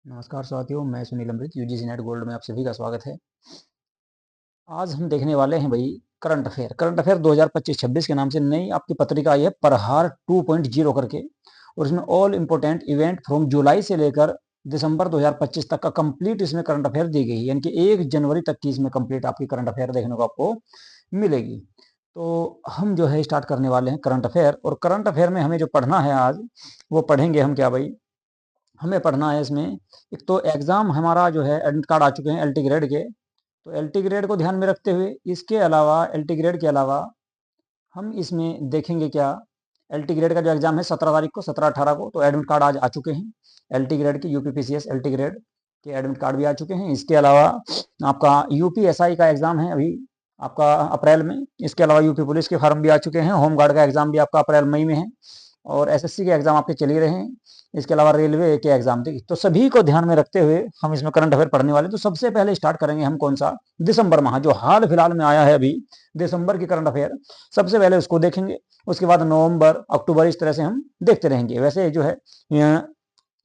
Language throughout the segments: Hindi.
नमस्कार साथियों, मैं सुनील अमृत यूजीसी नेट गोल्ड में आप सभी का स्वागत है। आज हम देखने वाले हैं भाई करंट अफेयर 2025-26 के नाम से नई आपकी पत्रिका आई है प्रहार 2.0 करके। और इसमें ऑल इंपोर्टेंट इवेंट फ्रॉम जुलाई से लेकर दिसंबर 2025 तक का कंप्लीट इसमें करंट अफेयर दी गई है, यानी कि 1 जनवरी तक की इसमें कंप्लीट आपकी करंट अफेयर देखने को आपको मिलेगी। तो हम जो है स्टार्ट करने वाले हैं करंट अफेयर। और करंट अफेयर में हमें जो पढ़ना है आज, वो पढ़ेंगे हम क्या भाई, हमें पढ़ना है इसमें एक तो एग्ज़ाम हमारा जो है एडमिट कार्ड आ चुके हैं एलटी ग्रेड के। तो एलटी ग्रेड को ध्यान में रखते हुए इसके अलावा एलटी ग्रेड के अलावा हम इसमें देखेंगे क्या, एलटी ग्रेड का जो एग्ज़ाम है 17 तारीख को, 17-18 को, तो एडमिट कार्ड आज आ चुके हैं एलटी ग्रेड के। यूपीपीसीएस एलटी ग्रेड के एडमिट कार्ड भी आ चुके हैं। इसके अलावा आपका यूपीएसआई का एग्ज़ाम है अभी आपका अप्रैल में। इसके अलावा यूपी पुलिस के फार्म भी आ चुके हैं। होमगार्ड का एग्ज़ाम भी आपका अप्रैल मई में है। और एसएससी के एग्ज़ाम आपके चल ही रहे हैं। इसके अलावा रेलवे के एग्ज़ाम थे। तो सभी को ध्यान में रखते हुए हम इसमें करंट अफेयर पढ़ने वाले। तो सबसे पहले स्टार्ट करेंगे हम कौन सा, दिसंबर माह जो हाल फिलहाल में आया है अभी, दिसंबर की करंट अफेयर सबसे पहले उसको देखेंगे। उसके बाद नवंबर, अक्टूबर, इस तरह से हम देखते रहेंगे। वैसे जो है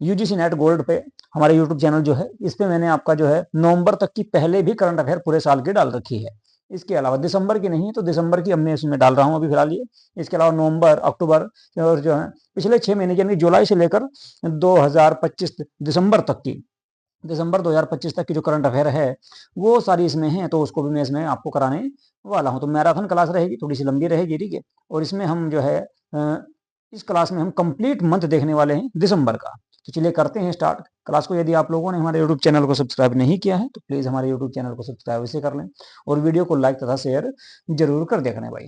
यूजीसी नेट गोल्ड पे हमारे यूट्यूब चैनल जो है, इस पे मैंने आपका जो है नवंबर तक की पहले भी करंट अफेयर पूरे साल की डाल रखी है। इसके अलावा दिसंबर की नहीं है, तो दिसंबर की अब मैं इसमें डाल रहा हूँ अभी फिलहाल ये। इसके अलावा नवंबर, अक्टूबर और जो है पिछले 6 महीने यानी जुलाई से लेकर 2025 दिसंबर तक की, दिसंबर 2025 तक की जो करंट अफेयर है वो सारी इसमें है। तो उसको भी मैं इसमें आपको कराने वाला हूँ। तो मैराथन क्लास रहेगी, थोड़ी सी लंबी रहेगी, ठीक है। और इसमें हम जो है इस क्लास में हम कंप्लीट मंथ देखने वाले हैं दिसंबर का। तो चलिए करते हैं स्टार्ट क्लास को। यदि आप लोगों ने हमारे यूट्यूब चैनल को सब्सक्राइब नहीं किया है तो प्लीज़ हमारे यूट्यूब चैनल को सब्सक्राइब इसे कर लें और वीडियो को लाइक तथा शेयर जरूर कर देखना भाई।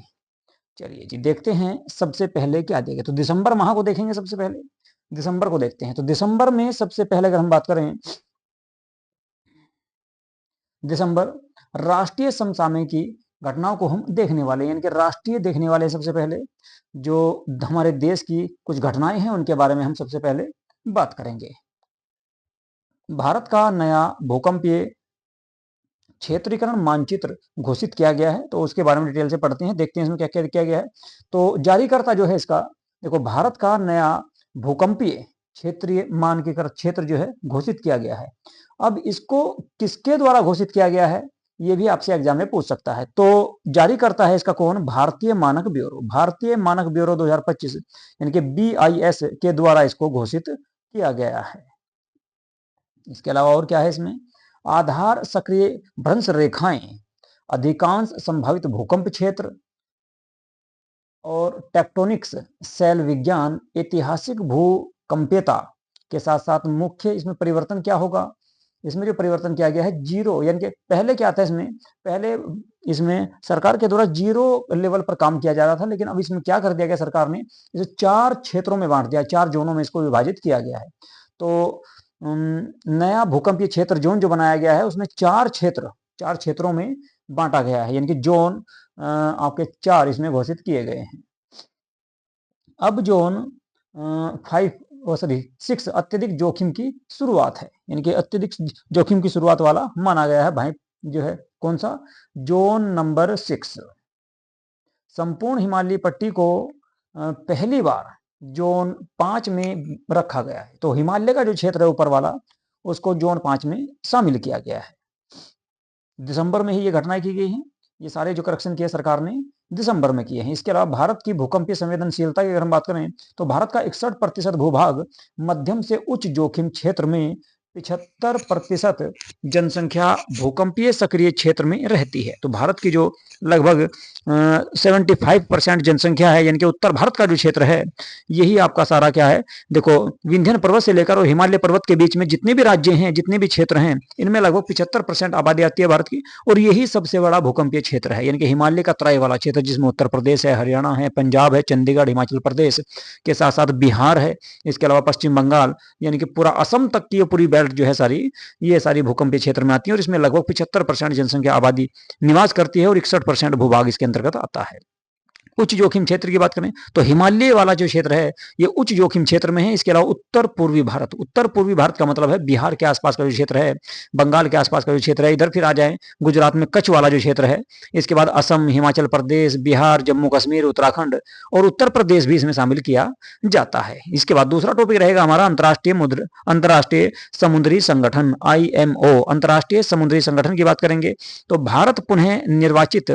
चलिए जी, देखते हैं सबसे पहले क्या देगा। तो दिसंबर माह को देखेंगे सबसे पहले, दिसंबर को देखते हैं। तो दिसंबर में सबसे पहले अगर हम बात करें, दिसंबर राष्ट्रीय समसामयिक की घटनाओं को हम देखने वाले हैं, यानी कि राष्ट्रीय देखने वाले। सबसे पहले जो हमारे देश की कुछ घटनाएं हैं उनके बारे में हम सबसे पहले बात करेंगे। भारत का नया भूकंपीय क्षेत्रीकरण मानचित्र घोषित किया गया है। तो उसके बारे में डिटेल से पढ़ते हैं, देखते हैं इसमें क्या क्या किया गया है। तो जारीकर्ता जो है इसका, देखो, भारत का नया भूकंपीय क्षेत्रीय मानकीकृत क्षेत्र जो है घोषित किया गया है। अब इसको किसके द्वारा घोषित किया गया है, ये भी आपसे एग्जाम में पूछ सकता है। तो जारी करता है इसका कौन, भारतीय मानक ब्यूरो। भारतीय मानक ब्यूरो 2025 यानी कि BIS के द्वारा इसको घोषित किया गया है। इसके अलावा और क्या है इसमें, आधार सक्रिय भ्रंश रेखाएं, अधिकांश संभावित भूकंप क्षेत्र और टेक्टोनिक्स, सेल विज्ञान, ऐतिहासिक भूकंपीयता के साथ साथ मुख्य इसमें परिवर्तन क्या होगा। इसमें जो परिवर्तन किया गया है जीरो, यानी कि पहले क्या था इसमें, पहले इसमें सरकार के द्वारा जीरो लेवल पर काम किया जा रहा था, लेकिन अब इसमें क्या कर दिया गया सरकार ने, इसे 4 क्षेत्रों में बांट दिया, 4 जोनों में इसको विभाजित किया गया है। तो नया भूकंपीय क्षेत्र जोन जो बनाया गया है उसमें 4 क्षेत्रों में बांटा गया है, यानी कि जोन आपके 4 इसमें घोषित किए गए हैं। अब जोन 6 अत्यधिक जोखिम की शुरुआत है, यानी कि अत्यधिक जोखिम की शुरुआत वाला माना गया है भाई, जो है कौन सा, जोन नंबर 6। संपूर्ण हिमालयी पट्टी को पहली बार जोन 5 में रखा गया है। तो हिमालय का जो क्षेत्र है ऊपर वाला, उसको जोन 5 में शामिल किया गया है। दिसंबर में ही ये घटनाएं की गई हैं। ये सारे जो करेक्शन किए सरकार ने दिसंबर में किए हैं। इसके अलावा भारत की भूकंपीय संवेदनशीलता की अगर हम बात करें तो भारत का 61% भूभाग मध्यम से उच्च जोखिम क्षेत्र में, 75% जनसंख्या भूकंपीय सक्रिय क्षेत्र में रहती है। तो भारत की जो लगभग 75% जनसंख्या है, यानी कि उत्तर भारत का जो क्षेत्र है, यही आपका सारा क्या है, देखो, विंध्य पर्वत से लेकर और हिमालय पर्वत के बीच में जितने भी राज्य हैं, जितने भी क्षेत्र हैं, इनमें लगभग 75% आबादी आती है भारत की। और यही सबसे बड़ा भूकंपीय क्षेत्र है, यानी कि हिमालय का तराई वाला क्षेत्र, जिसमें उत्तर प्रदेश है, हरियाणा है, पंजाब है, चंडीगढ़, हिमाचल प्रदेश के साथ साथ बिहार है। इसके अलावा पश्चिम बंगाल, यानी कि पूरा असम तक की पूरी बेल्ट जो है सारी, ये सारी भूकंपीय क्षेत्र में आती है। और इसमें लगभग 75% जनसंख्या आबादी निवास करती है और 61% भूभाग इसके अंतर्गत आता है। उच्च जोखिम क्षेत्र की बात करें तो हिमालय वाला जो क्षेत्र है ये उच्च जोखिम क्षेत्र में है। इसके अलावा उत्तर पूर्वी भारत का मतलब है बिहार के आसपास का जो क्षेत्र है, बंगाल के आसपास का जो क्षेत्र है, इधर फिर आ जाए गुजरात में कच्छ वाला जो क्षेत्र है, इसके बाद असम, हिमाचल प्रदेश, बिहार, जम्मू कश्मीर, उत्तराखंड और उत्तर प्रदेश भी इसमें शामिल किया जाता है। इसके बाद दूसरा टॉपिक रहेगा हमारा अंतर्राष्ट्रीय समुद्री संगठन IMO, अंतर्राष्ट्रीय समुद्री संगठन की बात करेंगे तो भारत पुनः निर्वाचित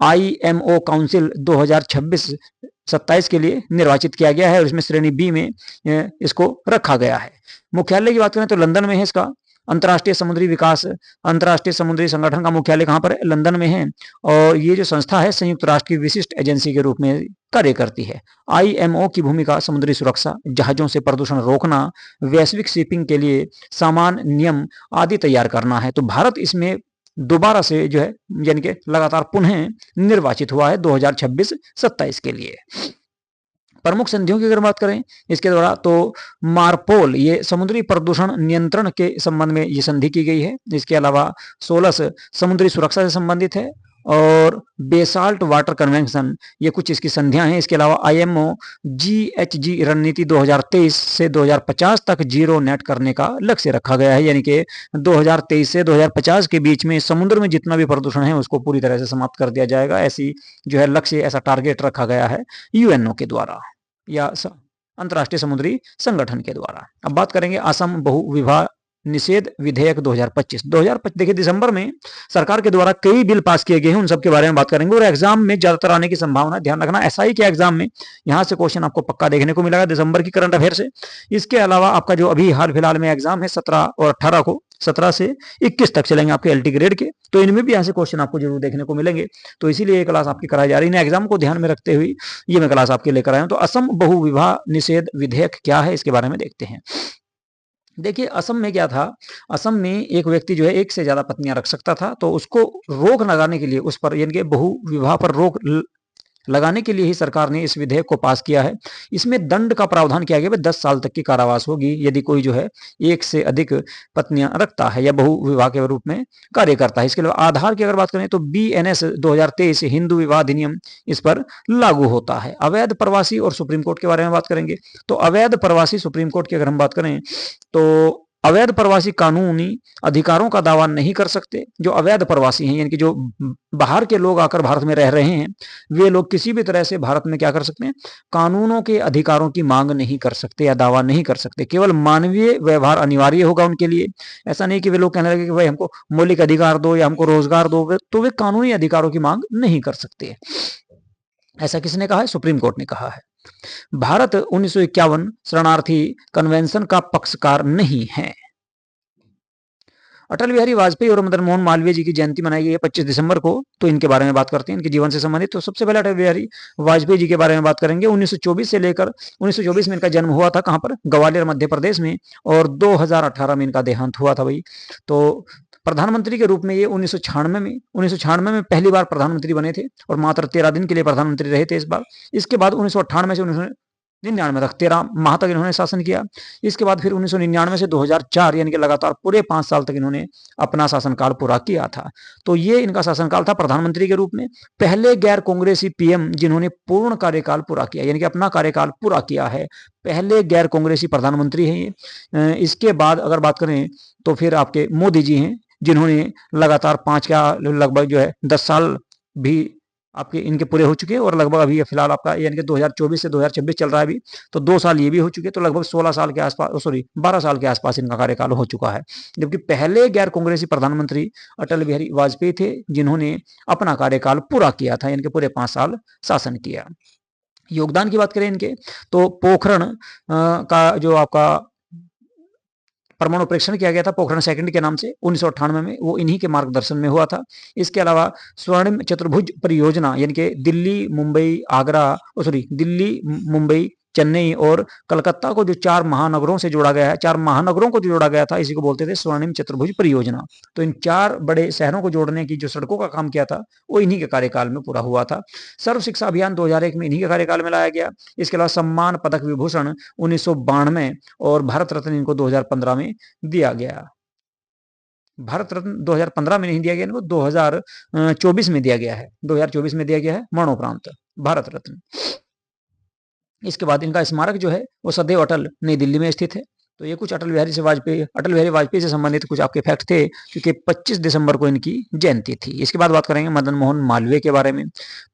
IMO काउंसिल 2026-27 के लिए निर्वाचित किया गया है और इसमें श्रेणी बी में इसको रखा गया है। मुख्यालय की बात करें तो लंदन में है इसका। अंतर्राष्ट्रीय समुद्री संगठन का मुख्यालय कहां पर है? लंदन में है और ये जो संस्था है संयुक्त राष्ट्र की विशिष्ट एजेंसी के रूप में कार्य करती है। IMO की भूमिका समुद्री सुरक्षा, जहाजों से प्रदूषण रोकना, वैश्विक शिपिंग के लिए सामान नियम आदि तैयार करना है। तो भारत इसमें दोबारा से जो है यानी कि लगातार पुनः निर्वाचित हुआ है 2026-27 के लिए। प्रमुख संधियों की अगर बात करें इसके द्वारा तो मार्पोल ये समुद्री प्रदूषण नियंत्रण के संबंध में ये संधि की गई है। इसके अलावा 16 समुद्री सुरक्षा से संबंधित है और बेसाल्ट वाटर कन्वेंशन ये कुछ इसकी संधियां हैं। इसके अलावा IMO GHG रणनीति 2023 से 2050 तक जीरो नेट करने का लक्ष्य रखा गया है, यानी कि 2023 से 2050 के बीच में समुद्र में जितना भी प्रदूषण है उसको पूरी तरह से समाप्त कर दिया जाएगा। ऐसी जो है लक्ष्य, ऐसा टारगेट रखा गया है UNO के द्वारा या अंतर्राष्ट्रीय समुद्री संगठन के द्वारा। अब बात करेंगे असम बहुविवाह निषेध विधेयक 2025 देखिए दिसंबर में सरकार के द्वारा कई बिल पास किए गए हैं, उन सब के बारे में बात करेंगे और एग्जाम में ज्यादातर आने की संभावना, ध्यान रखना SI के एग्जाम में यहां से क्वेश्चन आपको पक्का देखने को मिलेगा दिसंबर की करंट अफेयर से। इसके अलावा आपका जो अभी हाल फिलहाल में एग्जाम है 17 और 18 को, 17 से 21 तक चलेंगे आपके LT ग्रेड के, तो इनमें भी यहाँ से क्वेश्चन आपको जरूर देखने को मिलेंगे। तो इसीलिए ये क्लास आपकी कराई जा रही है, एग्जाम को ध्यान में रखते हुए ये मैं क्लास आपके लेकर आया हूं। तो असम बहुविवाह निषेध विधेयक क्या है इसके बारे में देखते हैं। देखिए असम में क्या था, असम में एक व्यक्ति जो है एक से ज्यादा पत्नियां रख सकता था, तो उसको रोक लगाने के लिए, उस पर यानी कि बहु विवाह पर रोक लगाने के लिए ही सरकार ने इस विधेयक को पास किया है। इसमें दंड का प्रावधान किया गया है, 10 साल तक की कारावास होगी यदि कोई जो है एक से अधिक पत्नियां रखता है या बहु विवाह के रूप में कार्य करता है। इसके अलावा आधार की अगर बात करें तो BNS 2023 हिंदू विवाह अधिनियम इस पर लागू होता है। अवैध प्रवासी और सुप्रीम कोर्ट के बारे में बात करेंगे तो अवैध प्रवासी, सुप्रीम कोर्ट की अगर हम बात करें तो अवैध प्रवासी कानूनी अधिकारों का दावा नहीं कर सकते। जो अवैध प्रवासी हैं यानी कि जो बाहर के लोग आकर भारत में रह रहे हैं, वे लोग किसी भी तरह से भारत में क्या कर सकते हैं, कानूनों के अधिकारों की मांग नहीं कर सकते या दावा नहीं कर सकते। केवल मानवीय व्यवहार अनिवार्य होगा उनके लिए। ऐसा नहीं कि वे लोग कहने लगे कि भाई हमको मौलिक अधिकार दो या हमको रोजगार दो, तो वे कानूनी अधिकारों की मांग नहीं कर सकते। ऐसा किसने कहा है? सुप्रीम कोर्ट ने कहा है। भारत 1951 शरणार्थी कन्वेंशन का पक्षकार नहीं है। अटल बिहारी वाजपेयी और मदन मोहन मालवीय जी की जयंती मनाई गई है 25 दिसंबर को, तो इनके बारे में बात करते हैं, इनके जीवन से संबंधित। तो सबसे पहले अटल बिहारी वाजपेयी जी के बारे में बात करेंगे। 1924 से लेकर 1924 में इनका जन्म हुआ था, कहां पर? ग्वालियर मध्य प्रदेश में, और 2018 में इनका देहांत हुआ था भाई। तो प्रधानमंत्री के रूप में ये 1996 में पहली बार प्रधानमंत्री बने थे और मात्र 13 दिन के लिए प्रधानमंत्री रहे थे इस बार। इसके बाद 1998 से 1999 तक 13 माह तक इन्होंने शासन किया। इसके बाद फिर 1999 से 2004 यानी कि लगातार पूरे 5 साल तक इन्होंने अपना शासनकाल पूरा किया था। तो ये इनका शासनकाल था प्रधानमंत्री के रूप में। पहले गैर कांग्रेसी PM जिन्होंने पूर्ण कार्यकाल पूरा किया, यानी कि अपना कार्यकाल पूरा किया है, पहले गैर कांग्रेसी प्रधानमंत्री हैं ये। इसके बाद अगर बात करें तो फिर आपके मोदी जी हैं, जिन्होंने लगातार 5 का लगभग जो है 10 साल भी आपके इनके पूरे हो चुके हैं और लगभग अभी फिलहाल आपका यानी कि 2024 से 2026 चल रहा है अभी, तो 2 साल ये भी हो चुके हैं, तो लगभग 16 साल के आसपास, सॉरी 12 साल के आसपास इनका कार्यकाल हो चुका है। जबकि पहले गैर कांग्रेसी प्रधानमंत्री अटल बिहारी वाजपेयी थे, जिन्होंने अपना कार्यकाल पूरा किया था, यानी कि पूरे 5 साल शासन किया। योगदान की बात करें इनके तो पोखरण का जो आपका परमाणु परीक्षण किया गया था पोखरण सेकंड के नाम से 1998 में, वो इन्हीं के मार्गदर्शन में हुआ था। इसके अलावा स्वर्णिम चतुर्भुज परियोजना यानी कि दिल्ली मुंबई चेन्नई और कलकत्ता को जो 4 महानगरों से जोड़ा गया है, 4 महानगरों को जो जोड़ा गया था, इसी को बोलते थे स्वर्णिम चतुर्भुज परियोजना। तो इन 4 बड़े शहरों को जोड़ने की जो सड़कों का काम किया था वो इन्हीं के कार्यकाल में पूरा हुआ था। सर्व शिक्षा अभियान 2001 में इन्हीं के कार्यकाल में लाया गया। इसके अलावा सम्मान पदक विभूषण 1992 और भारत रत्न इनको 2015 में दिया गया। भारत रत्न 2015 में नहीं दिया गया, इनको 2024 में दिया गया है, 2024 में दिया गया है मरणोपरांत भारत रत्न। इसके बाद इनका स्मारक जो है वो सदैव अटल नई दिल्ली में स्थित है। तो ये कुछ अटल बिहारी वाजपेयी से संबंधित कुछ आपके फैक्ट थे, क्योंकि 25 दिसंबर को इनकी जयंती थी। इसके बाद बात करेंगे मदन मोहन मालवीय के बारे में।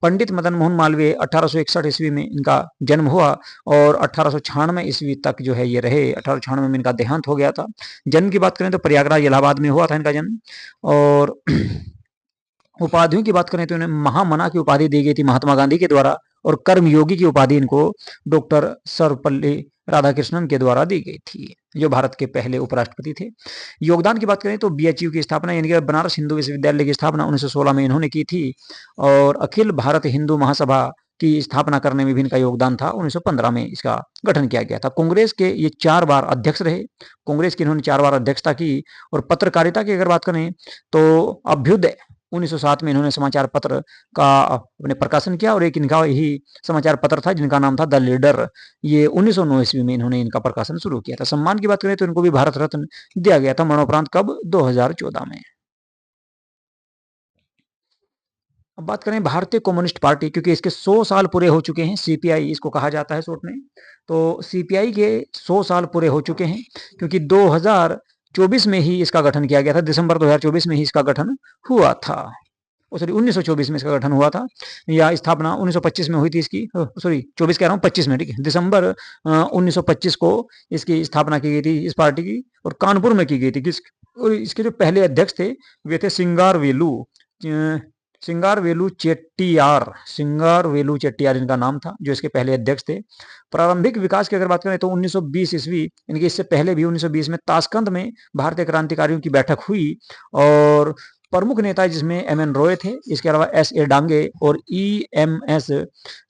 पंडित मदन मोहन मालवीय 1861 ईस्वी में इनका जन्म हुआ और 1896 ईस्वी तक जो है ये रहे। 1896 में इनका देहांत हो गया था। जन्म की बात करें तो प्रयागराज इलाहाबाद में हुआ था इनका जन्म। और उपाधियों की बात करें तो इन्हें महामना की उपाधि दी गई थी महात्मा गांधी के द्वारा, और कर्मयोगी की उपाधि इनको डॉक्टर सर्वपल्ली राधाकृष्णन के द्वारा दी गई थी, जो भारत के पहले उपराष्ट्रपति थे। योगदान की बात करें तो बीएचयू की स्थापना यानी कि बनारस हिंदू विश्वविद्यालय की स्थापना 1916 में इन्होंने की थी, और अखिल भारत हिंदू महासभा की स्थापना करने में भी इनका योगदान था। 1915 में इसका गठन किया गया था। कांग्रेस के ये 4 बार अध्यक्ष रहे। कांग्रेस की इन्होंने 4 बार अध्यक्षता की। और पत्रकारिता की अगर बात करें तो अभ्युदय 1907 में इन्होंने समाचार पत्र का अपने प्रकाशन किया, और एक इनका ही समाचार पत्र था जिनका नाम था द लीडर। ये 1909 ईस्वी में इन्होंने इनका प्रकाशन शुरू किया था। सम्मान की बात करें तो इनको भी भारत रत्न दिया गया था मरणोपरांत, कब? 2014 में। अब बात करें भारतीय कम्युनिस्ट पार्टी, क्योंकि इसके 100 साल पूरे हो चुके हैं, सीपीआई इसको कहा जाता है शॉर्ट में। तो सीपीआई के 100 साल पूरे हो चुके हैं, क्योंकि 2024 में ही इसका गठन किया गया था। दिसंबर 2024 में ही इसका गठन हुआ था। सॉरी 1924 में इसका गठन हुआ था, या स्थापना 1925 में हुई थी इसकी। सॉरी 24 कह रहा हूँ, 25 में, ठीक है। दिसंबर 1925 को इसकी स्थापना की गई थी इस पार्टी की, और कानपुर में की गई थी। और इसके जो पहले अध्यक्ष थे वे थे सिंगारवेलू चेट्टियार इनका नाम था, जो इसके पहले अध्यक्ष थे। प्रारंभिक विकास की अगर बात करें तो 1920 ईस्वी, इनके इससे पहले भी 1920 में ताशकंद में भारतीय क्रांतिकारियों की बैठक हुई, और प्रमुख नेता जिसमें एम.एन. रॉय थे, इसके अलावा एस.ए. डांगे और ई.एम.एस.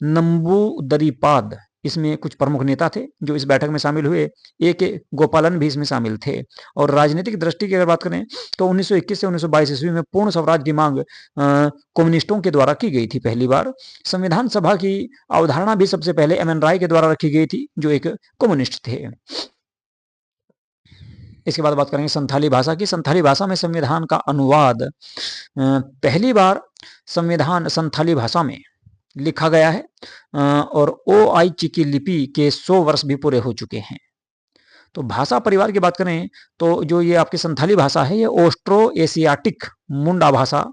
नंबूदरीपाद इसमें कुछ प्रमुख नेता थे जो इस बैठक में शामिल हुए। ए.के. गोपालन भी इसमें शामिल थे। और राजनीतिक दृष्टि की अगर बात करें तो 1921 से 1922 ईस्वी में पूर्ण स्वराज की मांग कम्युनिस्टों के द्वारा की गई थी पहली बार। संविधान सभा की अवधारणा भी सबसे पहले एम.एन. राय के द्वारा रखी गई थी, जो एक कम्युनिस्ट थे। इसके बाद बात करेंगे संथाली भाषा की। संथाली भाषा में संविधान का अनुवाद पहली बार संविधान संथाली भाषा में लिखा गया है, और ओ.आई. चिकी लिपि के 100 वर्ष भी पूरे हो चुके हैं। तो भाषा परिवार की बात करें तो जो ये आपकी संथाली भाषा है, ये ऑस्ट्रो एशियाटिक मुंडा भाषा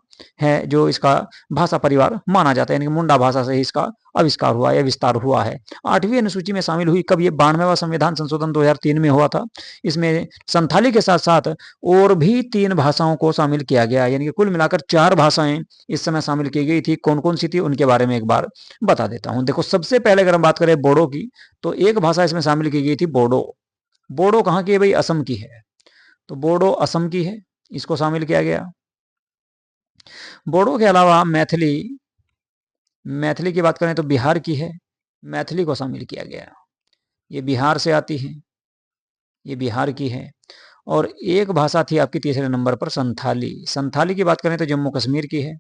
है, जो इसका भाषा परिवार माना जाता है, यानी कि मुंडा भाषा से ही इसका आविष्कार हुआ या विस्तार हुआ है। 8वीं अनुसूची में शामिल हुई कब? ये 92वां संविधान संशोधन 2003 में हुआ था। इसमें संथाली के साथ साथ और भी 3 भाषाओं को शामिल किया गया, यानी कि कुल मिलाकर 4 भाषाएं इस समय शामिल की गई थी। कौन कौन सी थी उनके बारे में एक बार बता देता हूं। देखो, सबसे पहले अगर हम बात करें बोडो की, तो एक भाषा इसमें शामिल की गई थी बोडो। बोडो कहाँ की है भाई? असम की है। तो बोडो असम की है, इसको शामिल किया गया। बोडो के अलावा मैथिली की बात करें तो बिहार की है, मैथिली को शामिल किया गया। ये बिहार से आती है, ये बिहार की है। और एक भाषा थी आपकी तीसरे नंबर पर, संथाली। संथाली की बात करें तो जम्मू कश्मीर की है।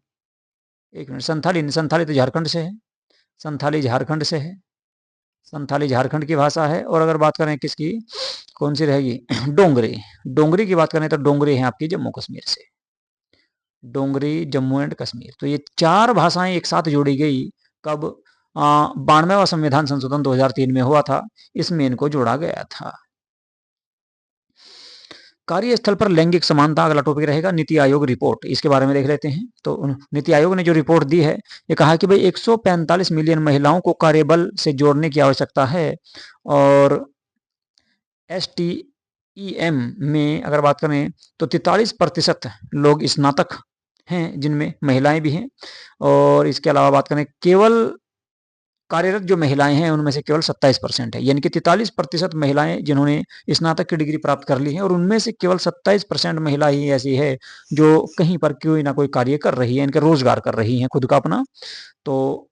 एक मिनट, संथाली तो झारखंड से है। संथाली झारखंड से है, संथाली झारखंड की भाषा है। और अगर बात करें किसकी, कौन सी रहेगी? डोंगरी की बात करें तो डोंगरी है आपकी जम्मू कश्मीर से, डोंगरी जम्मू एंड कश्मीर। तो ये 4 भाषाएं एक साथ जोड़ी गई कब? 92वां संविधान संशोधन 2003 में हुआ था, इसमें इनको जोड़ा गया था। कार्यस्थल पर लैंगिक समानता अगला टॉपिक रहेगा। नीति आयोग रिपोर्ट, इसके बारे में देख लेते हैं। तो नीति आयोग ने जो रिपोर्ट दी है, ये कहा कि भाई 145 मिलियन महिलाओं को कार्यबल से जोड़ने की आवश्यकता है। और STEM में अगर बात करें तो 43% लोग स्नातक हैं, जिनमें महिलाएं भी हैं। और इसके अलावा बात करें, केवल कार्यरत जो महिलाएं हैं उनमें से केवल 27% है, यानी कि 43% महिलाएं जिन्होंने स्नातक की डिग्री प्राप्त कर ली है, और उनमें से केवल 27% महिला ही ऐसी है जो कहीं पर कोई ना कोई कार्य कर रही है, इनके रोजगार कर रही हैं खुद का अपना। तो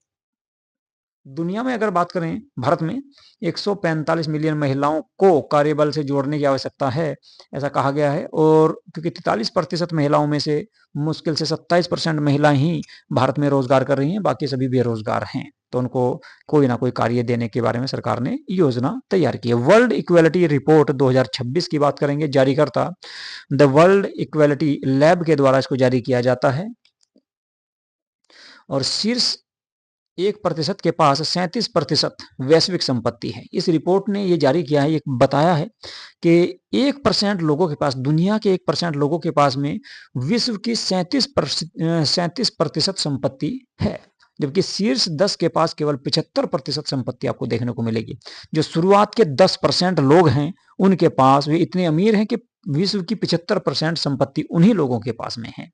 दुनिया में अगर बात करें, भारत में 145 मिलियन महिलाओं को कार्यबल से जोड़ने की आवश्यकता है, ऐसा कहा गया है। और क्योंकि 43% महिलाओं में से मुश्किल से 27% महिला ही भारत में रोजगार कर रही हैं, बाकी सभी बेरोजगार हैं। तो उनको कोई ना कोई कार्य देने के बारे में सरकार ने योजना तैयार की है। वर्ल्ड इक्वेलिटी रिपोर्ट 2026 की बात करेंगे, जारीकर्ता द वर्ल्ड इक्वेलिटी लैब के द्वारा इसको जारी किया जाता है। और शीर्ष 1% के पास 37% वैश्विक संपत्ति है। इस रिपोर्ट ने ये जारी किया है, ये बताया है कि 1% लोगों के पास, दुनिया के 1% लोगों के पास में विश्व की 37% संपत्ति है, जबकि शीर्ष 10 के पास केवल 75% संपत्ति आपको देखने को मिलेगी। जो शुरुआत के 10% लोग हैं, उनके पास, वे इतने अमीर हैं कि विश्व की 75% संपत्ति उन्हीं लोगों के पास में है।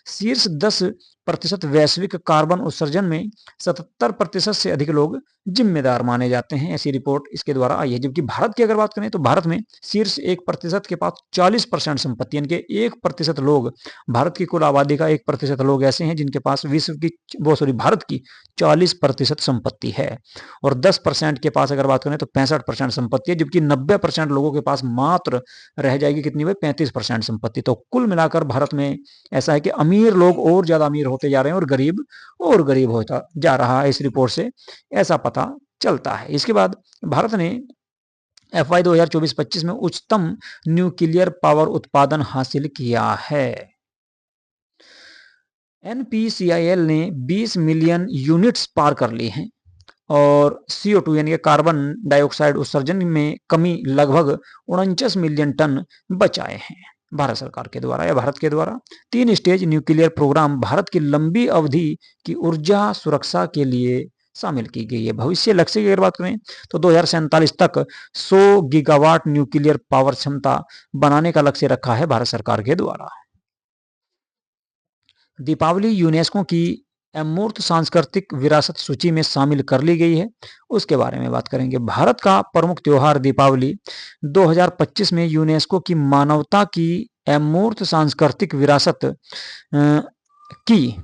शीर्ष 10% वैश्विक कार्बन उत्सर्जन में 77% से अधिक लोग जिम्मेदार माने जाते हैं, ऐसी रिपोर्ट इसके द्वारा आई है। जबकि भारत की अगर बात करें तो भारत में शीर्ष 1% के पास 40% संपत्ति, यानी कि 1% लोग, भारत की कुल आबादी का 1% लोग ऐसे हैं जिनके पास भारत की 40% संपत्ति है। और 10% के पास अगर बात करें तो 65% संपत्ति है, जबकि 90% लोगों के पास मात्र रह जाएगी कितनी भाई, 35% संपत्ति। तो कुल मिलाकर भारत में ऐसा है कि अमीर लोग और ज्यादा अमीर होते जा रहे हैं और गरीब होता जा रहा है। इस रिपोर्ट से ऐसा पता चलता है। इसके बाद भारत ने FY 2024-25 में उच्चतम न्यूक्लियर पावर उत्पादन हासिल किया है। NPCIL ने 20 मिलियन यूनिट्स पार कर ली हैं और CO2 यानी कि कार्बन डाइऑक्साइड उत्सर्जन में कमी लगभग 49 मिलियन टन बचाए हैं भारत सरकार के द्वारा या भारत के द्वारा। 3 स्टेज न्यूक्लियर प्रोग्राम भारत की लंबी अवधि की ऊर्जा सुरक्षा के लिए शामिल की गई है। भविष्य लक्ष्य की अगर बात करें तो 2047 तक 100 गीगावाट न्यूक्लियर पावर क्षमता बनाने का लक्ष्य रखा है भारत सरकार के द्वारा। दीपावली यूनेस्को की अमूर्त सांस्कृतिक विरासत सूची में शामिल कर ली गई है, उसके बारे में बात करेंगे। भारत का प्रमुख त्योहार दीपावली 2025 में यूनेस्को की मानवता की अमूर्त सांस्कृतिक विरासत की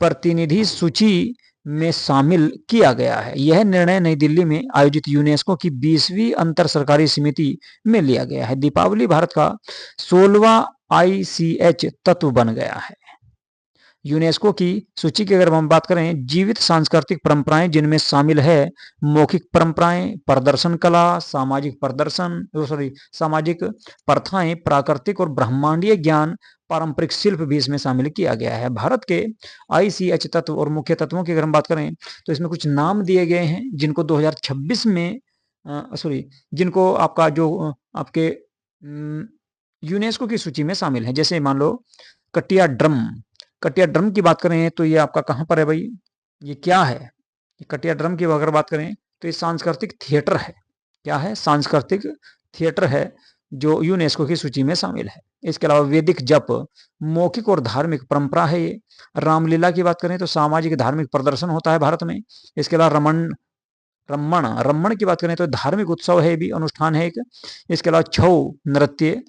प्रतिनिधि सूची में शामिल किया गया है। यह निर्णय नई दिल्ली में आयोजित यूनेस्को की 20वीं अंतर सरकारी समिति में लिया गया है। दीपावली भारत का 16वां ICH तत्व बन गया है। यूनेस्को की सूची की अगर हम बात करें, जीवित सांस्कृतिक परंपराएं जिनमें शामिल है मौखिक परंपराएं, प्रदर्शन कला, सामाजिक प्रथाएं, प्राकृतिक और ब्रह्मांडीय ज्ञान, पारंपरिक शिल्प भी इसमें शामिल किया गया है। भारत के ICH तत्व और मुख्य तत्वों की अगर हम बात करें तो इसमें कुछ नाम दिए गए हैं जिनको 2026 में जिनको आपका जो आपके यूनेस्को की सूची में शामिल है। जैसे मान लो कटिया ड्रम की बात करें तो ये आपका कहाँ पर है भाई, ये क्या है, ये कटिया ड्रम की अगर बात करें तो ये सांस्कृतिक थिएटर है। क्या है? सांस्कृतिक थिएटर है जो यूनेस्को की सूची में शामिल है। इसके अलावा वैदिक जप मौखिक और धार्मिक परंपरा है। ये रामलीला की बात करें तो सामाजिक धार्मिक प्रदर्शन होता है भारत में। इसके अलावा रमण की बात करें तो धार्मिक उत्सव है, भी अनुष्ठान है एक। इसके अलावा छऊ नृत्य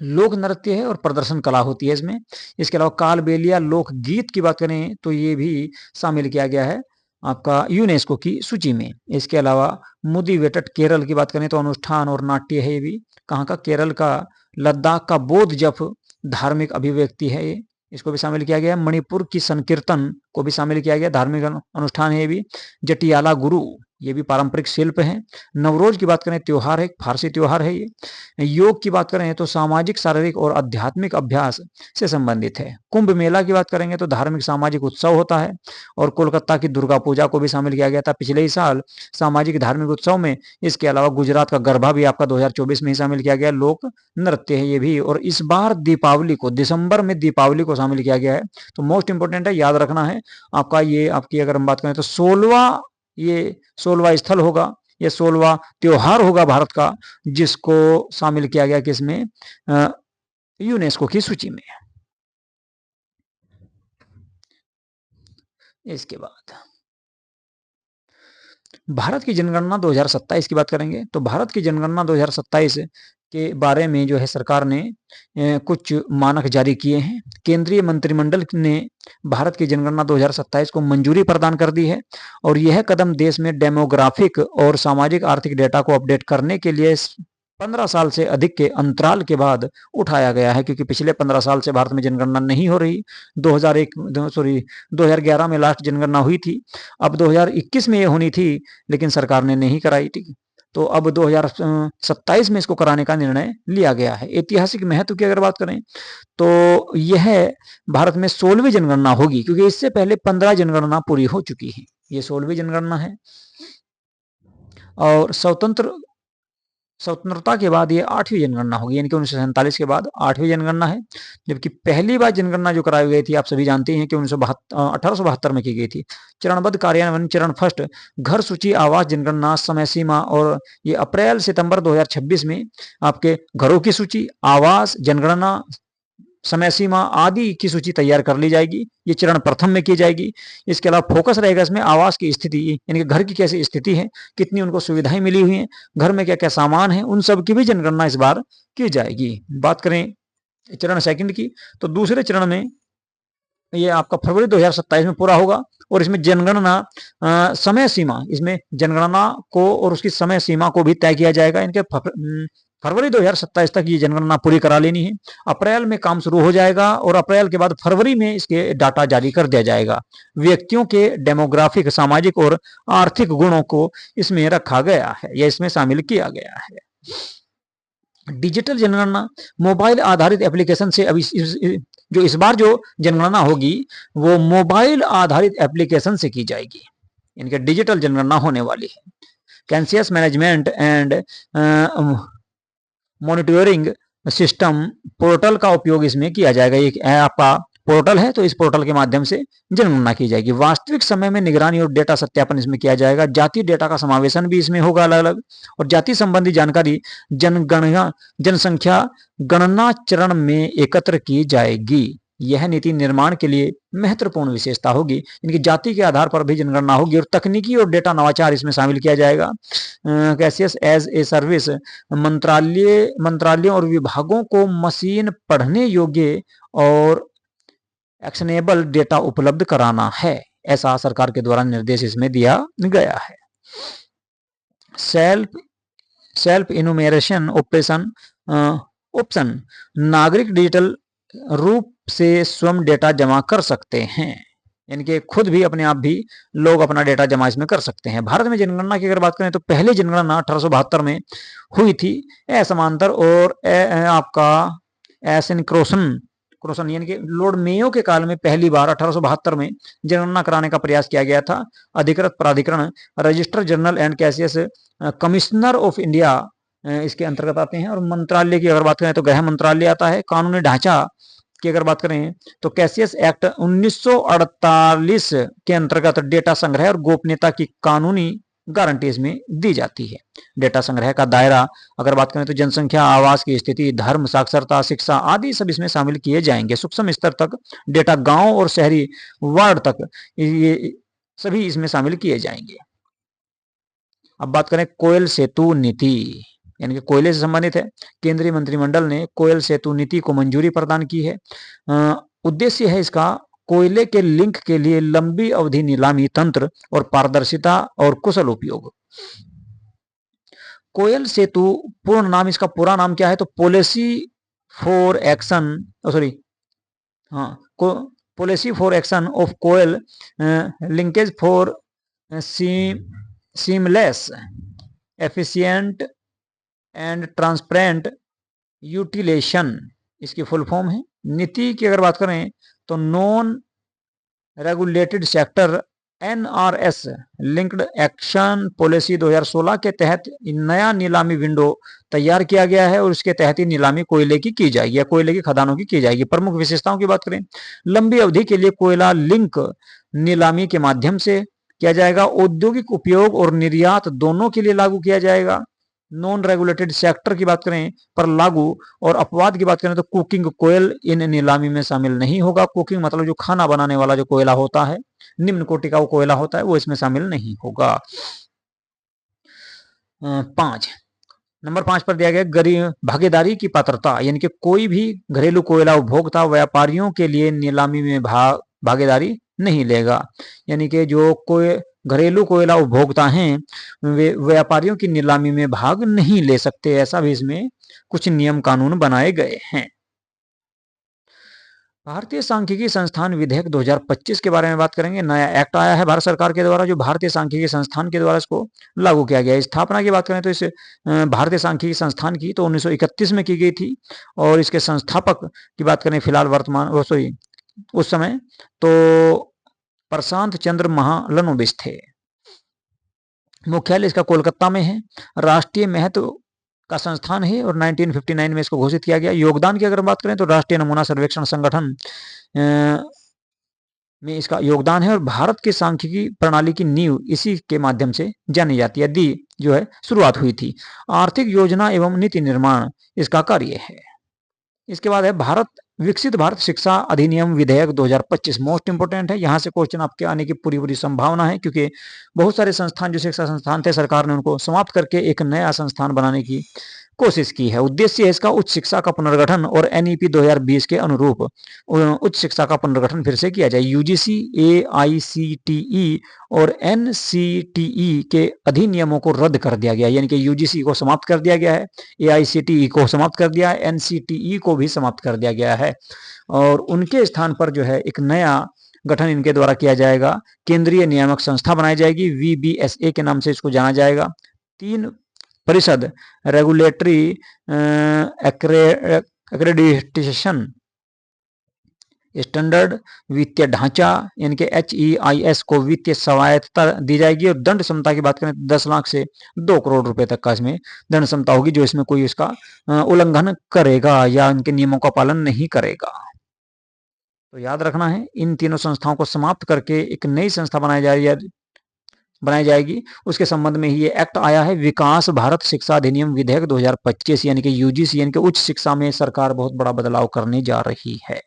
लोक नृत्य है और प्रदर्शन कला होती है इसमें। इसके अलावा कालबेलिया लोक गीत की बात करें तो ये भी शामिल किया गया है आपका यूनेस्को की सूची में। इसके अलावा मुदी वेटट केरल की बात करें तो अनुष्ठान और नाट्य है, ये भी कहाँ का, केरल का। लद्दाख का बौद्ध जप धार्मिक अभिव्यक्ति है, ये इसको भी शामिल किया गया। मणिपुर की संकीर्तन को भी शामिल किया गया, धार्मिक अनुष्ठान है ये भी। जटियाला गुरु ये भी पारंपरिक शिल्प है। नवरोज की बात करें त्योहार है, फारसी त्योहार है ये। योग की बात करें तो सामाजिक, शारीरिक और आध्यात्मिक अभ्यास से संबंधित है। कुंभ मेला की बात करेंगे तो धार्मिक सामाजिक उत्सव होता है। और कोलकाता की दुर्गा पूजा को भी शामिल किया गया था पिछले ही साल सामाजिक धार्मिक उत्सव में। इसके अलावा गुजरात का गरबा भी आपका 2024 में ही शामिल किया गया, लोक नृत्य है ये भी। और इस बार दीपावली को, दिसंबर में दीपावली को शामिल किया गया है। तो मोस्ट इंपोर्टेंट है, याद रखना है आपका, ये आपकी अगर हम बात करें तो 16वां स्थल होगा, ये 16वां त्योहार होगा भारत का जिसको शामिल किया गया किसमें, यूनेस्को की सूची में। इसके बाद भारत की जनगणना 2027 की बात करेंगे तो भारत की जनगणना 2027 के बारे में जो है सरकार ने कुछ मानक जारी किए हैं। केंद्रीय मंत्रिमंडल ने भारत की जनगणना 2027 को मंजूरी प्रदान कर दी है और यह कदम देश में डेमोग्राफिक और सामाजिक आर्थिक डेटा को अपडेट करने के लिए 15 साल से अधिक के अंतराल के बाद उठाया गया है, क्योंकि पिछले 15 साल से भारत में जनगणना नहीं हो रही। 2011 में लास्ट जनगणना हुई थी, अब 2021 में ये होनी थी लेकिन सरकार ने नहीं कराई। ठीक, तो अब 2027 में इसको कराने का निर्णय लिया गया है। ऐतिहासिक महत्व की अगर बात करें तो यह भारत में 16वीं जनगणना होगी, क्योंकि इससे पहले 15 जनगणना पूरी हो चुकी है। ये 16वीं जनगणना है और स्वतंत्रता के बाद ये 8वीं जनगणना होगी, यानी कि 1947 के बाद 8वीं जनगणना है। जबकि पहली बार जनगणना जो कराई गई थी आप सभी जानते हैं कि 1872 में की गई थी। चरणबद्ध कार्यान्वयन चरण फर्स्ट, घर सूची आवास जनगणना समय सीमा, और ये अप्रैल सितंबर 2026 में आपके घरों की सूची, आवास जनगणना, समय सीमा आदि की सूची तैयार कर ली जाएगी। ये चरण प्रथम में की जाएगी। इसके अलावा फोकस रहेगा इसमें आवास की स्थिति, यानी कि घर की कैसी स्थिति है, कितनी उनको सुविधाएं मिली हुई हैं, घर में क्या क्या सामान है, उन सब की भी जनगणना इस बार की जाएगी। बात करें चरण सेकंड की तो दूसरे चरण में ये आपका फरवरी 2027 में पूरा होगा और इसमें जनगणना समय सीमा, इसमें जनगणना को और उसकी समय सीमा को भी तय किया जाएगा। इनके फरवरी 2027 तक ये जनगणना पूरी करा लेनी है। अप्रैल में काम शुरू हो जाएगा और अप्रैल के बाद फरवरी में इसके डाटा जारी कर दिया जाएगा। व्यक्तियों के डेमोग्राफिक, सामाजिक और आर्थिक गुणों को इसमें रखा गया है या इसमें शामिल किया गया है। डिजिटल जनगणना मोबाइल आधारित एप्लीकेशन से अभी जो इस बार जो जनगणना होगी वो मोबाइल आधारित एप्लीकेशन से की जाएगी, इनके डिजिटल जनगणना होने वाली है। Census management and monitoring system portal का उपयोग इसमें किया जाएगा। एक आपका पोर्टल है तो इस पोर्टल के माध्यम से जनगणना की जाएगी। वास्तविक समय में निगरानी और डेटा सत्यापन इसमें किया जाएगा। जातीय डेटा का समावेशन भी इसमें होगा अलग अलग, और जाति संबंधी जानकारी जनसंख्या गणना चरण में एकत्र की जाएगी। यह नीति निर्माण के लिए महत्वपूर्ण विशेषता होगी। इनकी जाति के आधार पर भी जनगणना होगी और तकनीकी और डेटा नवाचार इसमें शामिल किया जाएगा। कैसियस एज ए सर्विस मंत्रालयों और विभागों को मशीन पढ़ने योग्य और एक्शनेबल डेटा उपलब्ध कराना है, ऐसा सरकार के द्वारा निर्देश इसमें दिया गया है। सेल्फ इनुमेरेशन ऑप्शन, नागरिक डिजिटल रूप से स्वयं डेटा जमा कर सकते हैं, यानी कि खुद भी अपने आप भी लोग अपना डेटा जमा इसमें कर सकते हैं। भारत में जनगणना की अगर बात करें तो पहली जनगणना 1872 में हुई थी असमांतर और आपका एसिंक्रोनस, यानी कि लॉर्ड मेयो के काल में पहली बार 1872 में जनगणना कराने का प्रयास किया गया था। अधिकृत प्राधिकरण register general and Cassius commissioner of India इसके अंतर्गत आते हैं। और मंत्रालय की अगर बात करें तो गृह मंत्रालय आता है। कानूनी ढांचा की अगर बात करें तो कैसियस एक्ट 1948 के अंतर्गत डेटा संग्रह और गोपनीयता की कानूनी गारंटी इसमें दी जाती है। डेटा संग्रह का दायरा अगर बात करें तो जनसंख्या, आवास की स्थिति, धर्म, साक्षरता, शिक्षा आदि सब इसमें शामिल किए जाएंगे। सूक्ष्म स्तर तक डेटा गांव और शहरी वार्ड तक ये सभी इसमें शामिल किए जाएंगे। अब बात करें कोयल सेतु नीति, यानी कि कोयले से संबंधित है। केंद्रीय मंत्रिमंडल ने कोयल सेतु नीति को मंजूरी प्रदान की है। उद्देश्य है इसका कोयले के लिंक के लिए लंबी अवधि नीलामी तंत्र और पारदर्शिता और कुशल उपयोग। कोयल सेतु पूर्ण नाम, इसका पूरा नाम क्या है तो policy for action policy for action of coal linkage for seamless efficient and transparent utilization इसकी फुल फॉर्म है। नीति की अगर बात करें तो non regulated sector NRS linked action policy 2016 के तहत नया नीलामी विंडो तैयार किया गया है और उसके तहत ही नीलामी कोयले की जाएगी या कोयले की खदानों की जाएगी। प्रमुख विशेषताओं की बात करें, लंबी अवधि के लिए कोयला लिंक नीलामी के माध्यम से किया जाएगा। औद्योगिक उपयोग और निर्यात दोनों के लिए लागू किया जाएगा। नॉन रेगुलेटेड सेक्टर की बात करें पर लागू, और अपवाद की बात करें तो कुकिंग कोयल इन नीलामी में शामिल नहीं होगा। कुकिंग मतलब जो खाना बनाने वाला जो कोयला होता है, निम्न कोटि का वो कोयला होता है, वो इसमें शामिल नहीं होगा। 5। नंबर 5 पर दिया गया गरीब भागीदारी की पात्रता, यानी कि कोई भी घरेलू कोयला उपभोक्ता व्यापारियों के लिए नीलामी में भागीदारी नहीं लेगा। यानी कि जो कोई घरेलू कोयला उपभोक्ता हैं वे व्यापारियों की नीलामी में भाग नहीं ले सकते, ऐसा भी इसमें कुछ नियम कानून बनाए गए हैं। भारतीय सांख्यिकी संस्थान विधेयक 2025 के बारे में बात करेंगे। नया एक्ट आया है भारत सरकार के द्वारा, जो भारतीय सांख्यिकी संस्थान के द्वारा इसको लागू किया गया है। स्थापना की बात करें तो इस भारतीय सांख्यिकी संस्थान की तो 1931 में की गई थी, और इसके संस्थापक की बात करें फिलहाल वर्तमान सॉरी उस समय तो प्रशांत चंद्र महालनोबिस थे। मुख्यालय इसका कोलकाता में है। राष्ट्रीय महत्व का संस्थान है और 1959 में इसको घोषित किया गया। योगदान की अगर बात करें तो राष्ट्रीय नमूना सर्वेक्षण संगठन में इसका योगदान है, और भारत की सांख्यिकी प्रणाली की नींव इसी के माध्यम से जानी जाती है, दी जो है शुरुआत हुई थी। आर्थिक योजना एवं नीति निर्माण इसका कार्य है। इसके बाद है भारत विकसित भारत शिक्षा अधिनियम विधेयक 2025, मोस्ट इंपोर्टेंट है। यहाँ से क्वेश्चन आपके आने की पूरी पूरी संभावना है, क्योंकि बहुत सारे संस्थान जो शिक्षा संस्थान थे सरकार ने उनको समाप्त करके एक नया संस्थान बनाने की कोशिश की है। उद्देश्य है इसका उच्च शिक्षा का पुनर्गठन, और एनईपी 2020 के अनुरूप उच्च शिक्षा का पुनर्गठन फिर से किया जाए। यूजीसी, एआईसीटीई और एनसीटीई के अधिनियमों को रद्द कर दिया गया, यानी कि यूजीसी को समाप्त कर दिया गया है, एआईसीटीई को समाप्त कर दिया है, एनसीटीई को भी समाप्त कर दिया गया है, और उनके स्थान पर जो है एक नया गठन इनके द्वारा किया जाएगा। केंद्रीय नियामक संस्था बनाई जाएगी, वीबीएसए के नाम से इसको जाना जाएगा। 3 परिषद रेगुलेटरी एक्रेडिटेशन स्टैंडर्ड, वित्तीय ढांचा यानी कि HEIS को वित्तीय स्वायत्तता दी जाएगी, और दंड क्षमता की बात करें तो 10 लाख से 2 करोड़ रुपए तक का इसमें दंड क्षमता होगी, जो इसमें कोई इसका उल्लंघन करेगा या इनके नियमों का पालन नहीं करेगा। तो याद रखना है, इन तीनों संस्थाओं को समाप्त करके एक नई संस्था बनाई जाएगी। उसके संबंध में ही ये एक्ट आया है, विकास भारत शिक्षा अधिनियम विधेयक 2025, यानी कि यूजीसी यानी कि उच्च शिक्षा में सरकार बहुत बड़ा बदलाव करने जा रही है।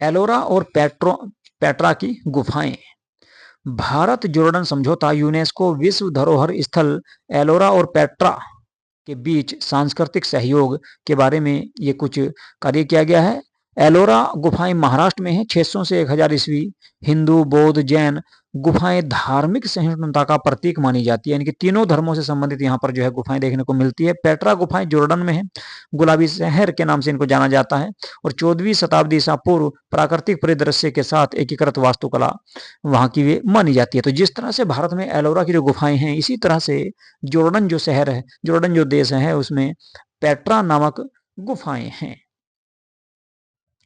एलोरा और पेट्रा की गुफाएं। भारत जॉर्डन समझौता यूनेस्को विश्व धरोहर स्थल एलोरा और पेट्रा के बीच सांस्कृतिक सहयोग के बारे में ये कुछ कार्य किया गया है। एलोरा गुफाएं महाराष्ट्र में है। 600 से 1000 ईस्वी हिंदू, बौद्ध, जैन गुफाएं धार्मिक सहिष्णुता का प्रतीक मानी जाती है, यानी कि तीनों धर्मों से संबंधित यहाँ पर जो है गुफाएं देखने को मिलती है। पेट्रा गुफाएं जॉर्डन में है, गुलाबी शहर के नाम से इनको जाना जाता है, और 14वीं शताब्दी ईसा पूर्व प्राकृतिक परिदृश्य के साथ एकीकृत वास्तुकला वहां की वे मानी जाती है। तो जिस तरह से भारत में एलोरा की जो गुफाएं हैं, इसी तरह से जॉर्डन जो शहर है, जॉर्डन जो देश है, उसमें पेट्रा नामक गुफाएं हैं।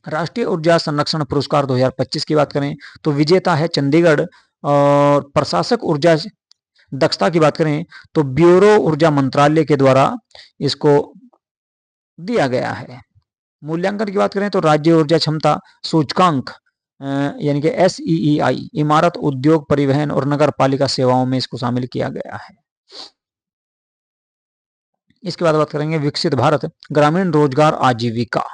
राष्ट्रीय ऊर्जा संरक्षण पुरस्कार 2025 की बात करें तो विजेता है चंडीगढ़, और प्रशासक ऊर्जा दक्षता की बात करें तो ब्यूरो ऊर्जा मंत्रालय के द्वारा इसको दिया गया है। मूल्यांकन की बात करें तो राज्य ऊर्जा क्षमता सूचकांक यानी कि SEEI इमारत, उद्योग, परिवहन और नगर पालिका सेवाओं में इसको शामिल किया गया है। इसके बाद बात करेंगे विकसित भारत ग्रामीण रोजगार आजीविका।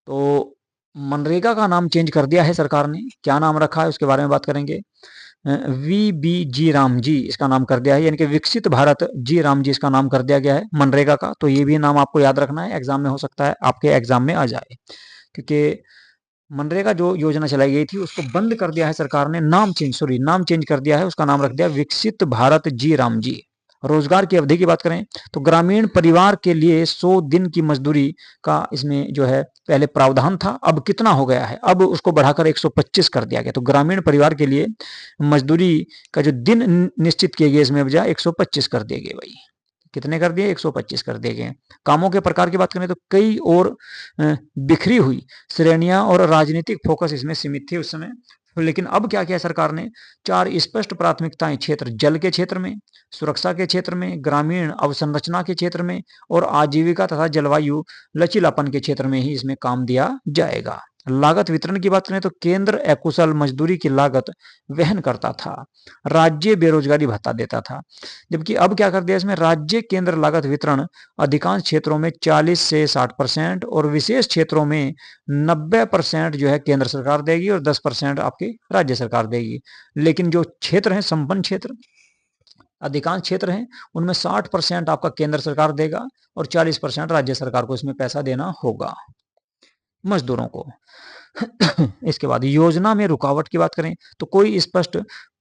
तो मनरेगा का नाम चेंज कर दिया है सरकार ने, क्या नाम रखा है उसके बारे में बात करेंगे। VBG रामजी इसका नाम कर दिया है, यानी कि विकसित भारत जी रामजी इसका नाम कर दिया गया है मनरेगा का। तो ये भी नाम आपको याद रखना है, एग्जाम में हो सकता है आपके एग्जाम में आ जाए, क्योंकि मनरेगा जो योजना चलाई गई थी उसको बंद कर दिया है सरकार ने, नाम चेंज कर दिया है, उसका नाम रख दिया विकसित भारत जी रामजी। रोजगार की अवधि की बात करें तो ग्रामीण परिवार के लिए 100 दिन की मजदूरी का इसमें जो है पहले प्रावधान था, अब कितना हो गया है, अब उसको बढ़ाकर 125 कर दिया गया। तो ग्रामीण परिवार के लिए मजदूरी का जो दिन निश्चित किए गए इसमें बजाय 125 कर दिए गए। भाई कितने कर दिए, 125 कर दिए गए। कामों के प्रकार की बात करें तो कई और बिखरी हुई श्रेणियां और राजनीतिक फोकस इसमें सीमित थे उस समय, लेकिन अब क्या किया सरकार ने, 4 स्पष्ट प्राथमिकताएं क्षेत्र, जल के क्षेत्र में, सुरक्षा के क्षेत्र में, ग्रामीण अवसंरचना के क्षेत्र में, और आजीविका तथा जलवायु लचीलापन के क्षेत्र में ही इसमें काम दिया जाएगा। लागत वितरण की बात करें तो केंद्र अकुशल मजदूरी की लागत वहन करता था, राज्य बेरोजगारी भत्ता देता था, जबकि अब क्या कर दिया इसमें, राज्य केंद्र लागत वितरण अधिकांश क्षेत्रों में 40 से 60% और विशेष क्षेत्रों में 90% जो है केंद्र सरकार देगी और 10% आपकी राज्य सरकार देगी। लेकिन जो क्षेत्र है संपन्न क्षेत्र, अधिकांश क्षेत्र हैं उनमें 60% आपका केंद्र सरकार देगा और 40% राज्य सरकार को इसमें पैसा देना होगा मजदूरों को। इसके बाद योजना में रुकावट की बात करें तो कोई स्पष्ट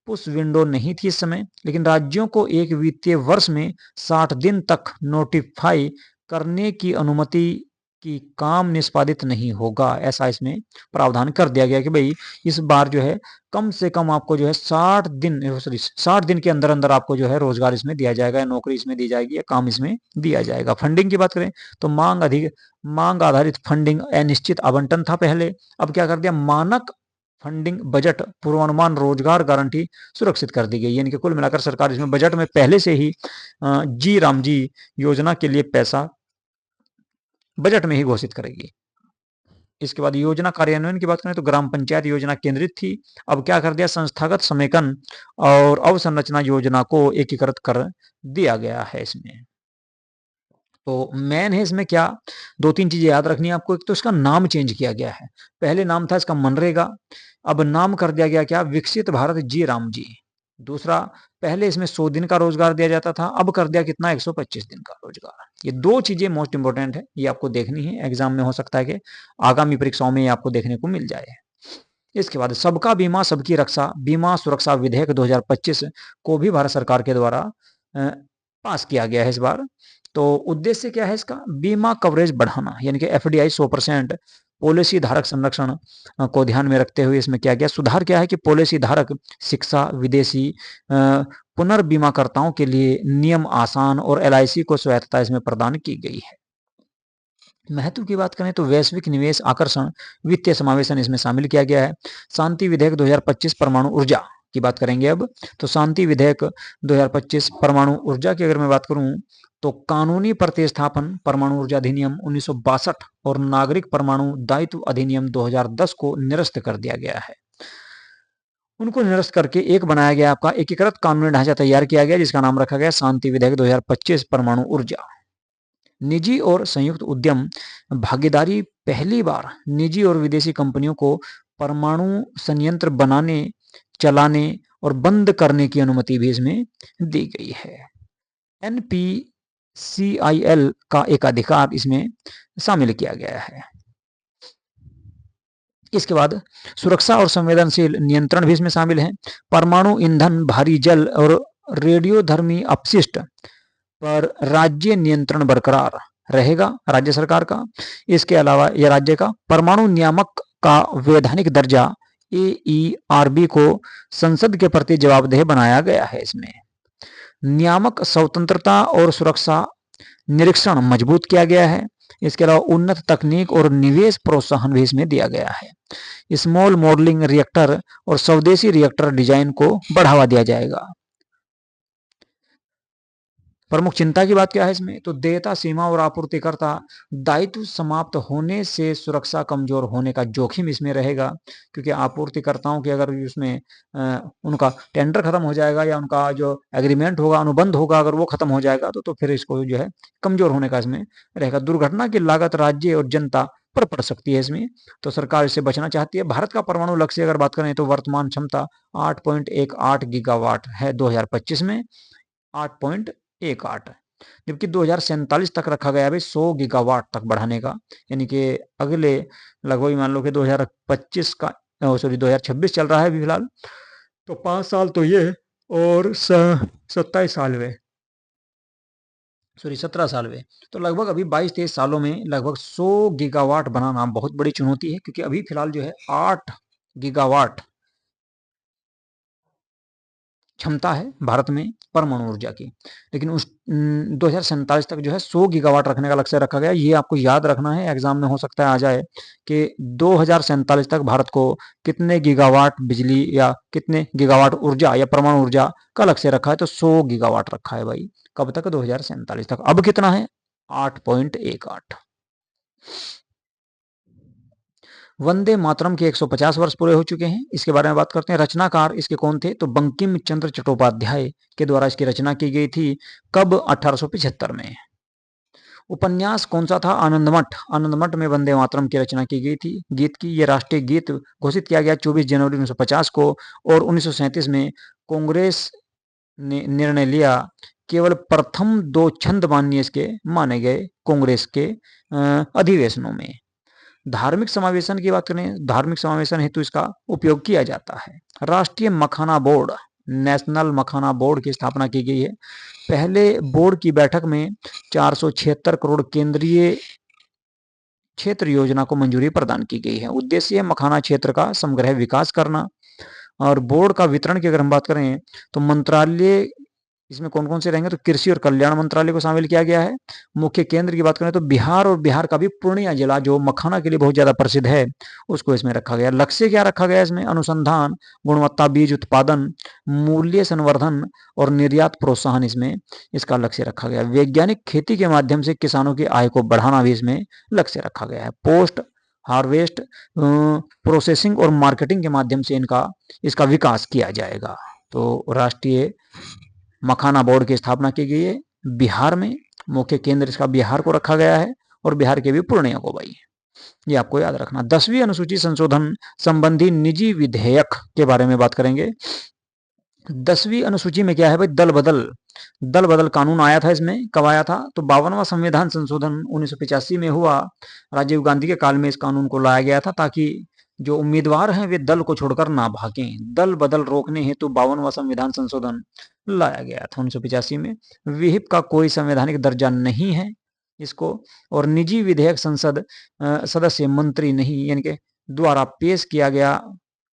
पुश विंडो नहीं थी इस समय, लेकिन राज्यों को एक वित्तीय वर्ष में 60 दिन तक नोटिफाई करने की अनुमति कि काम निष्पादित नहीं होगा, ऐसा इसमें प्रावधान कर दिया गया कि भाई इस बार जो है कम से कम आपको जो है 60 दिन के अंदर अंदर आपको जो है रोजगार इसमें दिया जाएगा या नौकरी इसमें दी जाएगी या काम इसमें दिया जाएगा। फंडिंग की बात करें तो मांग आधारित फंडिंग अनिश्चित आवंटन था पहले, अब क्या कर दिया मानक फंडिंग बजट पूर्वानुमान रोजगार गारंटी सुरक्षित कर दी गई, यानी कि कुल मिलाकर सरकार इसमें बजट में पहले से ही जी राम जी योजना के लिए पैसा बजट में ही घोषित करेगी। इसके बाद योजना कार्यान्वयन की बात करें तो ग्राम पंचायत योजना केंद्रित थी, अब क्या कर दिया संस्थागत समेकन और अवसंरचना योजना को एकीकृत कर दिया गया है इसमें। तो मेन है इसमें क्या, दो तीन चीजें याद रखनी है आपको। एक तो इसका नाम चेंज किया गया है, पहले नाम था इसका मनरेगा, अब नाम कर दिया गया क्या विकसित भारत जी राम जी। दूसरा, पहले इसमें 100 दिन का रोजगार दिया जाता था, अब कर दिया कितना 125 दिन का रोजगार। ये दो चीजें मोस्ट इंपोर्टेंट है, ये आपको देखनी है, एग्जाम में हो सकता है कि आगामी परीक्षाओं में ये आपको देखने को मिल जाए। इसके बाद सबका बीमा सबकी रक्षा बीमा सुरक्षा विधेयक 2025 को भी भारत सरकार के द्वारा पास किया गया है इस बार। तो उद्देश्य क्या है इसका, बीमा कवरेज बढ़ाना, यानी कि एफडीआई 100% पॉलिसी धारक संरक्षण को ध्यान में रखते हुए इसमें क्या गया सुधार क्या है कि पॉलिसी धारक शिक्षा विदेशी पुनर्बीमाकर्ताओं के लिए नियम आसान और एलआईसी को स्वायत्तता इसमें प्रदान की गई है। महत्व की बात करें तो वैश्विक निवेश आकर्षण वित्तीय समावेशन इसमें शामिल किया गया है। शांति विधेयक 2025 परमाणु ऊर्जा की बात करेंगे अब, तो शांति विधेयक 2025 परमाणु ऊर्जा की अगर मैं बात करूं तो कानूनी प्रतिस्थापन परमाणु ऊर्जा अधिनियम 1962 और नागरिक परमाणु दायित्व अधिनियम 2010 को निरस्त कर दिया गया है। उनको निरस्त करके एक बनाया गया आपका एकीकृत कानूनी ढांचा तैयार किया गया जिसका नाम रखा गया शांति विधेयक 2025 परमाणु ऊर्जा। निजी और संयुक्त उद्यम भागीदारी, पहली बार निजी और विदेशी कंपनियों को परमाणु संयंत्र बनाने चलाने और बंद करने की अनुमति भी इसमें दी गई है। एनपीसीआईएल का एक अधिकार इसमें शामिल किया गया है। इसके बाद सुरक्षा और संवेदनशील नियंत्रण भी इसमें शामिल है। परमाणु ईंधन भारी जल और रेडियोधर्मी अपशिष्ट पर राज्य नियंत्रण बरकरार रहेगा राज्य सरकार का। इसके अलावा यह राज्य का परमाणु नियामक का वैधानिक दर्जा AERB को संसद के प्रति जवाबदेह बनाया गया है। इसमें नियामक स्वतंत्रता और सुरक्षा निरीक्षण मजबूत किया गया है। इसके अलावा उन्नत तकनीक और निवेश प्रोत्साहन भी इसमें दिया गया है। स्मॉल मॉडलिंग रिएक्टर और स्वदेशी रिएक्टर डिजाइन को बढ़ावा दिया जाएगा। प्रमुख चिंता की बात क्या है इसमें, तो देयता सीमा और आपूर्तिकर्ता दायित्व समाप्त होने से सुरक्षा कमजोर होने का जोखिम इसमें रहेगा, क्योंकि आपूर्तिकर्ताओं के अगर उसमें उनका टेंडर खत्म हो जाएगा या उनका जो एग्रीमेंट होगा अनुबंध होगा अगर वो खत्म हो जाएगा तो फिर इसको जो है कमजोर होने का इसमें रहेगा। दुर्घटना की लागत राज्य और जनता पर पड़ सकती है इसमें, तो सरकार इससे बचना चाहती है। भारत का परमाणु लक्ष्य अगर बात करें तो वर्तमान क्षमता 8.18 गीगावाट है 2025 में 8.18, जबकि 2047 तक रखा गया है 100 गीगावाट तक बढ़ाने का, यानी कि अगले लगभग मान लो कि 2025 का 2026 चल रहा है अभी फिलहाल, तो 5 साल तो ये और 27 साल में 17 साल में, तो लगभग अभी 22-23 सालों में लगभग 100 गीगावाट बनाना बहुत बड़ी चुनौती है, क्योंकि अभी फिलहाल जो है 8 गीगावाट क्षमता है भारत में परमाणु ऊर्जा की, लेकिन उस 2047 तक जो है 100 गीगावाट रखने का लक्ष्य रखा गया। ये आपको याद रखना है, एग्जाम में हो सकता है आ जाए कि 2047 तक भारत को कितने गीगावाट बिजली या कितने गीगावाट ऊर्जा या परमाणु ऊर्जा का लक्ष्य रखा है, तो 100 गीगावाट रखा है भाई। कब तक, 2047 तक। अब कितना है, 8.18। वंदे मातरम के 150 वर्ष पूरे हो चुके हैं, इसके बारे में बात करते हैं। रचनाकार इसके कौन थे, तो बंकिम चंद्र चट्टोपाध्याय के द्वारा इसकी रचना की गई थी। कब, 1875 में। उपन्यास कौन सा था, आनंदमठ। आनंदमठ में वंदे मातरम की रचना की गई थी। गीत की, यह राष्ट्रीय गीत घोषित किया गया 24 जनवरी 1950 को और 1937 में कांग्रेस निर्णय लिया। केवल प्रथम 2 छंद मान्य इसके माने गए कांग्रेस के अधिवेशनों में। धार्मिक समावेशन की बात करें, धार्मिक समावेशन हेतु इसका उपयोग किया जाता है। राष्ट्रीय मखाना बोर्ड, नेशनल मखाना बोर्ड की स्थापना की गई है। पहले बोर्ड की बैठक में 476 करोड़ केंद्रीय क्षेत्र योजना को मंजूरी प्रदान की गई है। उद्देश्य है मखाना क्षेत्र का समग्र विकास करना। और बोर्ड का वितरण की अगर हम बात करें तो मंत्रालय इसमें कौन कौन से रहेंगे, तो कृषि और कल्याण मंत्रालय को शामिल किया गया है। मुख्य केंद्र की बात करें तो बिहार, और बिहार का भी पूर्णिया जिला जो मखाना के लिए बहुत ज्यादा प्रसिद्ध है, उसको इसमें रखा गया। लक्ष्य क्या रखा गया इसमें, अनुसंधान, गुणवत्ता बीज उत्पादन, मूल्य संवर्धन और निर्यात प्रोत्साहन, इसमें इसका लक्ष्य रखा गया। वैज्ञानिक खेती के माध्यम से किसानों की आय को बढ़ाना भी इसमें लक्ष्य रखा गया है। पोस्ट हार्वेस्ट प्रोसेसिंग और मार्केटिंग के माध्यम से इसका विकास किया जाएगा। तो राष्ट्रीय मखाना बोर्ड की स्थापना की गई है बिहार में। मुख्य केंद्र इसका बिहार को रखा गया है और बिहार के भी पूर्णिया को भाई, ये आपको याद रखना। 10वीं अनुसूची संशोधन संबंधी निजी विधेयक के बारे में बात करेंगे। 10वीं अनुसूची में क्या है भाई, दल बदल कानून आया था। इसमें कब आया था, तो 52वां संविधान संशोधन 1985 में हुआ। राजीव गांधी के काल में इस कानून को लाया गया था ताकि जो उम्मीदवार हैं वे दल को छोड़कर ना भागें। दल बदल रोकने हेतु 52वां संविधान संशोधन लाया गया था 1985 में। विहिप का कोई संवैधानिक दर्जा नहीं है इसको। और निजी विधेयक संसद सदस्य मंत्री नहीं यानी के द्वारा पेश किया गया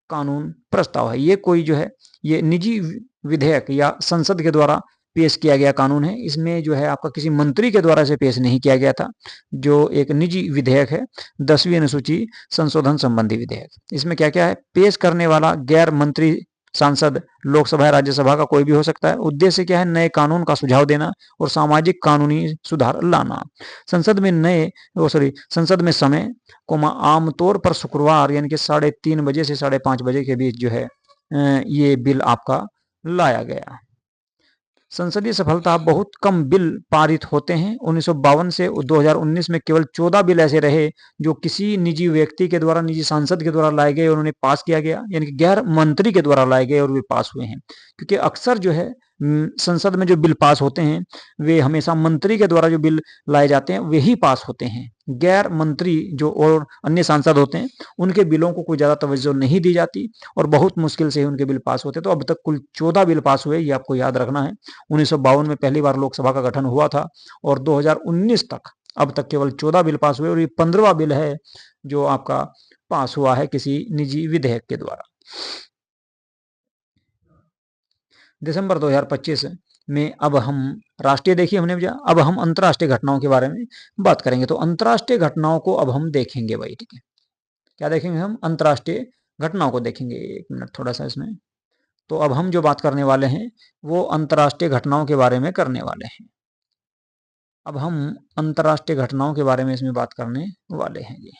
कानून प्रस्ताव है। ये कोई जो है ये निजी विधेयक या संसद के द्वारा पेश किया गया कानून है। इसमें जो है आपका किसी मंत्री के द्वारा से पेश नहीं किया गया था, जो एक निजी विधेयक है 10वीं अनुसूची संशोधन संबंधी विधेयक। इसमें क्या क्या है, पेश करने वाला गैर मंत्री सांसद लोकसभा या राज्यसभा का कोई भी हो सकता है। उद्देश्य क्या है, नए कानून का सुझाव देना और सामाजिक कानूनी सुधार लाना। संसद में समय आमतौर पर शुक्रवार यानी कि 3:30 बजे से 5:30 बजे के बीच जो है ये बिल आपका लाया गया। संसदीय सफलता, बहुत कम बिल पारित होते हैं। 1952 से 2019 में केवल 14 बिल ऐसे रहे जो किसी निजी व्यक्ति के द्वारा, निजी सांसद के द्वारा लाए गए और उन्हें पास किया गया, यानी कि गैर मंत्री के द्वारा लाए गए और वे पास हुए हैं। क्योंकि अक्सर जो है संसद में जो बिल पास होते हैं वे हमेशा मंत्री के द्वारा जो बिल लाए जाते हैं वही पास होते हैं। गैर मंत्री जो और अन्य सांसद होते हैं उनके बिलों को कोई ज्यादा तवज्जो नहीं दी जाती और बहुत मुश्किल से ही उनके बिल पास होते। तो अब तक कुल 14 बिल पास हुए, ये आपको याद रखना है। 1952 में पहली बार लोकसभा का गठन हुआ था और 2019 तक अब तक केवल 14 बिल पास हुए और ये 15वां बिल है जो आपका पास हुआ है किसी निजी विधेयक के द्वारा। दिसंबर 2025 में अब हम राष्ट्रीय देखिए हमने, अब हम अंतर्राष्ट्रीय घटनाओं के बारे में बात करेंगे। तो अंतर्राष्ट्रीय घटनाओं को अब हम देखेंगे भाई, ठीक है। क्या देखेंगे हम, अंतर्राष्ट्रीय घटनाओं को देखेंगे। एक मिनट थोड़ा सा इसमें, तो अब हम जो बात करने वाले हैं वो अंतर्राष्ट्रीय घटनाओं के बारे में करने वाले हैं। अब हम अंतर्राष्ट्रीय घटनाओं के बारे में इसमें बात करने वाले हैं जी।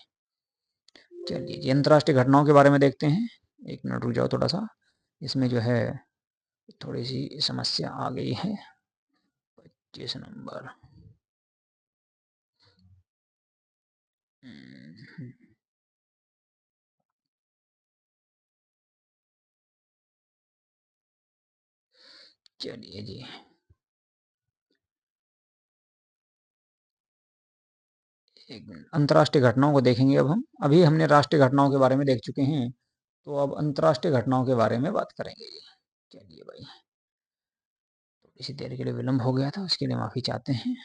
चलिए जी, अंतर्राष्ट्रीय घटनाओं के बारे में देखते हैं। एक मिनट रुक जाओ थोड़ा सा, इसमें जो है थोड़ी सी समस्या आ गई है। 25 नंबर, चलिए जी। एक मिनट, अंतर्राष्ट्रीय घटनाओं को देखेंगे अब हम। अभी हमने राष्ट्रीय घटनाओं के बारे में देख चुके हैं, तो अब अंतर्राष्ट्रीय घटनाओं के बारे में बात करेंगे जी। चलिए भाई, तो इसी देर के लिए विलंब हो गया था, उसके लिए माफी चाहते हैं।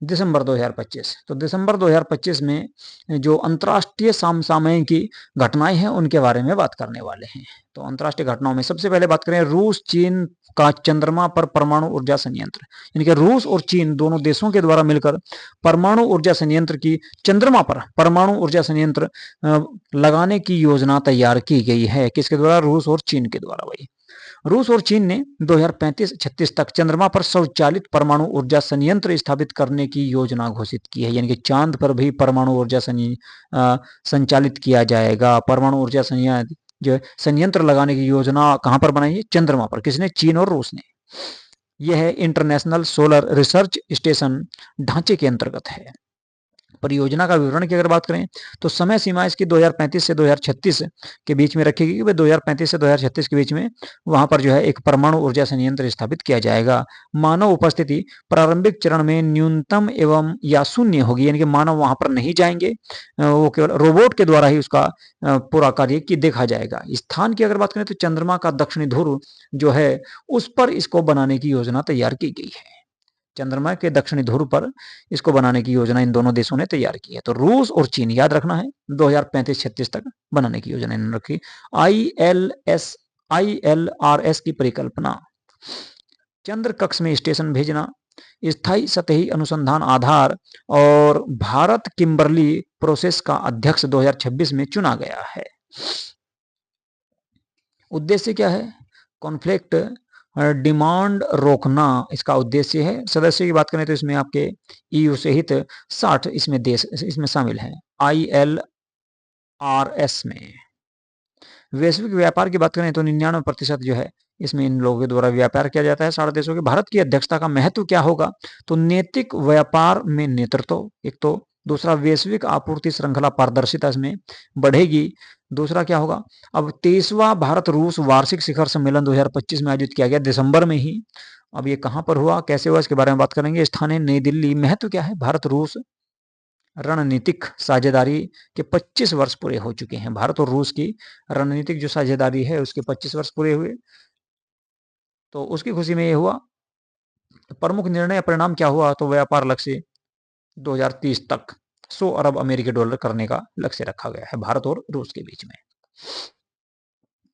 दिसंबर 2025, तो दिसंबर 2025 में जो अंतर्राष्ट्रीय समसामयिक घटनाएं हैं उनके बारे में बात करने वाले हैं। तो अंतर्राष्ट्रीय घटनाओं में सबसे पहले बात करें, रूस चीन का चंद्रमा पर परमाणु ऊर्जा संयंत्र, यानी कि रूस और चीन दोनों देशों के द्वारा मिलकर परमाणु ऊर्जा संयंत्र की, चंद्रमा पर परमाणु ऊर्जा संयंत्र लगाने की योजना तैयार की गई है। किसके द्वारा, रूस और चीन के द्वारा भाई। रूस और चीन ने 2035-36 तक चंद्रमा पर स्वचालित परमाणु ऊर्जा संयंत्र स्थापित करने की योजना घोषित की है, यानी कि चांद पर भी परमाणु ऊर्जा संचालित किया जाएगा। परमाणु ऊर्जा संयंत्र लगाने की योजना कहां पर बनाई है, चंद्रमा पर। किसने, चीन और रूस ने। यह इंटरनेशनल सोलर रिसर्च स्टेशन ढांचे के अंतर्गत है। परियोजना का विवरण की अगर बात करें तो समय सीमा इसकी 2035 से 2036 के बीच में रखेगी कि भाई 2035 से 2036 के बीच में वहां पर जो है एक परमाणु ऊर्जा संयंत्र स्थापित किया जाएगा। मानव उपस्थिति प्रारंभिक चरण में न्यूनतम एवं या शून्य होगी, यानी कि मानव वहां पर नहीं जाएंगे, वो केवल रोबोट के द्वारा ही उसका पूरा कार्य की देखा जाएगा। स्थान की अगर बात करें तो चंद्रमा का दक्षिणी ध्रुव जो है उस पर इसको बनाने की योजना तैयार की गई है। चंद्रमा के दक्षिणी ध्रुव पर इसको बनाने की योजना इन दोनों देशों ने तैयार की है। तो रूस और चीन याद रखना है 2035-36 तक बनाने की योजना इन्होंने रखी। ILRS की परिकल्पना, चंद्र कक्ष में स्टेशन भेजना, स्थायी सतही अनुसंधान आधार, और भारत किम्बरली प्रोसेस का अध्यक्ष 2026 में चुना गया है। उद्देश्य क्या है? कॉन्फ्लिक्ट डिमांड रोकना इसका उद्देश्य है। सदस्य की बात करें तो इसमें आपके EU सहित 60 इसमें देश इसमें शामिल हैं ILRS में। वैश्विक व्यापार की बात करें तो 99% जो है इसमें इन लोगों के द्वारा व्यापार किया जाता है 60 देशों के। भारत की अध्यक्षता का महत्व क्या होगा? तो नैतिक व्यापार में नेतृत्व एक तो, दूसरा वैश्विक आपूर्ति श्रृंखला पारदर्शिता इसमें बढ़ेगी, दूसरा क्या होगा? अब 23वां भारत रूस वार्षिक शिखर सम्मेलन 2025 में आयोजित किया गया दिसंबर में ही। अब ये कहां पर हुआ, कैसे हुआ, इसके बारे में बात करेंगे। स्थान है नई दिल्ली। महत्व क्या है? भारत रूस रणनीतिक साझेदारी के 25 वर्ष पूरे हो चुके हैं। भारत और रूस की रणनीतिक जो साझेदारी है उसके 25 वर्ष पूरे हुए, तो उसकी खुशी में ये हुआ। प्रमुख निर्णय परिणाम क्या हुआ? तो व्यापार लक्ष्य 2030 तक 100 अरब अमेरिकी डॉलर करने का लक्ष्य रखा गया है भारत और रूस के बीच में।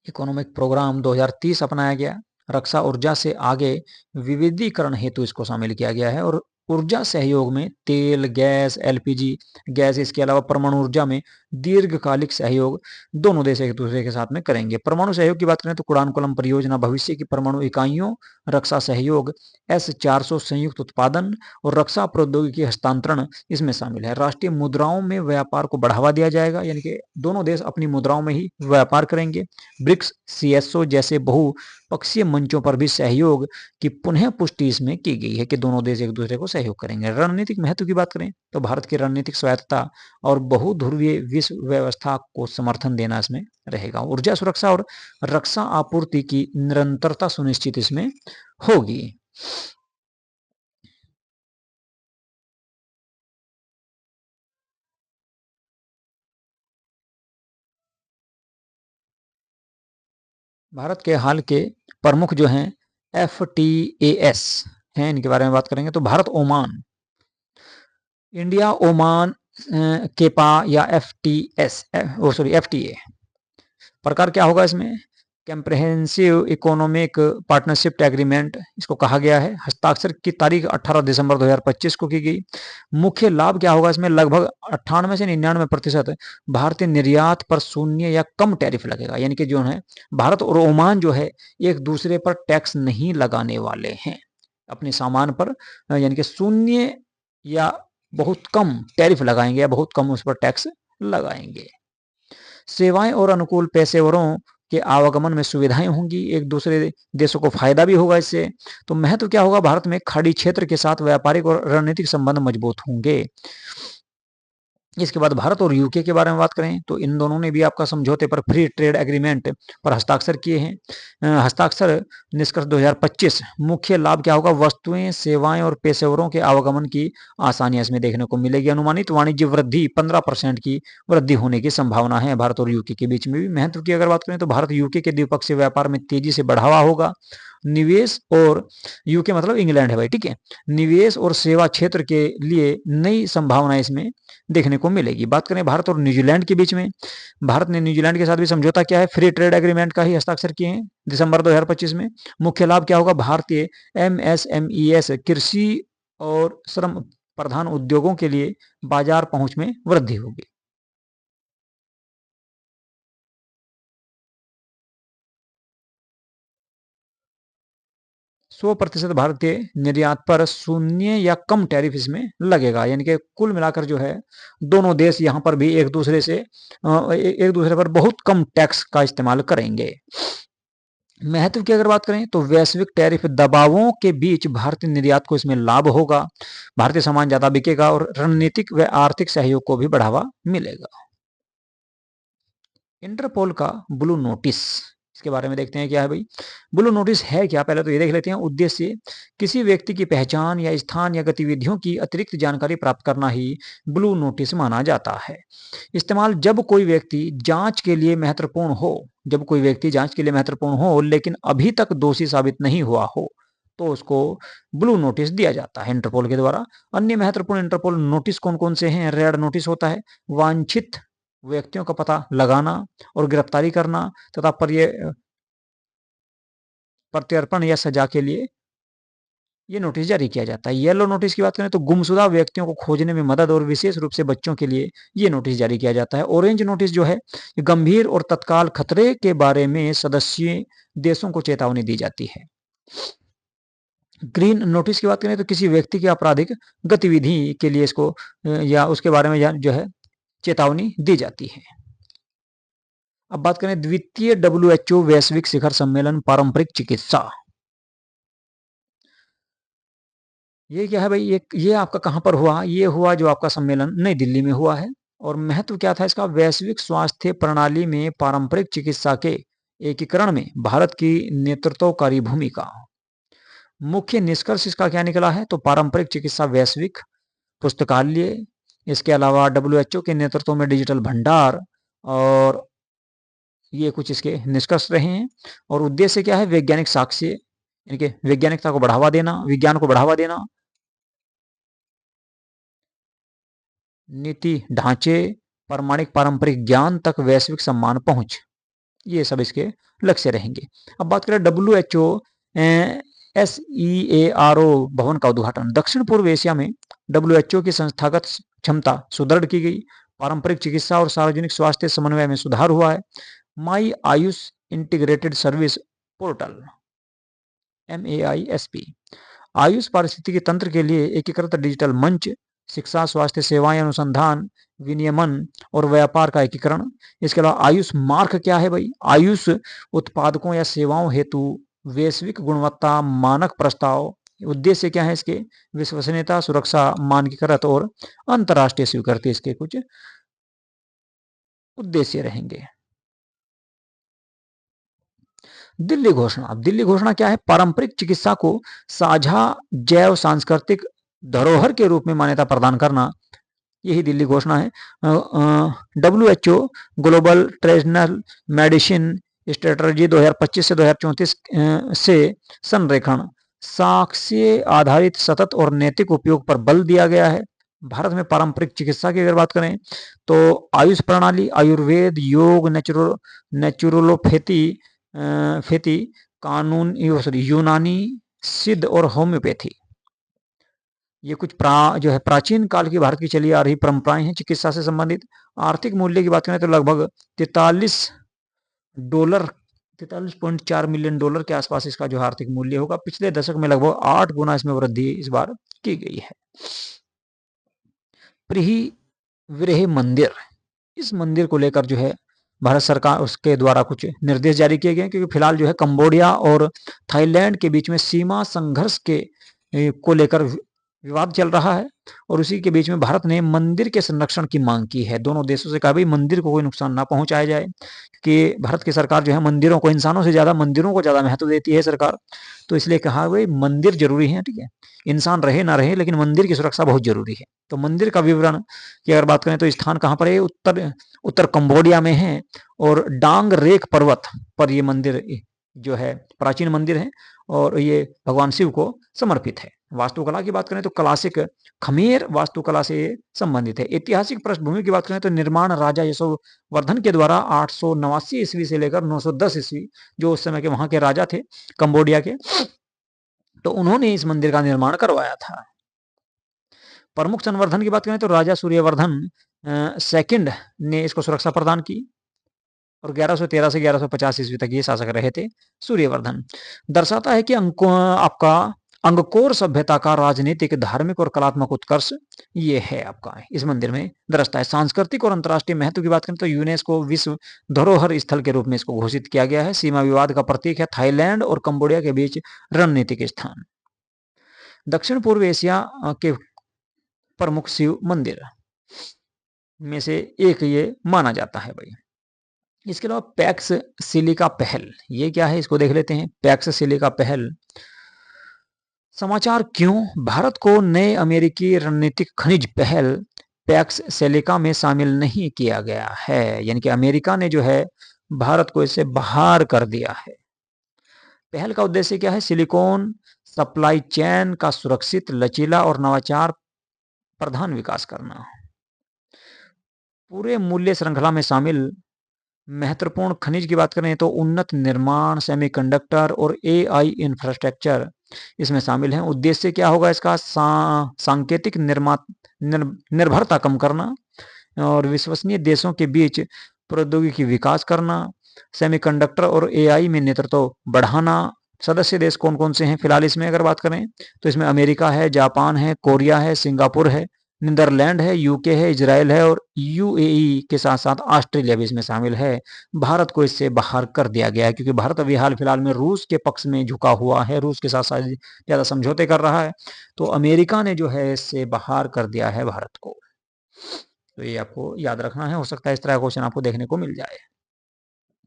इकोनॉमिक प्रोग्राम 2030 अपनाया गया। रक्षा ऊर्जा से आगे विविधीकरण हेतु इसको शामिल किया गया है। और ऊर्जा सहयोग में तेल, गैस, LPG गैस, इसके अलावा परमाणु ऊर्जा में दीर्घकालिक सहयोग दोनों देश एक दूसरे के साथ में करेंगे। परमाणु सहयोग की बात करें तो कुड़ानकुलम परियोजना भविष्य की परमाणु इकाइयों, रक्षा सहयोग, S-400 संयुक्त उत्पादन और रक्षा प्रौद्योगिकी हस्तांतरण इसमें शामिल है। राष्ट्रीय मुद्राओं में व्यापार को बढ़ावा दिया जाएगा, यानी कि दोनों देश अपनी मुद्राओं में ही व्यापार करेंगे। ब्रिक्स, CSO जैसे बहुपक्षीय मंचों पर भी सहयोग की पुनः पुष्टि इसमें की गई है कि दोनों देश एक दूसरे को सहयोग करेंगे। रणनीतिक महत्व की बात करें तो भारत की रणनीतिक स्वायत्तता और बहुध्रुवीय विश्व व्यवस्था को समर्थन देना इसमें रहेगा। ऊर्जा सुरक्षा और रक्षा आपूर्ति की निरंतरता सुनिश्चित इसमें होगी। भारत के हाल के प्रमुख जो हैं FTAs हैं, इनके बारे में बात करेंगे तो Bharat Oman, India Oman CEPA या FTA। प्रकार क्या होगा इसमें? कैम्प्रहेंसिव इकोनॉमिक पार्टनरशिप एग्रीमेंट इसको कहा गया है। हस्ताक्षर की तारीख 18 दिसंबर 2025 को की गई। मुख्य लाभ क्या होगा इसमें? लगभग 98 से 99% भारतीय निर्यात पर शून्य या कम टैरिफ लगेगा, यानी कि जो है भारत और ओमान जो है एक दूसरे पर टैक्स नहीं लगाने वाले हैं अपने सामान पर, यानी कि शून्य या बहुत कम टैरिफ लगाएंगे या बहुत कम उस पर टैक्स लगाएंगे। सेवाएं और अनुकूल पेशेवरों के आवागमन में सुविधाएं होंगी, एक दूसरे देशों को फायदा भी होगा इससे। तो महत्व क्या होगा? भारत में खाड़ी क्षेत्र के साथ व्यापारिक और रणनीतिक संबंध मजबूत होंगे। इसके बाद भारत और यूके के बारे में बात करें तो इन दोनों ने भी आपका समझौते पर फ्री ट्रेड एग्रीमेंट पर हस्ताक्षर किए हैं। हस्ताक्षर निष्कर्ष 2025। मुख्य लाभ क्या होगा? वस्तुएं, सेवाएं और पेशेवरों के आवागमन की आसानी इसमें देखने को मिलेगी। अनुमानित वाणिज्य वृद्धि 15% की वृद्धि होने की संभावना है भारत और यूके के बीच में भी। महत्व की अगर बात करें तो भारत यूके के द्विपक्षीय व्यापार में तेजी से बढ़ावा होगा। निवेश और यूके मतलब इंग्लैंड है भाई, ठीक है। निवेश और सेवा क्षेत्र के लिए नई संभावनाएं इसमें देखने को मिलेगी। बात करें भारत और न्यूजीलैंड के बीच में, भारत ने न्यूजीलैंड के साथ भी समझौता किया है, फ्री ट्रेड एग्रीमेंट का ही हस्ताक्षर किए हैं दिसंबर 2025 में। मुख्य लाभ क्या होगा? भारतीय MSMEs कृषि और श्रम प्रधान उद्योगों के लिए बाजार पहुंच में वृद्धि होगी। 100% भारतीय निर्यात पर शून्य या कम टैरिफ इसमें लगेगा, यानी कि कुल मिलाकर जो है दोनों देश यहाँ पर भी एक दूसरे से एक दूसरे पर बहुत कम टैक्स का इस्तेमाल करेंगे। महत्व की अगर बात करें तो वैश्विक टैरिफ दबावों के बीच भारतीय निर्यात को इसमें लाभ होगा, भारतीय सामान ज्यादा बिकेगा और रणनीतिक व आर्थिक सहयोग को भी बढ़ावा मिलेगा। इंटरपोल का ब्लू नोटिस, इसके बारे में देखते हैं क्या है भाई। ब्लू नोटिस है क्या, पहले तो ये देख लेते हैं। उद्देश्य किसी व्यक्ति की पहचान या स्थान या गतिविधियों की अतिरिक्त जानकारी प्राप्त करना ही ब्लू नोटिस माना जाता है। इस्तेमाल जब कोई व्यक्ति जांच के लिए महत्वपूर्ण हो, जब कोई व्यक्ति जांच के लिए महत्वपूर्ण हो लेकिन अभी तक दोषी साबित नहीं हुआ हो तो उसको ब्लू नोटिस दिया जाता है इंटरपोल के द्वारा। अन्य महत्वपूर्ण इंटरपोल नोटिस कौन कौन से हैं? रेड नोटिस होता है, वांछित व्यक्तियों का पता लगाना और गिरफ्तारी करना तथा प्रत्यर्पण या सजा के लिए ये नोटिस जारी किया जाता है। येलो नोटिस की बात करें तो गुमशुदा व्यक्तियों को खोजने में मदद और विशेष रूप से बच्चों के लिए ये नोटिस जारी किया जाता है। ऑरेंज नोटिस जो है गंभीर और तत्काल खतरे के बारे में सदस्य देशों को चेतावनी दी जाती है। ग्रीन नोटिस की बात करें तो किसी व्यक्ति की आपराधिक गतिविधि के लिए इसको या उसके बारे में जो है चेतावनी दी जाती है। अब बात करें द्वितीय WHO वैश्विक शिखर सम्मेलन पारंपरिक चिकित्सा, ये क्या है भाई? ये आपका कहां पर हुआ? ये हुआ जो आपका सम्मेलन नई दिल्ली में हुआ है। और महत्व क्या था इसका? वैश्विक स्वास्थ्य प्रणाली में पारंपरिक चिकित्सा के एकीकरण में भारत की नेतृत्वकारी भूमिका। मुख्य निष्कर्ष इसका क्या निकला है? तो पारंपरिक चिकित्सा वैश्विक पुस्तकालय, इसके अलावा WHO के नेतृत्व में डिजिटल भंडार, और ये कुछ इसके निष्कर्ष रहे हैं। और उद्देश्य क्या है? वैज्ञानिक साक्ष्य, यानी कि वैज्ञानिकता को बढ़ावा देना, विज्ञान को बढ़ावा देना, नीति ढांचे, प्रामाणिक पारंपरिक ज्ञान तक वैश्विक सम्मान पहुंच, ये सब इसके लक्ष्य रहेंगे। अब बात करें WHO SEARO भवन का उद्घाटन। दक्षिण पूर्व एशिया में WHO की संस्थागत क्षमता सुदृढ़ की गई, पारंपरिक चिकित्सा और सार्वजनिक स्वास्थ्य समन्वय में सुधार हुआ है। My Ayush integrated service portal MAISP Ayush पारिस्थितिकी तंत्र के लिए एकीकृत डिजिटल मंच, शिक्षा, स्वास्थ्य सेवाएं, अनुसंधान, विनियमन और व्यापार का एकीकरण। इसके अलावा आयुष मार्क क्या है भाई? आयुष उत्पादकों या सेवाओं हेतु वैश्विक गुणवत्ता मानक प्रस्ताव। उद्देश्य क्या है इसके? विश्वसनीयता, सुरक्षा, मानकीकृत और अंतर्राष्ट्रीय स्वीकृति, इसके कुछ उद्देश्य रहेंगे। दिल्ली घोषणा। अब दिल्ली घोषणा क्या है? पारंपरिक चिकित्सा को साझा जैव सांस्कृतिक धरोहर के रूप में मान्यता प्रदान करना, यही दिल्ली घोषणा है। WHO global traditional medicine strategy 2025 से 2034 से संरेखण, साक्ष्य आधारित सतत और नैतिक उपयोग पर बल दिया गया है। भारत में पारंपरिक चिकित्सा की अगर बात करें तो आयुष प्रणाली, आयुर्वेद, योग, नेचुरोलोपैथी, कानून, यूनानी, सिद्ध और होम्योपैथी, ये कुछ जो है प्राचीन काल की भारत की चली आ रही परंपराएं हैं चिकित्सा से संबंधित। आर्थिक मूल्य की बात करें तो लगभग 43.4 मिलियन डॉलर के आसपास इसका जो आर्थिक मूल्य होगा। पिछले दशक में लगभग 8 गुना इसमें वृद्धि इस बार की गई है। प्रिही मंदिर, इस मंदिर को लेकर जो है भारत सरकार उसके द्वारा कुछ निर्देश जारी किए गए, क्योंकि फिलहाल जो है कंबोडिया और थाईलैंड के बीच में सीमा संघर्ष के को लेकर विवाद चल रहा है, और उसी के बीच में भारत ने मंदिर के संरक्षण की मांग की है। दोनों देशों से कहा भाई मंदिर को कोई नुकसान ना पहुंचाया जाए, कि भारत की सरकार जो है मंदिरों को, इंसानों से ज्यादा मंदिरों को ज्यादा महत्व देती है सरकार, तो इसलिए कहा भाई मंदिर जरूरी है, ठीक है, इंसान रहे ना रहे लेकिन मंदिर की सुरक्षा बहुत जरूरी है। तो मंदिर का विवरण की अगर बात करें तो स्थान कहाँ पर है? उत्तर कंबोडिया में है, और डांग रेख पर्वत पर ये मंदिर जो है प्राचीन मंदिर है, और ये भगवान शिव को समर्पित है। वास्तुकला की बात करें तो क्लासिक खमेर वास्तुकला से संबंधित है। ऐतिहासिक पृष्ठभूमि की बात करें तो निर्माण राजा यशोवर्धन के द्वारा 889 ईस्वी से लेकर 910 ईस्वी, जो उस समय के वहां के राजा थे कंबोडिया के, तो उन्होंने इस मंदिर का निर्माण करवाया था। प्रमुख संवर्धन की बात करें तो राजा सूर्यवर्धन सेकंड ने इसको सुरक्षा प्रदान की, और 1113 से 1150 ईस्वी तक ये शासक रहे थे सूर्यवर्धन। दर्शाता है कि आपका अंगकोर सभ्यता का राजनीतिक, धार्मिक और कलात्मक उत्कर्ष ये है आपका इस मंदिर में दर्शाता है। सांस्कृतिक और अंतर्राष्ट्रीय महत्व की बात करें तो यूनेस्को विश्व धरोहर स्थल के रूप में इसको घोषित किया गया है। सीमा विवाद का प्रतीक है। थाईलैंड और कंबोडिया के बीच रणनीतिक स्थान। दक्षिण पूर्व एशिया के प्रमुख शिव मंदिर में से एक ये माना जाता है भाई। इसके अलावा पैक्स सिलिका पहल, ये क्या है इसको देख लेते हैं। पैक्स सिलिका पहल समाचार क्यों भारत को नए अमेरिकी रणनीतिक खनिज पहल पैक्स सिलिका में शामिल नहीं किया गया है, यानी कि अमेरिका ने जो है भारत को इससे बाहर कर दिया है। पहल का उद्देश्य क्या है? सिलिकॉन सप्लाई चेन का सुरक्षित, लचीला और नवाचार प्रधान विकास करना। पूरे मूल्य श्रृंखला में शामिल महत्वपूर्ण खनिज की बात करें तो उन्नत निर्माण, सेमीकंडक्टर और एआई इंफ्रास्ट्रक्चर इसमें शामिल हैं। उद्देश्य क्या होगा इसका? सांकेतिक निर्भरता कम करना और विश्वसनीय देशों के बीच प्रौद्योगिकी विकास करना, सेमीकंडक्टर और एआई में नेतृत्व बढ़ाना। सदस्य देश कौन कौन से हैं फिलहाल इसमें अगर बात करें तो इसमें अमेरिका है, जापान है, कोरिया है, सिंगापुर है, नीदरलैंड है, यूके है, इजराइल है और यूएई के साथ साथ ऑस्ट्रेलिया भी इसमें शामिल है। भारत को इससे बाहर कर दिया गया है क्योंकि भारत अभी हाल फिलहाल में रूस के पक्ष में झुका हुआ है, रूस के साथ ज्यादा समझौते कर रहा है। तो अमेरिका ने जो है इससे बाहर कर दिया है भारत को। तो ये आपको याद रखना है, हो सकता है इस तरह का क्वेश्चन आपको देखने को मिल जाए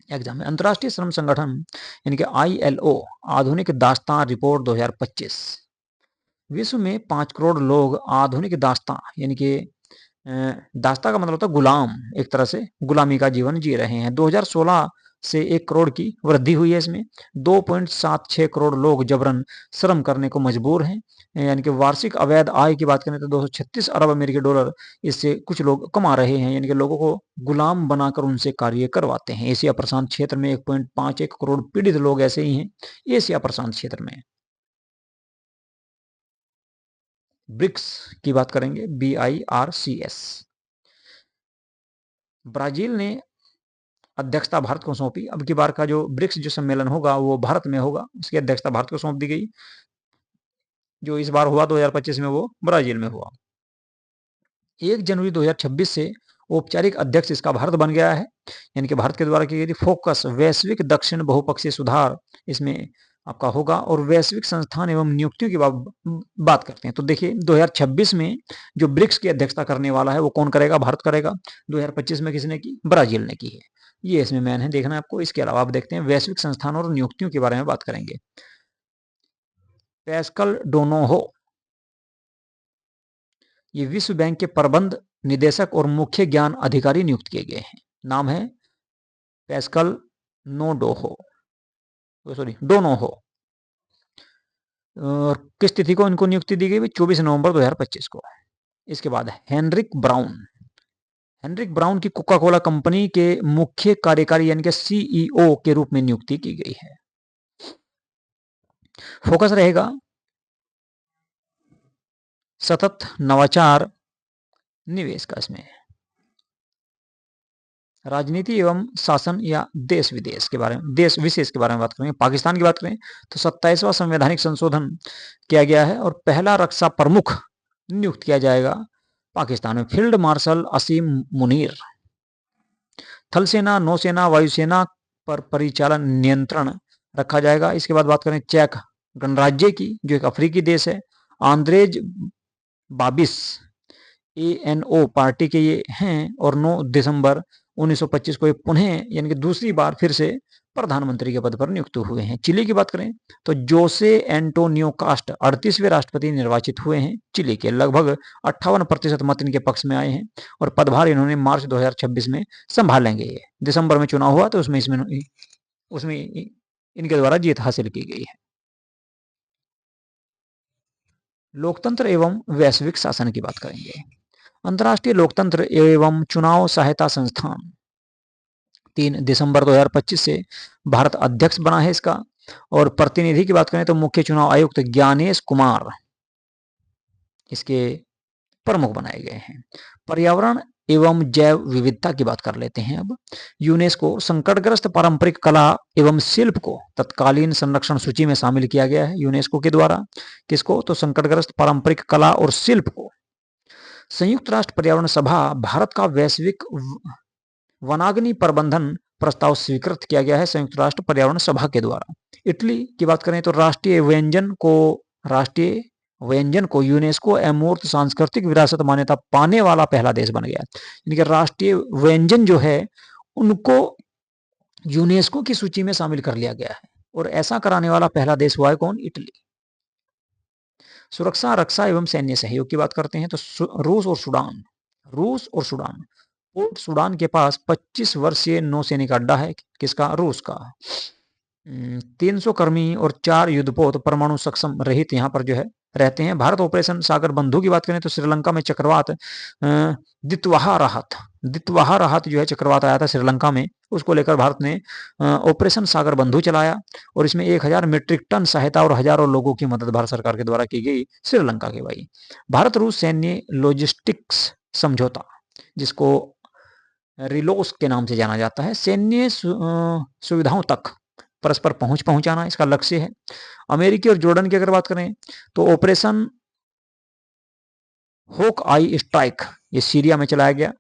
एग्जाम में। अंतर्राष्ट्रीय श्रम संगठन यानी कि आईएलओ आधुनिक दास्तां रिपोर्ट 2025। विश्व में 5 करोड़ लोग आधुनिक दास्तां यानी कि दास्तां का मतलब होता है गुलाम, एक तरह से गुलामी का जीवन जी रहे हैं। 2016 से 1 करोड़ की वृद्धि हुई है इसमें। 2.76 करोड़ लोग जबरन श्रम करने को मजबूर हैं, यानी कि वार्षिक अवैध आय की बात करें तो 236 अरब अमेरिकी डॉलर इससे कुछ लोग कमा रहे हैं, यानी कि लोगों को गुलाम बनाकर उनसे कार्य करवाते हैं। एशिया प्रशांत क्षेत्र में 1.51 करोड़ पीड़ित लोग ऐसे ही हैं एशिया प्रशांत क्षेत्र में। ब्रिक्स की बात करेंगे, BIRCS। ब्राजील ने अध्यक्षता भारत को सौंपी। अब की बार का जो ब्रिक्स जो सम्मेलन होगा वो भारत में होगा, उसकी अध्यक्षता भारत को सौंप दी गई। जो इस बार हुआ 2025 में वो ब्राजील में हुआ। 1 जनवरी 2026 से औपचारिक अध्यक्ष इसका भारत बन गया है, यानी कि भारत के द्वारा की गई फोकस वैश्विक दक्षिण बहुपक्षीय सुधार इसमें आपका होगा। और वैश्विक संस्थान एवं नियुक्तियों की बात करते हैं तो देखिए 2026 में जो ब्रिक्स की अध्यक्षता करने वाला है वो कौन करेगा? भारत करेगा। 2025 में किसने की? ब्राजील ने की है। ये इसमें मैन है, देखना है आपको। इसके अलावा आप देखते हैं वैश्विक संस्थान और नियुक्तियों के बारे में बात करेंगे। पैस्कल डोनोहो ये विश्व बैंक के प्रबंध निदेशक और मुख्य ज्ञान अधिकारी नियुक्त किए गए हैं। नाम है पैस्कल डोनोहो। और किस तिथि को इनको नियुक्ति दी गई? 24 नवंबर 2025 को। इसके बाद हेनरिक ब्राउन की कोका कोला कंपनी के मुख्य कार्यकारी यानी कि सीईओ के रूप में नियुक्ति की गई है। फोकस रहेगा सतत नवाचार निवेश का। इसमें राजनीति एवं शासन या देश विदेश के बारे में, देश विशेष के बारे में बात करेंगे। पाकिस्तान की बात करें तो 27वां संवैधानिक संशोधन किया गया है और पहला रक्षा प्रमुख नियुक्त किया जाएगा पाकिस्तान में, फील्ड मार्शल असीम मुनीर। थल सेना, नौसेना, वायुसेना पर परिचालन नियंत्रण रखा जाएगा। इसके बाद बात करें चेक गणराज्य की, जो एक अफ्रीकी देश है। आंद्रेज बाबिस ANO पार्टी के ये हैं और 9 दिसंबर 1925 को ये पुनः यानी कि दूसरी बार फिर से प्रधानमंत्री के पद पर नियुक्त हुए हैं। चिली की बात करें तो जोसे एंटोनियो कास्ट 38वें राष्ट्रपति निर्वाचित हुए हैं चिली के। लगभग 58% मत इनके पक्ष में आए हैं और पदभार इन्होंने मार्च 2026 में संभालेंगे। दिसंबर में चुनाव हुआ तो उसमें इनके द्वारा जीत हासिल की गई है। लोकतंत्र एवं वैश्विक शासन की बात करेंगे। अंतर्राष्ट्रीय लोकतंत्र एवं चुनाव सहायता संस्थान 3 दिसंबर 2025 से भारत अध्यक्ष बना है इसका। और प्रतिनिधि की बात करें तो मुख्य चुनाव आयुक्त ज्ञानेश कुमार इसके प्रमुख बनाए गए हैं। पर्यावरण एवं जैव विविधता की बात कर लेते हैं। अब यूनेस्को संकटग्रस्त पारंपरिक कला एवं शिल्प को तत्कालीन संरक्षण सूची में शामिल किया गया है यूनेस्को के द्वारा। किसको? तो संकटग्रस्त पारंपरिक कला और शिल्प को। संयुक्त राष्ट्र पर्यावरण सभा भारत का वैश्विक वनाग्नि प्रबंधन प्रस्ताव स्वीकृत किया गया है संयुक्त राष्ट्र पर्यावरण सभा के द्वारा। इटली की बात करें तो राष्ट्रीय व्यंजन को यूनेस्को अमूर्त सांस्कृतिक विरासत मान्यता पाने वाला पहला देश बन गया। यानी कि राष्ट्रीय व्यंजन जो है उनको यूनेस्को की सूची में शामिल कर लिया गया है, और ऐसा कराने वाला पहला देश हुआ है कौन? इटली। सुरक्षा, रक्षा एवं सैन्य सहयोग की बात करते हैं तो रूस और सूडान। पोर्ट सूडान के पास 25 वर्षीय नौसैनिक अड्डा है। किसका? रूस का। 300 कर्मी और 4 युद्धपोत परमाणु सक्षम रहित यहाँ पर जो है रहते हैं। भारत ऑपरेशन सागर बंधु की बात करें तो श्रीलंका में चक्रवात दितवाहा राहत जो है चक्रवात आया था श्रीलंका में, उसको लेकर भारत ने ऑपरेशन सागर बंधु चलाया, और इसमें 1000 मीट्रिक टन सहायता और हजारों लोगों की मदद भारत सरकार के द्वारा की गई श्रीलंका के। भाई भारत रूस सैन्य लॉजिस्टिक्स समझौता, जिसको रिलोस के नाम से जाना जाता है, सैन्य सुविधाओं तक परस्पर पहुंच पहुंचाना इसका लक्ष्य है। अमेरिकी और जॉर्डन की अगर बात करें तो ऑपरेशन होक आई स्ट्राइक ये सीरिया में चलाया गया।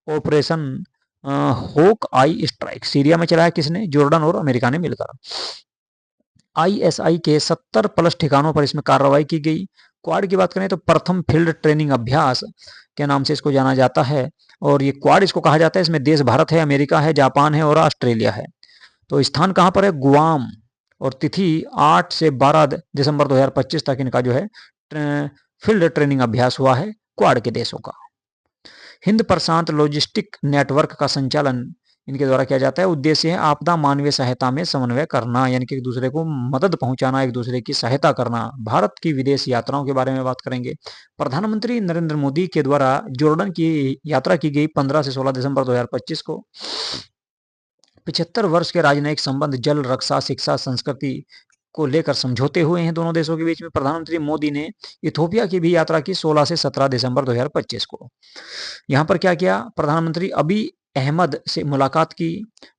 ऑपरेशन होक आई स्ट्राइक सीरिया में चलाया किसने? जॉर्डन और अमेरिका ने मिलकर। ISI के 70 प्लस ठिकानों पर इसमें कार्रवाई की गई। क्वाड की बात करें तो प्रथम फील्ड ट्रेनिंग अभ्यास के नाम से इसको जाना जाता है, और ये क्वाड इसको कहा जाता है। इसमें देश भारत है, अमेरिका है, जापान है और ऑस्ट्रेलिया है। तो स्थान कहाँ पर है? गुआम, और तिथि 8 से 12 दिसंबर 2025 तक इनका जो है फील्ड ट्रेनिंग अभ्यास हुआ है क्वाड के देशों का। हिंद प्रशांत लॉजिस्टिक नेटवर्क का संचालन इनके द्वारा किया जाता है। उद्देश्य है आपदा मानवीय सहायता में समन्वय करना, यानी कि एक दूसरे को मदद पहुंचाना, एक दूसरे की सहायता करना। भारत की विदेश यात्राओं के बारे में बात करेंगे। प्रधानमंत्री नरेंद्र मोदी के द्वारा जॉर्डन की यात्रा की गई 15 से 16 दिसंबर 2025 को। 75 वर्ष के राजनयिक संबंध, जल, रक्षा, शिक्षा, संस्कृति को लेकर समझौते हुए हैं दोनों देशों के बीच में। प्रधानमंत्री मोदी ने इथोपिया की भी यात्रा की 16 से 17 दिसंबर 2025 को। यहाँ पर क्या किया? प्रधानमंत्री अबी अहमद से मुलाकात की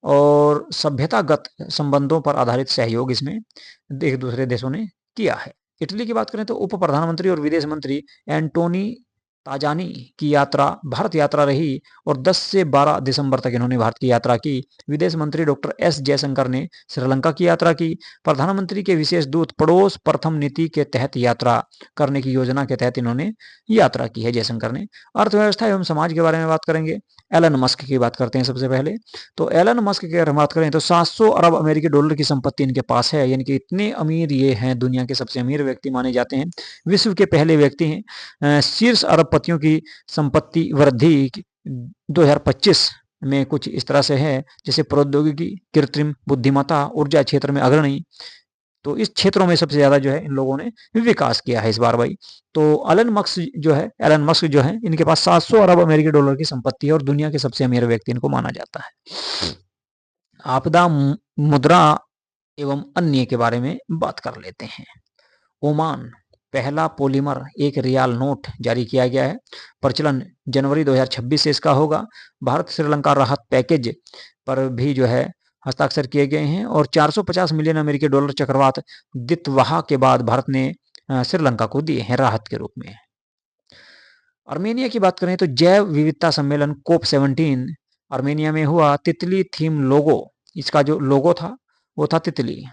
और सभ्यतागत संबंधों पर आधारित सहयोग इसमें एक दूसरे देशों ने किया है। इटली की बात करें तो उप प्रधानमंत्री और विदेश मंत्री एंटोनी ताजानी की यात्रा भारत यात्रा रही, और 10 से 12 दिसंबर तक इन्होंने भारत की यात्रा की। विदेश मंत्री डॉक्टर एस जयशंकर ने श्रीलंका की यात्रा की। प्रधानमंत्री के विशेष दूत पड़ोस प्रथम नीति के तहत यात्रा करने की योजना के तहत इन्होंने यात्रा की है जयशंकर ने। अर्थव्यवस्था एवं समाज के बारे में बात करेंगे। एलन मस्क की बात करते हैं सबसे पहले। तो एलन मस्क की अगर बात करें तो 700 अरब अमेरिकी डॉलर की संपत्ति इनके पास है, यानी कि इतने अमीर ये हैं, दुनिया के सबसे अमीर व्यक्ति माने जाते हैं, विश्व के पहले व्यक्ति हैं। शीर्ष अरबपतियों की संपत्ति वृद्धि 2025 में कुछ इस तरह से है, जैसे प्रौद्योगिकी, कृत्रिम बुद्धिमत्ता, ऊर्जा क्षेत्र में अग्रणी। तो इस क्षेत्रों में सबसे ज्यादा जो है इन लोगों ने विकास किया है इस बार। भाई तो एलन मस्क जो है इनके पास 700 अरब अमेरिकी डॉलर की संपत्ति है, और दुनिया के सबसे अमीर व्यक्ति इनको माना जाता है। आपदा, मुद्रा एवं अन्य के बारे में बात कर लेते हैं। ओमान पहला पॉलीमर 1 रियाल नोट जारी किया गया है। प्रचलन जनवरी 2026 से इसका होगा। भारत श्रीलंका राहत पैकेज पर भी जो है हस्ताक्षर किए गए हैं, और 450 मिलियन अमेरिकी डॉलर चक्रवात दितवाहा के बाद भारत ने श्रीलंका को दिए हैं राहत के रूप में। आर्मेनिया की बात करें तो जैव विविधता सम्मेलन COP 17 आर्मेनिया में हुआ। तितली थीम लोगो, इसका जो लोगो था वो था तितली।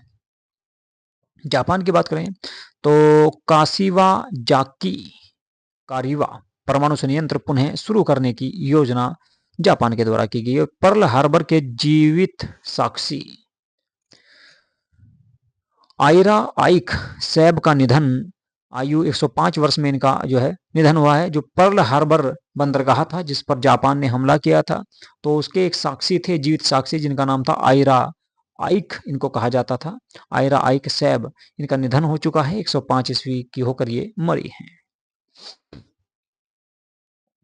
जापान की बात करें तो कारीवा परमाणु संयंत्र पुनः शुरू करने की योजना जापान के द्वारा की गई है। पर्ल हार्बर के जीवित साक्षी आयरा आइक सैब का निधन, आयु 105 वर्ष में इनका जो है निधन हुआ है। जो पर्ल हार्बर बंदरगाह था जिस पर जापान ने हमला किया था, तो उसके एक साक्षी थे, जीवित साक्षी, जिनका नाम था आयरा आइक इनको कहा जाता था। आयरा आइक सैब, इनका निधन हो चुका है। 105 ईस्वी की होकर ये मरी हैं।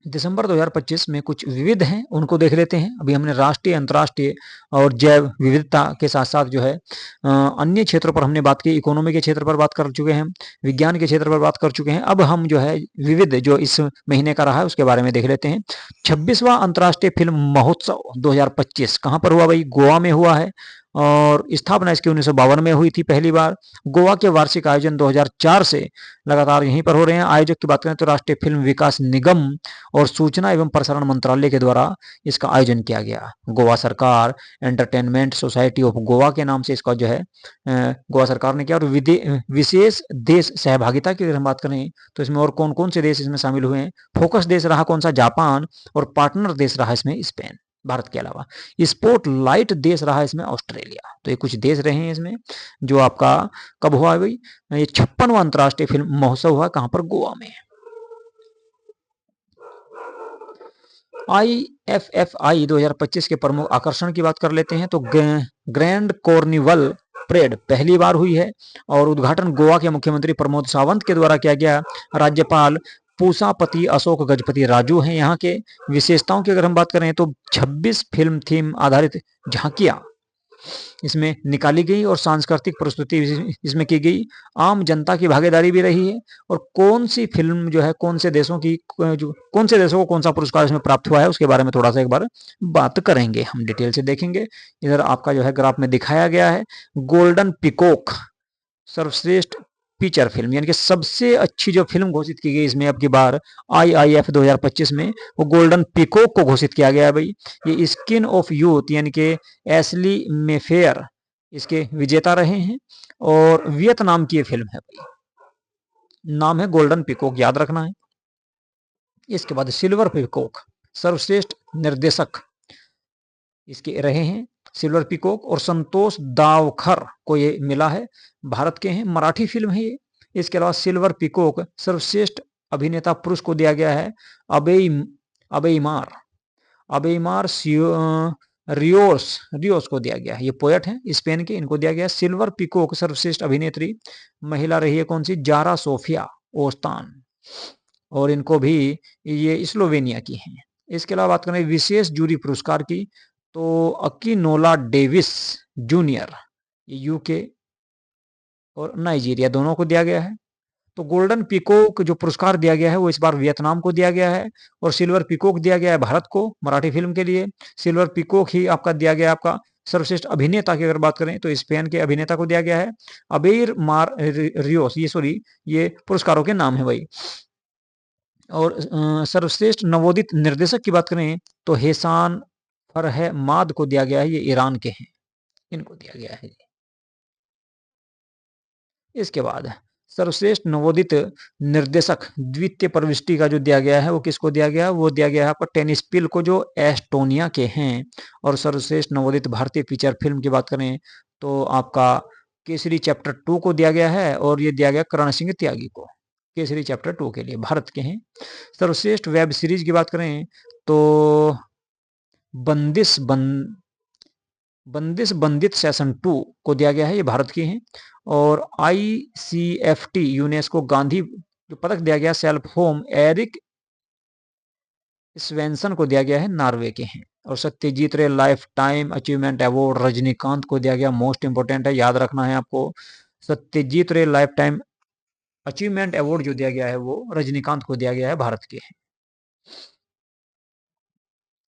दिसंबर 2025 में कुछ विविध हैं, उनको देख लेते हैं। अभी हमने राष्ट्रीय, अंतर्राष्ट्रीय और जैव विविधता के साथ-साथ जो है अन्य क्षेत्रों पर हमने बात की, इकोनॉमी के क्षेत्र पर बात कर चुके हैं, विज्ञान के क्षेत्र पर बात कर चुके हैं। अब हम जो है विविध जो इस महीने का रहा है उसके बारे में देख लेते हैं। 26वां अंतर्राष्ट्रीय फिल्म महोत्सव 2025 कहाँ पर हुआ भाई? गोवा में हुआ है और स्थापना इसकी 1952 में हुई थी पहली बार। गोवा के वार्षिक आयोजन 2004 से लगातार यहीं पर हो रहे हैं। आयोजक की बात करें तो राष्ट्रीय फिल्म विकास निगम और सूचना एवं प्रसारण मंत्रालय के द्वारा इसका आयोजन किया गया। गोवा सरकार एंटरटेनमेंट सोसाइटी ऑफ गोवा के नाम से इसका जो है गोवा सरकार ने किया। और विशेष देश सहभागिता की अगर हम बात करें तो इसमें और कौन कौन से देश इसमें शामिल हुए हैं? फोकस देश रहा कौन सा? जापान। और पार्टनर देश रहा इसमें स्पेन, भारत के अलावा। स्पोर्ट लाइट देश रहा इसमें ऑस्ट्रेलिया। तो ये कुछ देश रहे हैं इसमें जो आपका कब हुआ है भाई? ये 56वां अंतर्राष्ट्रीय फिल्म महोत्सव हुआ कहां पर? गोवा में। IFFI 2025 के प्रमुख आकर्षण की बात कर लेते हैं तो ग्रैंड कॉर्निवल परेड पहली बार हुई है और उद्घाटन गोवा के मुख्यमंत्री प्रमोद सावंत के द्वारा किया गया। राज्यपाल पूसापति अशोक गजपति राजू हैं यहाँ के। विशेषताओं की अगर हम बात करें तो 26 फिल्म थीम आधारित झांकियां इसमें निकाली गई और सांस्कृतिक प्रस्तुति इसमें की गई। आम जनता की भागीदारी भी रही है। और कौन सी फिल्म जो है कौन से देशों को कौन सा पुरस्कार इसमें प्राप्त हुआ है उसके बारे में थोड़ा सा एक बार बात करेंगे, हम डिटेल से देखेंगे। इधर आपका जो है ग्राफ में दिखाया गया है गोल्डन पिकॉक सर्वश्रेष्ठ फीचर फिल्म यानी कि सबसे अच्छी जो फिल्म घोषित की गई इसमें अब की बार IIF 2025 में वो गोल्डन पिकॉक को घोषित किया गया है भाई। ये स्किन ऑफ यूथ यानी कि एशली मेफेयर इसके विजेता रहे हैं और वियतनाम की ये फिल्म है भाई। नाम है गोल्डन पिकॉक, याद रखना है। इसके बाद सिल्वर पिकॉक सर्वश्रेष्ठ निर्देशक इसके रहे हैं सिल्वर पिकॉक और संतोष दावखर को ये मिला है, भारत के हैं, मराठी फिल्म है ये। इसके अलावा सिल्वर पिकॉक सर्वश्रेष्ठ अभिनेता पुरुष को दिया गया है अबेइमार अबेइमार रियोस को दिया गया है। ये पोएट हैं स्पेन के, इनको दिया गया है। सिल्वर पिकॉक सर्वश्रेष्ठ अभिनेत्री महिला रही है कौन सी? जारा सोफिया ओस्तान और इनको भी ये स्लोवेनिया की हैं। इसके अलावा बात करें विशेष जूरी पुरस्कार की तो अकीनोला डेविस जूनियर यूके और नाइजीरिया दोनों को दिया गया है। तो गोल्डन पिकॉक जो पुरस्कार दिया गया है वो इस बार वियतनाम को दिया गया है और सिल्वर पिकॉक दिया गया है भारत को मराठी फिल्म के लिए। सिल्वर पिकॉक ही आपका दिया गया आपका सर्वश्रेष्ठ अभिनेता की अगर बात करें तो स्पेन के अभिनेता को दिया गया है अबेर मार रियोस। ये पुरस्कारों के नाम है भाई। और सर्वश्रेष्ठ नवोदित निर्देशक की बात करें तो हेसान फरहमाद को दिया गया है, ये ईरान के हैं, इनको दिया गया है। इसके बाद सर्वश्रेष्ठ नवोदित निर्देशक द्वितीय प्रविष्टि का जो दिया गया है वो किसको दिया गया है? वो दिया गया है आपको टेनिस पिल को जो एस्टोनिया के हैं। और सर्वश्रेष्ठ नवोदित भारतीय फीचर फिल्म की बात करें तो आपका केसरी चैप्टर 2 को दिया गया है और ये दिया गया करण सिंह त्यागी को केसरी चैप्टर 2 के लिए, भारत के हैं। सर्वश्रेष्ठ वेब सीरीज की बात करें तो बंदिश बंदित सेशन 2 को दिया गया है, ये भारत की हैं। और ICFT यूनेस्को गांधी जो पदक दिया गया सेल्फ होम एरिक स्वेंसन को दिया गया है, नॉर्वे के हैं। और सत्यजीत रे life time achievement award Rajinikanth को दिया गया, मोस्ट इंपोर्टेंट है, याद रखना है आपको। सत्यजीत रे लाइफ टाइम अचीवमेंट अवार्ड जो दिया गया है वो रजनीकांत को दिया गया है, भारत के हैं।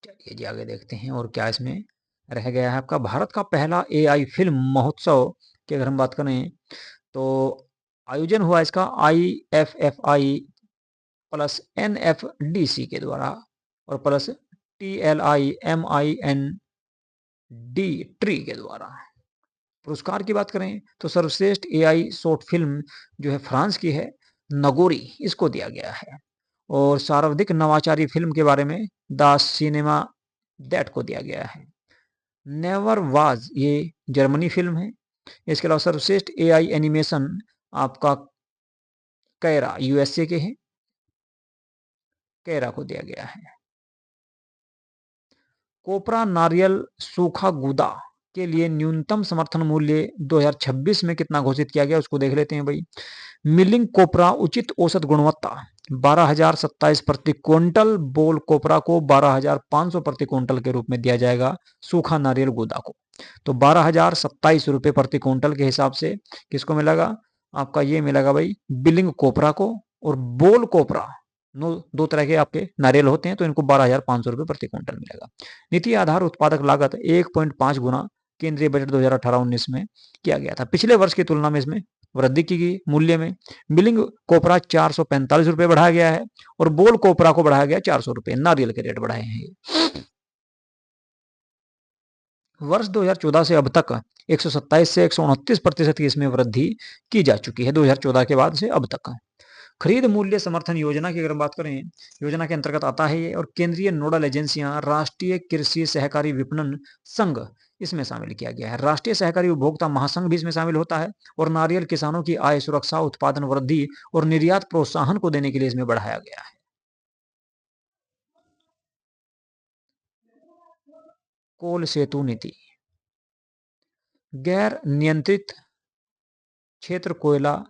चलिए जी आगे देखते हैं और क्या इसमें रह गया है आपका। भारत का पहला AI फिल्म महोत्सव की अगर हम बात करें तो आयोजन हुआ इसका IFFI प्लस NFDC के द्वारा और प्लस TLIMIND ट्री के द्वारा। पुरस्कार की बात करें तो सर्वश्रेष्ठ AI शॉर्ट फिल्म जो है फ्रांस की है, नगोरी, इसको दिया गया है। और सर्वाधिक नवाचारी फिल्म के बारे में द सिनेमा दैट को दिया गया है। नेवर वाज ये जर्मनी फिल्म है। इसके अलावा सर्वश्रेष्ठ AI एनिमेशन आपका कैरा USA के हैं, कैरा को दिया गया है। कोपरा नारियल सूखा गूदा के लिए न्यूनतम समर्थन मूल्य 2026 में कितना घोषित किया गया उसको देख लेते हैं भाई। मिलिंग कोपरा उचित औसत गुणवत्ता 12,027 प्रति क्विंटल, बोल कोपरा को 12,500 प्रति क्विंटल के रूप में दिया जाएगा सूखा नारियल गुदा को। तो 12,027 रुपये प्रति क्विंटल के हिसाब से किसको मिलेगा, आपका ये मिलेगा भाई बिलिंग कोपरा को। और बोल कोपरा दो तरह के आपके नारियल होते हैं, तो इनको 12,500 रुपये प्रति क्विंटल मिलेगा। नीति आधार उत्पादक लागत 1.5 गुना केंद्रीय बजट 2018-19 में किया गया था। पिछले वर्ष की तुलना में इसमें वृद्धि की गई मूल्य में। मिलिंग कोपरा 445 रुपये बढ़ाया गया है और बोल कोपरा को बढ़ाया गया 400 रुपये, नारियल के रेट बढ़ाए हैं। वर्ष 2014 से अब तक 127 से 129% की इसमें वृद्धि की जा चुकी है 2014 के बाद से अब तक। खरीद मूल्य समर्थन योजना की अगर बात करें, योजना के अंतर्गत आता है ये, और केंद्रीय नोडल एजेंसियां राष्ट्रीय कृषि सहकारी विपणन संघ इसमें शामिल किया गया है। राष्ट्रीय सहकारी उपभोक्ता महासंघ भी इसमें शामिल होता है और नारियल किसानों की आय सुरक्षा, उत्पादन वृद्धि और निर्यात प्रोत्साहन को देने के लिए इसमें बढ़ाया गया है। कोल सेतु नीति, गैर नियंत्रित क्षेत्र कोयला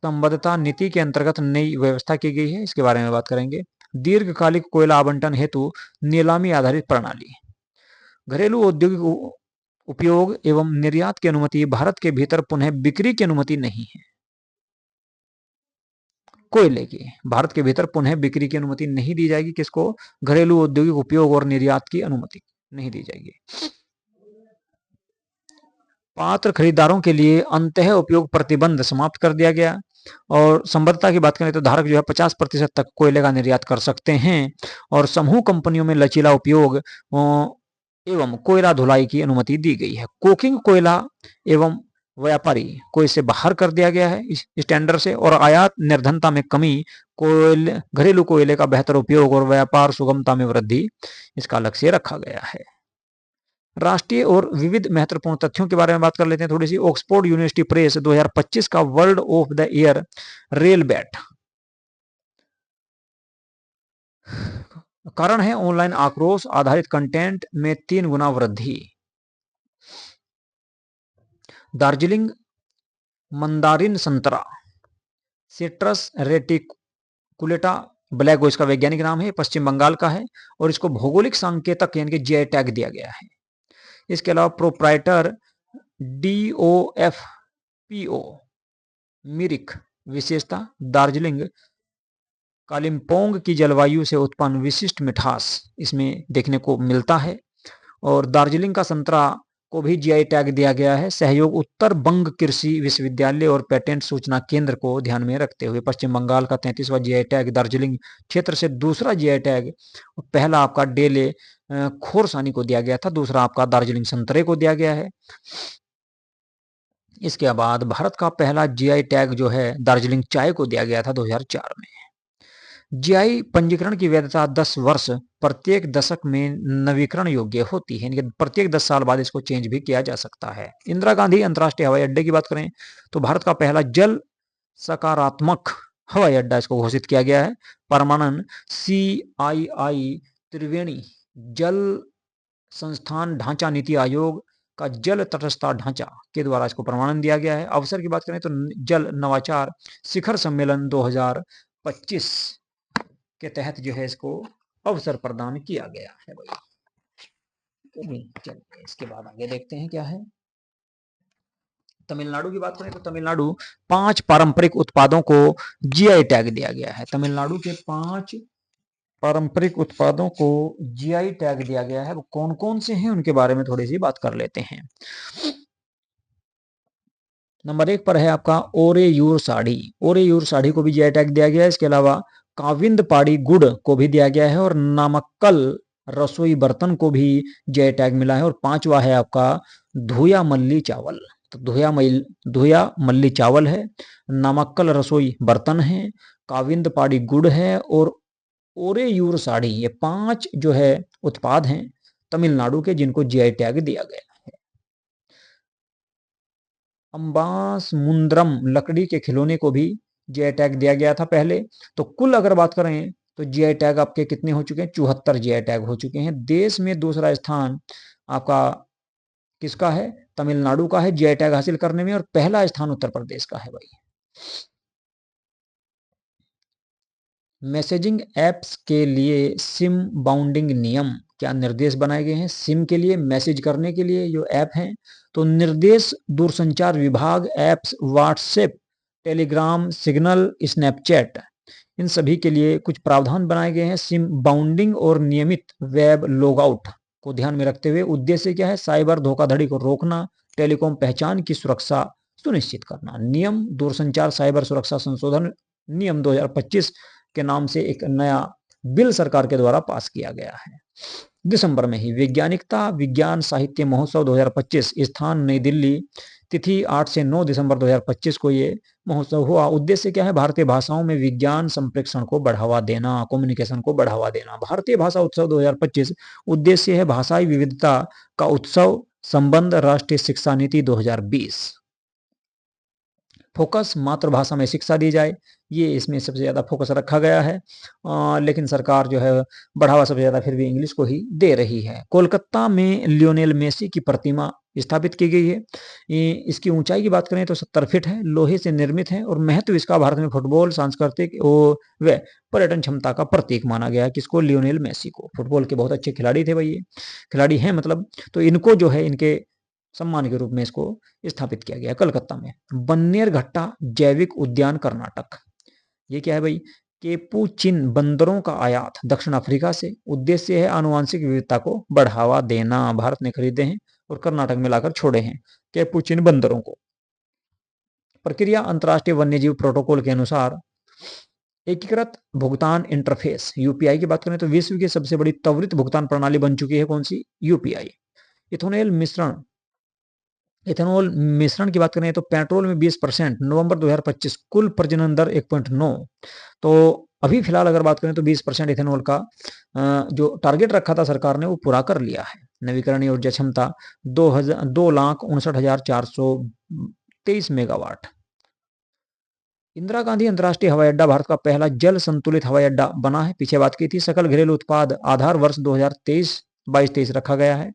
संबद्धता नीति के अंतर्गत नई व्यवस्था की गई है, इसके बारे में बात करेंगे। दीर्घकालिक कोयला आवंटन हेतु नीलामी आधारित प्रणाली, घरेलू औद्योगिक उपयोग एवं निर्यात की अनुमति, भारत के भीतर पुनः बिक्री की अनुमति नहीं है। कोयले की भारत के भीतर पुनः बिक्री की अनुमति नहीं दी जाएगी, किसको, घरेलू औद्योगिक उपयोग और निर्यात की अनुमति नहीं दी जाएगी। पात्र खरीदारों के लिए अंतः उपयोग प्रतिबंध समाप्त कर दिया गया। और संबद्धता की बात करें तो धारक जो है 50% तक कोयले का निर्यात कर सकते हैं और समूह कंपनियों में लचीला उपयोग एवं कोयला धुलाई की अनुमति दी गई है। कोकिंग कोयला एवं व्यापारी को इससे बाहर कर दिया गया है इस टेंडर से। और आयात निर्धनता में कमी, कोयले, घरेलू कोयले का बेहतर उपयोग और व्यापार सुगमता में वृद्धि इसका लक्ष्य रखा गया है। राष्ट्रीय और विविध महत्वपूर्ण तथ्यों के बारे में बात कर लेते हैं थोड़ी सी। ऑक्सफोर्ड यूनिवर्सिटी प्रेस 2025 का world of the year rail bat कारण है ऑनलाइन आक्रोश आधारित कंटेंट में 3 गुना वृद्धि। दार्जिलिंग मंदारिन संतरा सिट्रस रेटिकुलेटा ब्लैक इसका वैज्ञानिक नाम है, पश्चिम बंगाल का है और इसको भौगोलिक संकेतक यानी कि जीआई टैग दिया गया है। इसके अलावा प्रोप्राइटर DOFPO मिरिक विशेषता, दार्जिलिंग कालिम्पोंग की जलवायु से उत्पन्न विशिष्ट मिठास इसमें देखने को मिलता है। और दार्जिलिंग का संतरा को भी जीआई टैग दिया गया है। सहयोग उत्तर बंग कृषि विश्वविद्यालय और पेटेंट सूचना केंद्र को ध्यान में रखते हुए। पश्चिम बंगाल का 33वां जीआई टैग दार्जिलिंग क्षेत्र से, दूसरा जीआई टैग पहला आपका डेले खोरसानी को दिया गया था, दूसरा आपका दार्जिलिंग संतरे को दिया गया है। इसके बाद भारत का पहला जीआई टैग जो है दार्जिलिंग चाय को दिया गया था 2004 में। जीआई पंजीकरण की वैधता 10 वर्ष, प्रत्येक दशक में नवीकरण योग्य होती है, प्रत्येक 10 साल बाद इसको चेंज भी किया जा सकता है। इंदिरा गांधी अंतर्राष्ट्रीय हवाई अड्डे की बात करें तो भारत का पहला जल सकारात्मक हवाई अड्डा इसको घोषित किया गया है। परमाणु CII त्रिवेणी जल संस्थान ढांचा नीति आयोग का जल तटस्थता ढांचा के द्वारा इसको प्रमाणन दिया गया है। अवसर की बात करें तो जल नवाचार शिखर सम्मेलन 2025 के तहत जो है इसको अवसर प्रदान किया गया है भाई। चलिए इसके बाद आगे देखते हैं क्या है। तमिलनाडु की बात करें तो तमिलनाडु 5 पारंपरिक उत्पादों को जीआई टैग दिया गया है। तमिलनाडु के 5 पारंपरिक उत्पादों को जीआई टैग दिया गया है। वो कौन कौन से हैं उनके बारे में थोड़ी सी बात कर लेते हैं। नंबर 1 पर है आपका ओरेयूर साड़ी। ओरेयूर साड़ी को भी जीआई टैग दिया गया है। इसके अलावा काविंद पाड़ी गुड़ को भी दिया गया है और नामक्कल रसोई बर्तन को भी जीआई टैग मिला है। और 5वां है आपका धुया मल्ली चावल। तो धुया मल्ली चावल है, नामक्कल रसोई बर्तन है, काविंद पाड़ी गुड़ है और ओरेयूर साड़ी। ये 5 जो है उत्पाद हैं तमिलनाडु के जिनको जीआई टैग दिया गया है। अम्बास मुंद्रम लकड़ी के खिलौने को भी जीआई टैग दिया गया था पहले। तो कुल अगर बात करें तो जीआई टैग आपके कितने हो चुके हैं, 74 जीआई टैग हो चुके हैं। देश में दूसरा स्थान आपका किसका है? तमिलनाडु का है जीआई टैग हासिल करने में, और पहला स्थान उत्तर प्रदेश का है भाई। मैसेजिंग ऐप्स के लिए सिम बाउंडिंग नियम क्या निर्देश बनाए गए हैं? सिम के लिए, मैसेज करने के लिए जो ऐप हैं, तो निर्देश दूरसंचार विभाग apps WhatsApp, Telegram, Signal, Snapchat, इन सभी के लिए कुछ प्रावधान बनाए गए हैं सिम बाउंडिंग और नियमित वेब लॉगआउट को ध्यान में रखते हुए। उद्देश्य क्या है? साइबर धोखाधड़ी को रोकना, टेलीकॉम पहचान की सुरक्षा सुनिश्चित करना। नियम दूरसंचार साइबर सुरक्षा संशोधन नियम 2025 के नाम से एक नया बिल सरकार के द्वारा पास किया गया है। दिसंबर में ही वैज्ञानिकता विज्ञान साहित्य महोत्सव 2025, स्थान नई दिल्ली, तिथि 8 से 9 दिसंबर 2025 को ये महोत्सव हुआ। उद्देश्य क्या है? भारतीय भाषाओं में विज्ञान संप्रेषण को बढ़ावा देना, कम्युनिकेशन को बढ़ावा देना। भारतीय भाषा उत्सव 2025 उद्देश्य है भाषाई विविधता का उत्सव, संबंध राष्ट्रीय शिक्षा नीति 2020। फोकस मातृभाषा में शिक्षा दी जाए, ये इसमें सबसे ज़्यादा फोकस रखा गया है। लेकिन सरकार जो है बढ़ावा सबसे ज़्यादा फिर भी इंग्लिश को ही दे रही है। कोलकाता में लियोनेल मेसी की प्रतिमा स्थापित की गई है। इसकी ऊंचाई की बात करें तो 70 फीट है, लोहे से निर्मित है, और महत्व इसका भारत में फुटबॉल सांस्कृतिक व पर्यटन क्षमता का प्रतीक माना गया है। किसको? लियोनेल मेसी को। फुटबॉल के बहुत अच्छे खिलाड़ी थे भाई, ये खिलाड़ी हैं मतलब, तो इनको जो है इनके सम्मान के रूप में इसको स्थापित किया गया कलकत्ता में। बन्नेरघट्टा जैविक उद्यान कर्नाटक, ये क्या है भाई? केपुचिन बंदरों का आयात दक्षिण अफ्रीका से। उद्देश्य है आनुवांशिक विविधता को बढ़ावा देना। भारत ने खरीदे हैं और कर्नाटक में लाकर छोड़े हैं केपुचिन बंदरों को। प्रक्रिया अंतर्राष्ट्रीय वन्यजीव प्रोटोकॉल के अनुसार एकीकृत भुगतान इंटरफेस यूपीआई की बात करें तो विश्व की सबसे बड़ी त्वरित भुगतान प्रणाली बन चुकी है। कौन सी? यूपीआई। इथेनॉल मिश्रण की बात करें तो पेट्रोल में 20%, नवंबर 2025 कुल प्रजनन दर 1.9। तो अभी फिलहाल अगर बात करें तो 20% इथेनॉल का जो टारगेट रखा था सरकार ने वो पूरा कर लिया है। नवीकरणीय ऊर्जा क्षमता 2,59,423 मेगावाट। इंदिरा गांधी अंतर्राष्ट्रीय हवाई अड्डा भारत का पहला जल संतुलित हवाई अड्डा बना है। पीछे बात की थी। सकल घरेलू उत्पाद आधार वर्ष 2023 रखा गया है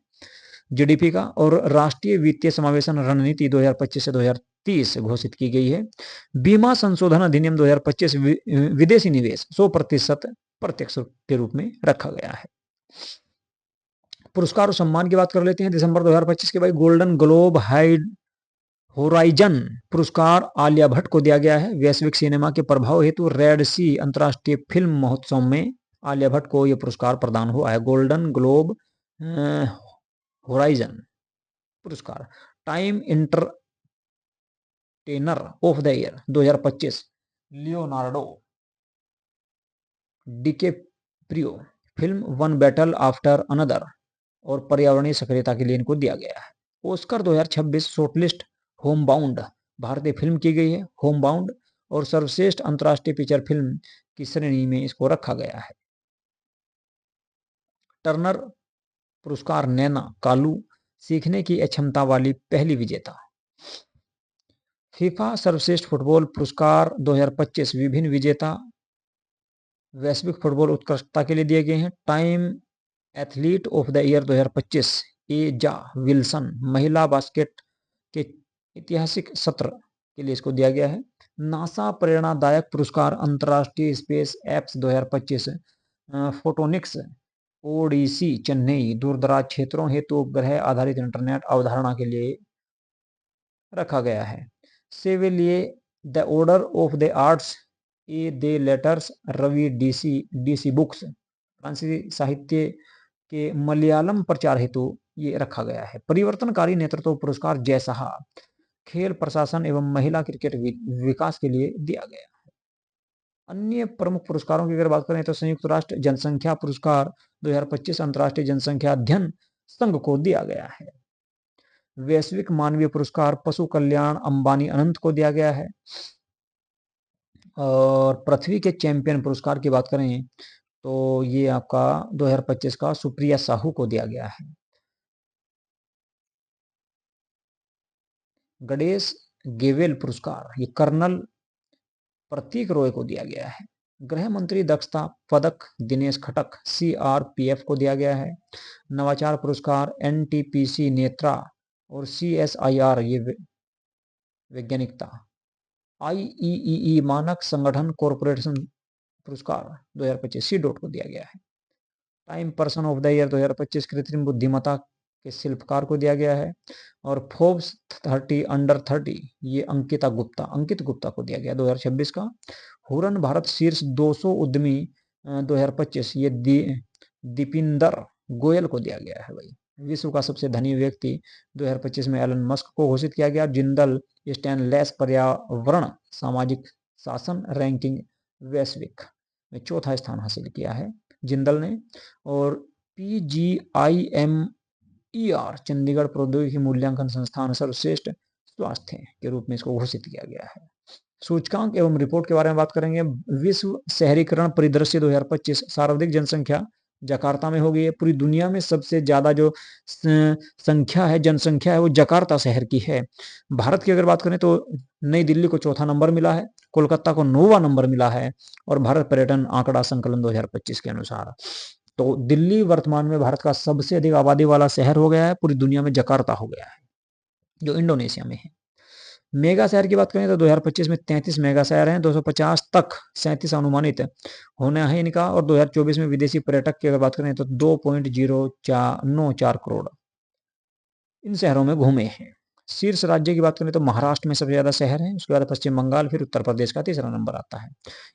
जीडीपी का, और राष्ट्रीय वित्तीय समावेशन रणनीति 2025 से 2030 घोषित की गई है। बीमा संशोधन अधिनियम 2025 विदेशी निवेश 100% प्रत्यक्ष के रूप में रखा गया है। पुरस्कार और सम्मान की बात कर लेते हैं दिसंबर 2025 के भाई। गोल्डन ग्लोब होराइजन पुरस्कार आलिया भट्ट को दिया गया है। वैश्विक सिनेमा के प्रभाव हेतु रेड सी अंतर्राष्ट्रीय फिल्म महोत्सव में आलिया भट्ट को यह पुरस्कार प्रदान हुआ है। गोल्डन ग्लोब होराइजन पुरस्कार। Time entertainer of the year 2025 Leonardo DiCaprio, film one battle after another और पर्यावरणीय सक्रियता के लिए इनको दिया गया है। ऑस्कर 2026 शॉर्टलिस्ट होमबाउंड भारतीय फिल्म की गई है, होमबाउंड, और सर्वश्रेष्ठ अंतर्राष्ट्रीय फीचर फिल्म की श्रेणी में इसको रखा गया है। टर्नर पुरस्कार नैना कालू सीखने की अक्षमता वाली पहली विजेता। फीफा सर्वश्रेष्ठ फुटबॉल पुरस्कार 2025 विभिन्न विजेता वैश्विक फुटबॉल उत्कृष्टता के लिए दिए गए हैं। Time athlete of the year 2025 एजा विल्सन महिला बास्केट के ऐतिहासिक सत्र के लिए इसको दिया गया है। नासा प्रेरणादायक पुरस्कार अंतर्राष्ट्रीय space apps 2025 photonics ODC Chennai दूरदराज क्षेत्रों हेतु उपग्रह आधारित इंटरनेट अवधारणा के लिए रखा गया है। Chevalier the order of the arts ए दे लेटर्स रवि डीसी बुक्स फ्रांसीसी साहित्य के मलयालम प्रचार हेतु ये रखा गया है। परिवर्तनकारी नेतृत्व पुरस्कार जयशाह खेल प्रशासन एवं महिला क्रिकेट विकास के लिए दिया गया है। अन्य प्रमुख पुरस्कारों की अगर बात करें तो संयुक्त राष्ट्र जनसंख्या पुरस्कार 2025 अंतर्राष्ट्रीय जनसंख्या अध्ययन संघ को दिया गया है। वैश्विक मानवीय पुरस्कार पशु कल्याण अंबानी अनंत को दिया गया है। और पृथ्वी के चैंपियन पुरस्कार की बात करें तो ये आपका 2025 का सुप्रिया साहू को दिया गया है। गणेश गेवेल पुरस्कार ये कर्नल प्रतीक रॉय को दिया गया है। गृह मंत्री दक्षता पदक दिनेश खटक सीआरपीएफ को दिया गया है। नवाचार पुरस्कार एनटीपीसी नेत्रा और CSIR ये वैज्ञानिकता। IEEE मानक संगठन कॉरपोरेशन पुरस्कार 2025 सी डॉट को दिया गया है। Time person of the year 2025 कृत्रिम बुद्धिमत्ता के शिल्पकार को दिया गया है। और फोर्ब्स 30 अंडर 30 ये अंकित गुप्ता को दिया गया 2026 का। हुरन भारत शीर्ष 200 उद्यमी 2025 ये दीपिंदर गोयल को दिया गया है भाई। विश्व का सबसे धनी व्यक्ति 2025 में एलन मस्क को घोषित किया गया। जिंदल स्टेनलेस पर्यावरण सामाजिक शासन रैंकिंग वैश्विक में चौथा स्थान हासिल किया है जिंदल ने। और PGIMER चंडीगढ़ प्रौद्योगिकी मूल्यांकन संस्थान सर्वश्रेष्ठ स्वास्थ्य के रूप में इसको घोषित किया गया है। सूचकांक एवं रिपोर्ट के बारे में बात करेंगे। विश्व शहरीकरण परिदृश्य 2025 सर्वाधिक जनसंख्या जकार्ता में होगी। पूरी दुनिया में सबसे ज्यादा जो संख्या है जनसंख्या है वो जकार्ता शहर की है। भारत की अगर बात करें तो नई दिल्ली को चौथा नंबर मिला है, कोलकाता को 9वां नंबर मिला है। और भारत पर्यटन आंकड़ा संकलन 2025 के अनुसार तो दिल्ली वर्तमान में भारत का सबसे अधिक आबादी वाला शहर हो गया है, पूरी दुनिया में जकार्ता हो गया है जो इंडोनेशिया में है। मेगा शहर की बात करें तो 2025 में 33 मेगा शहर हैं, 250 तक 37 अनुमानित होना है इनका। और 2024 में विदेशी पर्यटक की अगर बात करें तो 2.094 करोड़ इन शहरों में घूमे हैं। शीर्ष राज्य की बात करें तो महाराष्ट्र में सबसे ज्यादा शहर है, उसके बाद पश्चिम बंगाल, फिर उत्तर प्रदेश का तीसरा नंबर आता है।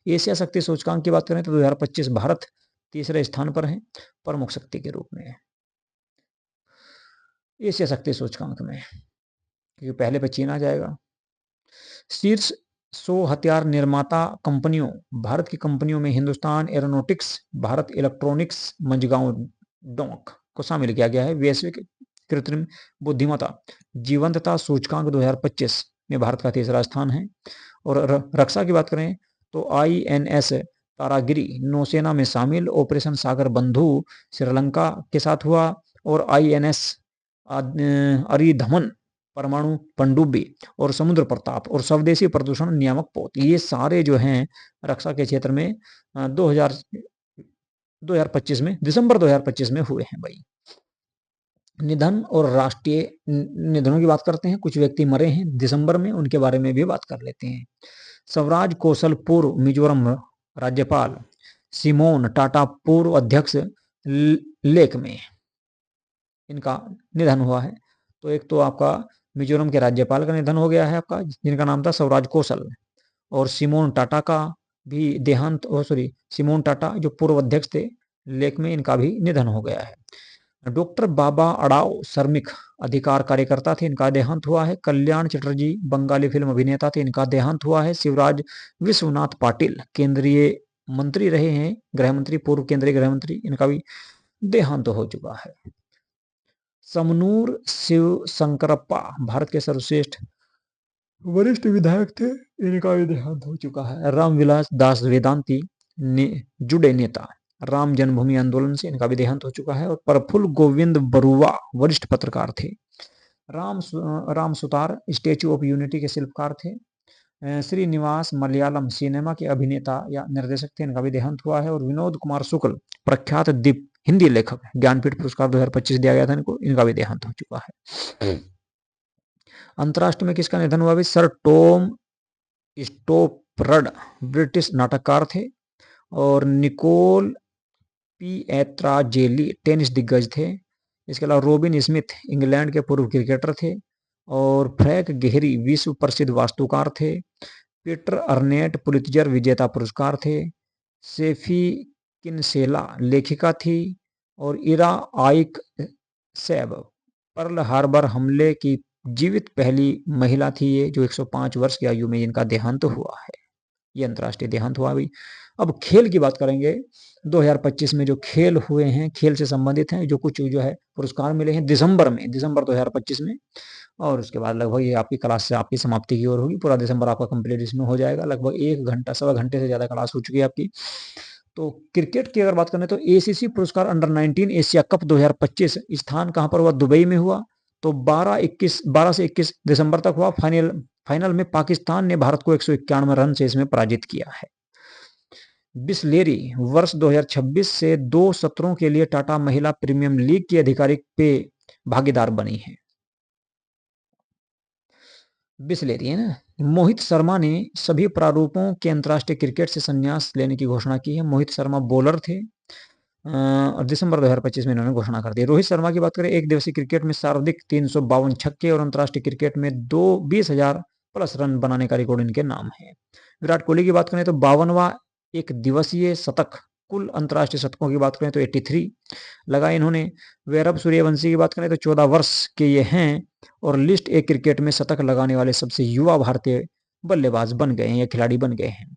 एशिया शक्ति सूचकांक की बात करें तो 2025 भारत तीसरे स्थान पर है प्रमुख शक्ति के रूप में एशिया शक्ति सूचकांक में, क्योंकि पहले पे चीन आ जाएगा। शीर्ष 100 हथियार निर्माता कंपनियों भारत की कंपनियों में हिंदुस्तान एरोनॉटिक्स, भारत इलेक्ट्रॉनिक्स, मझगांव डोंक को शामिल किया गया है। वैश्विक कृत्रिम बुद्धिमत्ता जीवंतता सूचकांक 2025 में भारत का तीसरा स्थान है। और रक्षा की बात करें तो INS तारागिरी नौसेना में शामिल, ऑपरेशन सागर बंधु श्रीलंका के साथ हुआ। और INS अरिधमन परमाणु पनडुब्बी और समुद्र प्रताप और स्वदेशी प्रदूषण नियामक पोत, ये सारे जो हैं रक्षा के क्षेत्र में 2025 में दिसंबर 2025 में हुए हैं भाई। निधन और राष्ट्रीय निधनों की बात करते हैं। कुछ व्यक्ति मरे हैं दिसंबर में, उनके बारे में भी बात कर लेते हैं। स्वराज कौशल पूर्व मिजोरम राज्यपाल, सिमोन टाटा पूर्व अध्यक्ष लेक में इनका निधन हुआ है। तो एक तो आपका मिजोरम के राज्यपाल का निधन हो गया है आपका, जिनका नाम था स्वराज कौशल। और सिमोन टाटा का भी देहांत, सिमोन टाटा जो पूर्व अध्यक्ष थे लेक में, इनका भी निधन हो गया है। डॉक्टर बाबा अड़ाओ श्रमिक अधिकार कार्यकर्ता थे, इनका देहांत हुआ है। कल्याण चटर्जी बंगाली फिल्म अभिनेता थे, इनका देहांत हुआ है। शिवराज विश्वनाथ पाटिल केंद्रीय मंत्री रहे हैं, गृह मंत्री, पूर्व केंद्रीय गृह मंत्री, इनका भी देहांत हो चुका है। समनूर शिव शंकरप्पा भारत के सर्वश्रेष्ठ वरिष्ठ विधायक थे, इनका भी देहांत हो चुका है। रामविलास दास वेदांती जुड़े नेता, राम जन्मभूमि आंदोलन से, इनका भी देहांत हो चुका है। और प्रफुल्ल गोविंद बरुआ वरिष्ठ पत्रकार थे। Ram Sutar statue of unity के शिल्पकार थे। श्रीनिवास मलयालम सिनेमा के अभिनेता या निर्देशक थे, इनका भी देहांत हुआ है। और विनोद कुमार शुक्ल प्रख्यात दीप हिंदी लेखक, ज्ञानपीठ पुरस्कार 2025 दिया गया था इनको, इनका भी देहांत हो चुका है। अंतर्राष्ट्रीय में किसका निधन हुआ? सर टॉम स्टॉपरड ब्रिटिश नाटककार थे। और निकोल पिएट्राजेली टेनिस दिग्गज थे। इसके अलावा रॉबिन स्मिथ इंग्लैंड के पूर्व क्रिकेटर थे। और फ्रैंक गेहरी विश्व प्रसिद्ध वास्तुकार थे। पीटर अर्नेट पुलित्जर विजेता पुरस्कार थे। सेफी किनसेला लेखिका थी। और इरा आइक सैब पर्ल हार्बर हमले की जीवित पहली महिला थी, ये जो 105 वर्ष की आयु में इनका देहांत हुआ है। ये अंतर्राष्ट्रीय देहांत हुआ भी। अब खेल की बात करेंगे। 2025 में जो खेल हुए हैं, खेल से संबंधित हैं, जो कुछ जो है पुरस्कार मिले हैं दिसंबर 2025 में। और उसके बाद लगभग ये आपकी क्लास से आपकी समाप्ति की ओर होगी। पूरा दिसंबर आपका कंप्लीट इसमें हो जाएगा। लगभग 1 घंटा 1.25 घंटे से ज्यादा क्लास हो चुकी है आपकी। तो क्रिकेट की अगर बात करें तो ACC पुरस्कार अंडर 19 एशिया कप 2025 स्थान कहां पर हुआ? दुबई में हुआ। तो 12 से 21 दिसंबर तक हुआ। फाइनल में पाकिस्तान ने भारत को 191 रन से इसमें पराजित किया है। बिस्लेरी वर्ष 2026 से 2 सत्रों के लिए टाटा महिला प्रीमियम लीग की आधिकारिक पे भागीदार बनी है। बिस्लेरी है ना। मोहित शर्मा ने सभी प्रारूपों के अंतर्राष्ट्रीय क्रिकेट से संन्यास लेने की घोषणा की है। मोहित शर्मा बॉलर थे और दिसंबर 2025 में इन्होंने घोषणा कर दी। रोहित शर्मा की बात करें, एक दिवसीय क्रिकेट में सर्वाधिक 352 छक्के और अंतर्राष्ट्रीय क्रिकेट में 20,000 प्लस रन बनाने का रिकॉर्ड इनके नाम है। विराट कोहली की बात करें तो 52वां एक दिवसीय शतक, कुल अंतर्राष्ट्रीय शतकों की बात करें तो 83 लगाए इन्होंने। वैभव सूर्यवंशी की बात करें तो 14 वर्ष के ये हैं और लिस्ट ए क्रिकेट में शतक लगाने वाले सबसे युवा भारतीय बल्लेबाज बन गए हैं या खिलाड़ी बन गए हैं।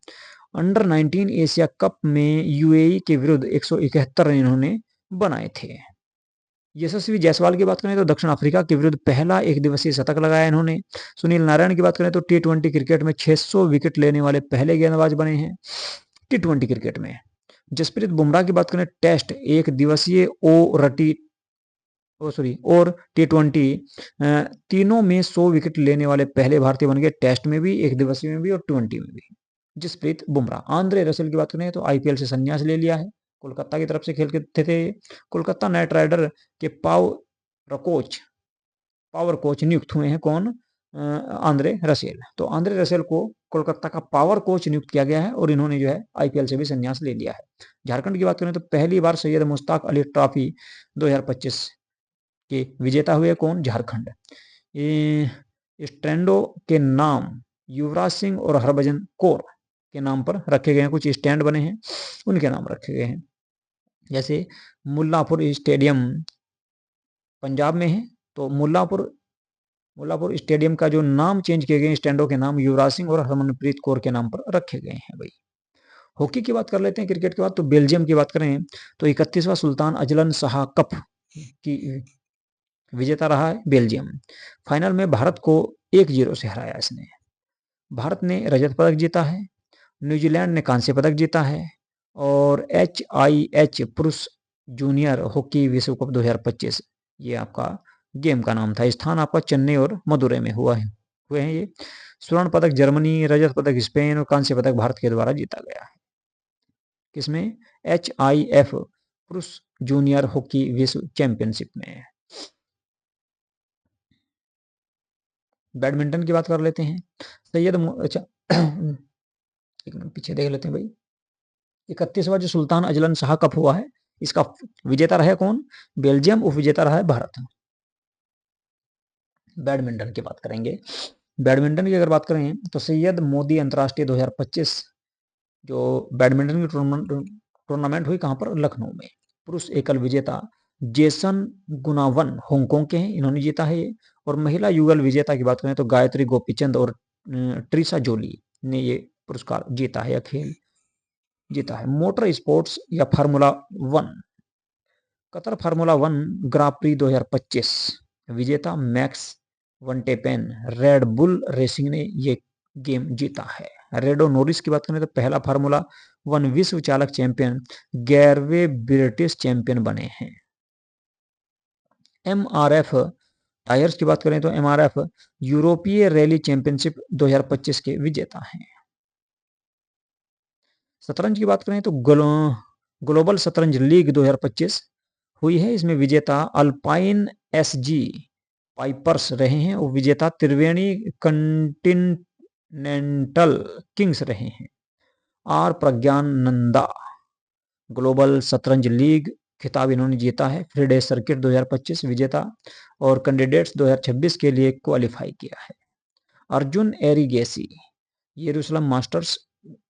अंडर 19 एशिया कप में यूएई के विरुद्ध 171 रन इन्होंने बनाए थे। यशस्वी जायसवाल की बात करें तो दक्षिण अफ्रीका के विरुद्ध पहला एक दिवसीय शतक लगाया इन्होंने। सुनील नारायण की बात करें तो टी20 क्रिकेट में 600 विकेट लेने वाले पहले गेंदबाज बने हैं टी20 क्रिकेट में। जसप्रीत बुमराह की बात करें, टेस्ट एक दिवसीय और टी20 तीनों में 100 विकेट लेने वाले पहले भारतीय बन गए, टेस्ट में भी, एक दिवसीय में भी और टी20 में भी। जसप्रीत बुमराह। आंद्रे रसेल की बात करें तो आईपीएल से संन्यास ले लिया है, कोलकाता की तरफ से खेलते थे। कोलकाता नाइट राइडर के पावर कोच नियुक्त हुए हैं कौन? Andre Russell. तो आंद्रे रसेल को कोलकाता का पावर कोच नियुक्त किया गया है और इन्होंने जो है आईपीएल से भी संन्यास ले लिया है। झारखंड की बात करें तो पहली बार सैयद मुश्ताक अली ट्रॉफी 2025 के विजेता हुए कौन? झारखंड। स्टैंडों के नाम युवराज सिंह और हरभजन कौर के नाम पर रखे गए हैं। कुछ स्टैंड बने हैं उनके नाम रखे गए हैं, जैसे मुल्लापुर स्टेडियम पंजाब में है, तो मुल्लापुर स्टेडियम का जो नाम चेंज किए गए स्टैंडों के नाम युवराज सिंह और हरमनप्रीत कौर के नाम पर रखे गए हैं भाई। हॉकी की बात कर लेते हैं क्रिकेट के बाद। तो बेल्जियम की बात करें तो 31वां सुल्तान अजलन शाह कप की विजेता रहा है बेल्जियम। फाइनल में भारत को 1-0 से हराया इसने। भारत ने रजत पदक जीता है, न्यूजीलैंड ने कांस्य पदक जीता है और HIH पुरुष जूनियर हॉकी विश्व कप 2025 ये आपका गेम का नाम था। स्थान आपका चेन्नई और मदुरै में हुए हैं ये। स्वर्ण पदक जर्मनी, रजत पदक स्पेन और कांस्य पदक भारत के द्वारा जीता गया है। किसमें? HIF पुरुष जूनियर हॉकी विश्व चैंपियनशिप में। बैडमिंटन की बात कर लेते हैं। अच्छा एक मिनट पीछे देख लेते हैं भाई। 31वां जो सुल्तान अजलन शाह कप हुआ है, इसका विजेता रहा कौन? बेल्जियम। उप विजेता रहा है भारत। बैडमिंटन की बात करेंगे। बैडमिंटन की अगर बात करें तो सैयद मोदी अंतर्राष्ट्रीय 2025 जो बैडमिंटन की टूर्नामेंट हुई कहां पर? लखनऊ में। पुरुष एकल विजेता जेसन गुनावन हांगकांग के हैं, इन्होंने जीता है ये। और महिला युगल विजेता की बात करें तो गायत्री गोपीचंद और ट्रिशा जोली ने ये पुरस्कार जीता है या खेल जीता है। मोटर स्पोर्ट्स या फार्मूला 1, कतर फार्मूला 1 ग्रां प्री 2025 विजेता मैक्स वनटेपेन रेड बुल रेसिंग ने ये गेम जीता है। रेडो नोरिस की बात करें तो पहला फार्मूला 1 विश्व चालक चैंपियन, 11वें ब्रिटिश चैंपियन बने हैं। MRF टायर्स की बात करें तो MRF यूरोपीय रैली चैंपियनशिप 2025 के विजेता हैं। शतरंज की बात करें तो ग्लोबल शतरंज लीग 2025 हुई है, इसमें विजेता अल्पाइन SG पाइपर्स रहे हैं और विजेता त्रिवेणी कंटिनेंटल किंग्स रहे हैं। आर प्रज्ञानंदा ग्लोबल शतरंज लीग खिताब इन्होंने जीता है। फ्रीडे सर्किट 2025 विजेता और कैंडिडेट्स 2026 के लिए क्वालिफाई किया है। अर्जुन एरिगेसी येरूशलेम मास्टर्स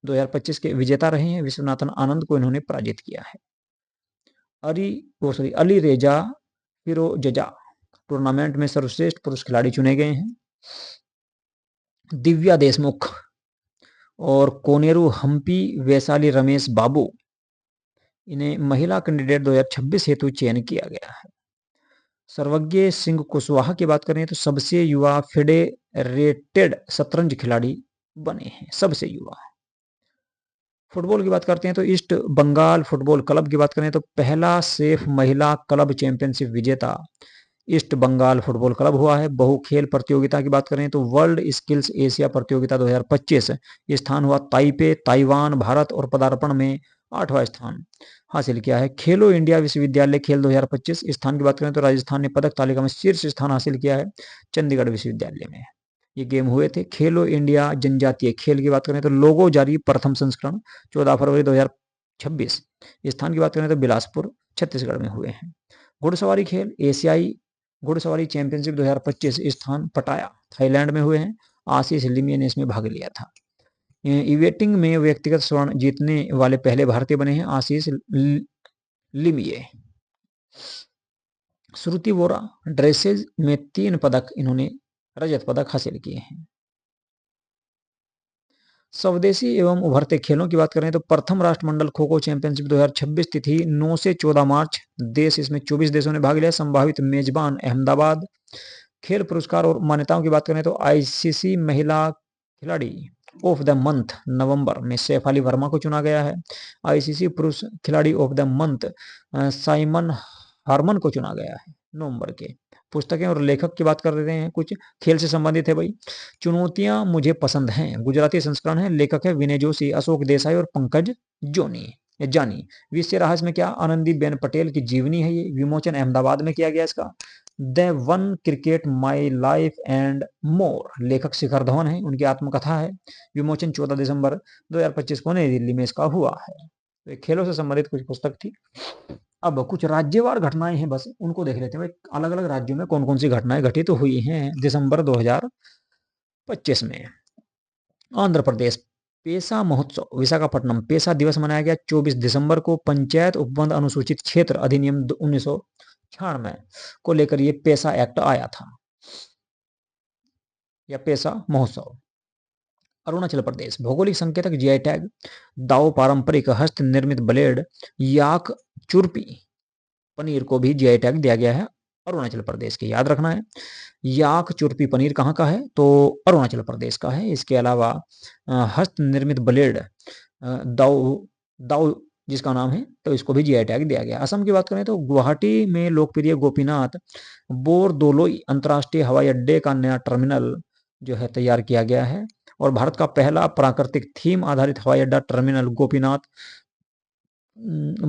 2025 के विजेता रहे हैं, विश्वनाथन आनंद को इन्होंने पराजित किया है। अली रेजा फिरोजजा टूर्नामेंट में सर्वश्रेष्ठ पुरुष खिलाड़ी चुने गए हैं। दिव्या देशमुख और कोनेरू हम्पी वैशाली रमेश बाबू इन्हें महिला कैंडिडेट 2026 हेतु चयन किया गया है। सर्वज्ञ सिंह कुशवाहा की बात करें तो सबसे युवा फेडरेटेड शतरंज खिलाड़ी बने हैं, सबसे युवा। फुटबॉल की बात करते हैं तो ईस्ट बंगाल फुटबॉल क्लब की बात करें तो पहला सेफ महिला क्लब चैंपियनशिप विजेता ईस्ट बंगाल फुटबॉल क्लब हुआ है। बहु खेल प्रतियोगिता की बात करें तो वर्ल्ड स्किल्स एशिया प्रतियोगिता 2025 स्थान हुआ ताइपे ताइवान भारत और पदार्पण में 8वां स्थान हासिल किया है। खेलो इंडिया विश्वविद्यालय खेल 2025 स्थान की बात करें तो राजस्थान ने पदक तालिका में शीर्ष स्थान हासिल किया है चंडीगढ़ विश्वविद्यालय में। ये गेम हुए थे। खेलो इंडिया जनजातीय खेल की बात करें तो लोगो जारी प्रथम संस्करण 14 फरवरी 2026। स्थान की बात करें तो बिलासपुर छत्तीसगढ़ में हुए हैं। घुड़सवारी खेल एशियाई घुड़सवारी चैंपियनशिप 2025 स्थान पटाया थाईलैंड में हुए हैं। आशीष लिमिया ने इसमें भाग लिया था। इवेटिंग में व्यक्तिगत स्वर्ण जीतने वाले पहले भारतीय बने हैं आशीष लिमिये। श्रुति वोरा ड्रेसेज में 3 पदक इन्होंने रजत पदक हासिल किए हैं। स्वदेशी एवं उभरते खेलों की बात करें तो प्रथम राष्ट्रमंडल खो खो चैंपियनशिप 2026 तिथि 9 से 14 मार्च। देश इसमें 24 देशों ने भाग लिया। संभावित मेजबान अहमदाबाद। खेल पुरस्कार और मान्यताओं की बात करें तो आईसीसी महिला खिलाड़ी ऑफ द मंथ नवंबर में शेफाली वर्मा को चुना गया है। आईसीसी पुरुष खिलाड़ी of the month Simon Harmer को चुना गया है नवंबर के। पुस्तकें और लेखक की बात कर रहे हैं, कुछ खेल से संबंधित है भाई। चुनौतियां मुझे पसंद हैं गुजराती संस्करण है। लेखक है विनय जोशी, अशोक देसाई और पंकज जानी। विषय रहा इसमें क्या, आनंदी बेन पटेल की जीवनी है ये। विमोचन अहमदाबाद में किया गया इसका। The one cricket my life and more, लेखक शिखर धवन है, उनकी आत्मकथा है। विमोचन 14 दिसंबर 2025 को नई दिल्ली में इसका हुआ है। तो खेलों से संबंधित कुछ पुस्तक थी। अब कुछ राज्यवार घटनाएं हैं, बस उनको देख लेते हैं। अलग अलग राज्यों में कौन कौन सी घटनाएं घटित तो हुई हैं दिसंबर 2025 में। आंध्र प्रदेश पेसा महोत्सव विशाखापट्टनम। पेसा दिवस मनाया गया 24 दिसंबर को। पंचायत उपबंध अनुसूचित क्षेत्र अधिनियम 1996 को लेकर ये पेसा एक्ट आया था, या पेसा महोत्सव। अरुणाचल प्रदेश भौगोलिक संकेतक जीआई टैग। दाओ पारंपरिक हस्त निर्मित ब्लेड याक चुरपी पनीर को भी जीआई टैग दिया गया है अरुणाचल प्रदेश के, याद रखना है। याक चुरपी पनीर कहाँ का है, तो अरुणाचल प्रदेश का है। इसके अलावा हस्त निर्मित ब्लेड दाऊ दाऊ जिसका नाम है, तो इसको भी जीआई टैग दिया गया। असम की बात करें तो गुवाहाटी में लोकप्रिय गोपीनाथ बोरदोलोई अंतर्राष्ट्रीय हवाई अड्डे का नया टर्मिनल जो है तैयार किया गया है। और भारत का पहला प्राकृतिक थीम आधारित हवाई अड्डा टर्मिनल गोपीनाथ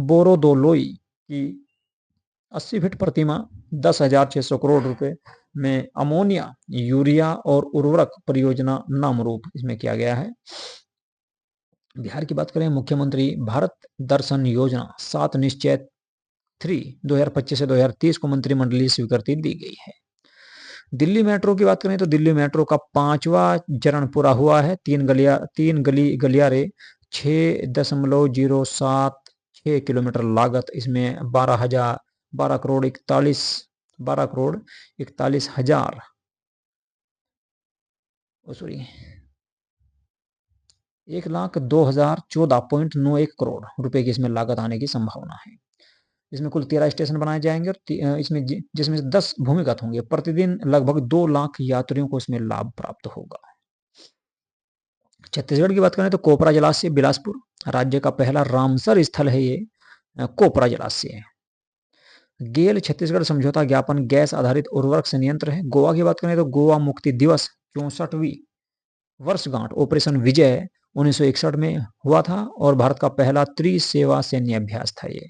बोरोदोलोई की 80 फीट प्रतिमा 10,600 करोड़ रुपए में अमोनिया यूरिया और उर्वरक परियोजना नाम रूप इसमें किया गया है। बिहार की बात करें, मुख्यमंत्री भारत दर्शन योजना 7 निश्चय 3 2025 से 2030 को मंत्रिमंडलीय स्वीकृति दी गई है। दिल्ली मेट्रो की बात करें तो दिल्ली मेट्रो का 5वां चरण पूरा हुआ है। 3 गलियारे 6.076 किलोमीटर लागत, इसमें 12 करोड़ 41 हजार सॉरी 1,02,014.91 करोड़ रुपए की इसमें लागत आने की संभावना है। इसमें कुल 13 स्टेशन बनाए जाएंगे और इसमें जिसमें 10 भूमिगत होंगे। प्रतिदिन लगभग 2 लाख यात्रियों को इसमें लाभ प्राप्त होगा। छत्तीसगढ़ की बात करें तो कोपरा जलाशय बिलासपुर राज्य का पहला रामसर स्थल है ये कोपरा जलाशय। गेल छत्तीसगढ़ समझौता ज्ञापन गैस आधारित उर्वरक संयंत्र है। गोवा की बात करें तो गोवा मुक्ति दिवस 64वीं वर्षगांठ ऑपरेशन विजय 1961 में हुआ था और भारत का पहला त्रिसेवा सैन्य अभ्यास था ये।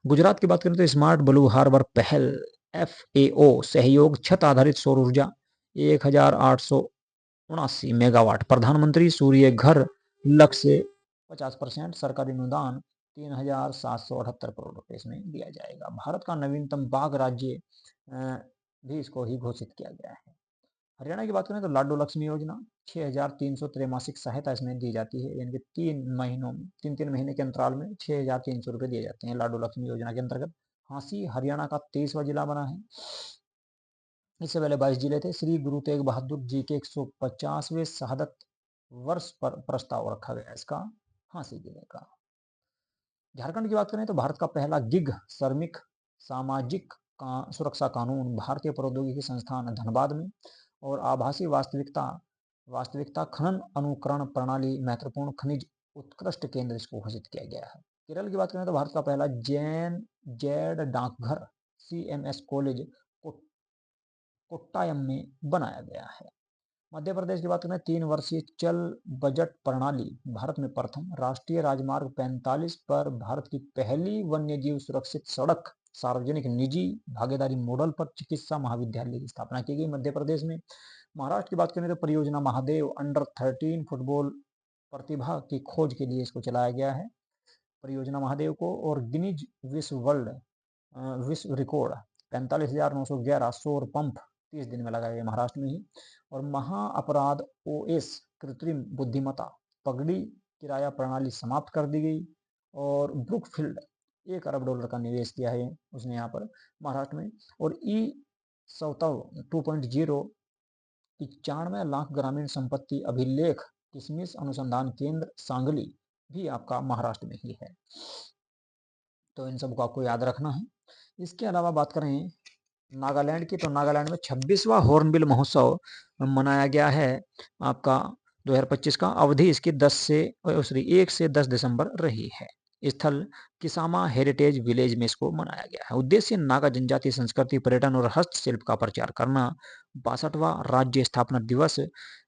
गुजरात की बात करें तो स्मार्ट ब्लू हार्बर पहल FAO सहयोग छत आधारित सौर ऊर्जा 1,879 मेगावाट। प्रधानमंत्री सूर्य घर लक्ष्य से 50% सरकारी अनुदान 3,778 करोड़ रुपए इसमें दिया जाएगा। भारत का नवीनतम बाघ राज्य भी इसको ही घोषित किया गया है। हरियाणा की बात करें तो लाडो लक्ष्मी योजना 6,300 त्रैमासिक सहायता इसमें दी जाती है, यानी कि 3 महीने के अंतराल में 6,300 रुपए दिए जाते हैं लाडो लक्ष्मी योजना के अंतर्गत। हाँसी हरियाणा का 23वां जिला बना है। इससे पहले 22 जिले थे। श्री गुरु तेग बहादुर जी के 150वें शहादत वर्ष पर प्रस्ताव रखा गया इसका हाँसी जिले का। झारखंड की बात करें तो भारत का पहला गिग श्रमिक सामाजिक सुरक्षा कानून भारतीय प्रौद्योगिकी संस्थान धनबाद में। और आभासी वास्तविकता खनन अनुकरण प्रणाली महत्वपूर्ण खनिज उत्कृष्ट केंद्र इसको घोषित किया गया है। केरल की बात करें तो भारत का पहला जेड डाकघर CMS कॉलेज कोट्टायम में बनाया गया है। मध्य प्रदेश की बात करें 3 वर्षीय चल बजट प्रणाली भारत में प्रथम। राष्ट्रीय राजमार्ग 45 पर भारत की पहली वन्यजीव सुरक्षित सड़क सार्वजनिक निजी भागीदारी मॉडल पर चिकित्सा महाविद्यालय की स्थापना की गई मध्य प्रदेश में। महाराष्ट्र की बात करें तो परियोजना महादेव अंडर 13 फुटबॉल प्रतिभा की खोज के लिए इसको चलाया गया है, परियोजना महादेव को। और गिनीज विश्व रिकॉर्ड 45,911 सौर पंप 30 दिन में लगाए गए महाराष्ट्र में ही। और महा अपराध ओएस कृत्रिम बुद्धिमत्ता पगड़ी किराया प्रणाली समाप्त कर दी गई। और ब्रुकफील्ड $1 अरब का निवेश किया है उसने यहाँ पर महाराष्ट्र में। और ई सौतव 2.0 95 लाख ग्रामीण संपत्ति अभिलेख किशमिश अनुसंधान केंद्र सांगली भी आपका महाराष्ट्र में ही है। तो इन सबको आपको याद रखना है। इसके अलावा बात करें नागालैंड की, तो नागालैंड में 26वां हॉर्नबिल महोत्सव मनाया गया है आपका 2025 का। अवधि इसकी 1 से 10 दिसंबर रही है। स्थल किसामा हेरिटेज विलेज में इसको मनाया गया है। उद्देश्य नागा जनजातीय संस्कृति, पर्यटन और हस्तशिल्प का प्रचार करना। 62वां राज्य स्थापना दिवस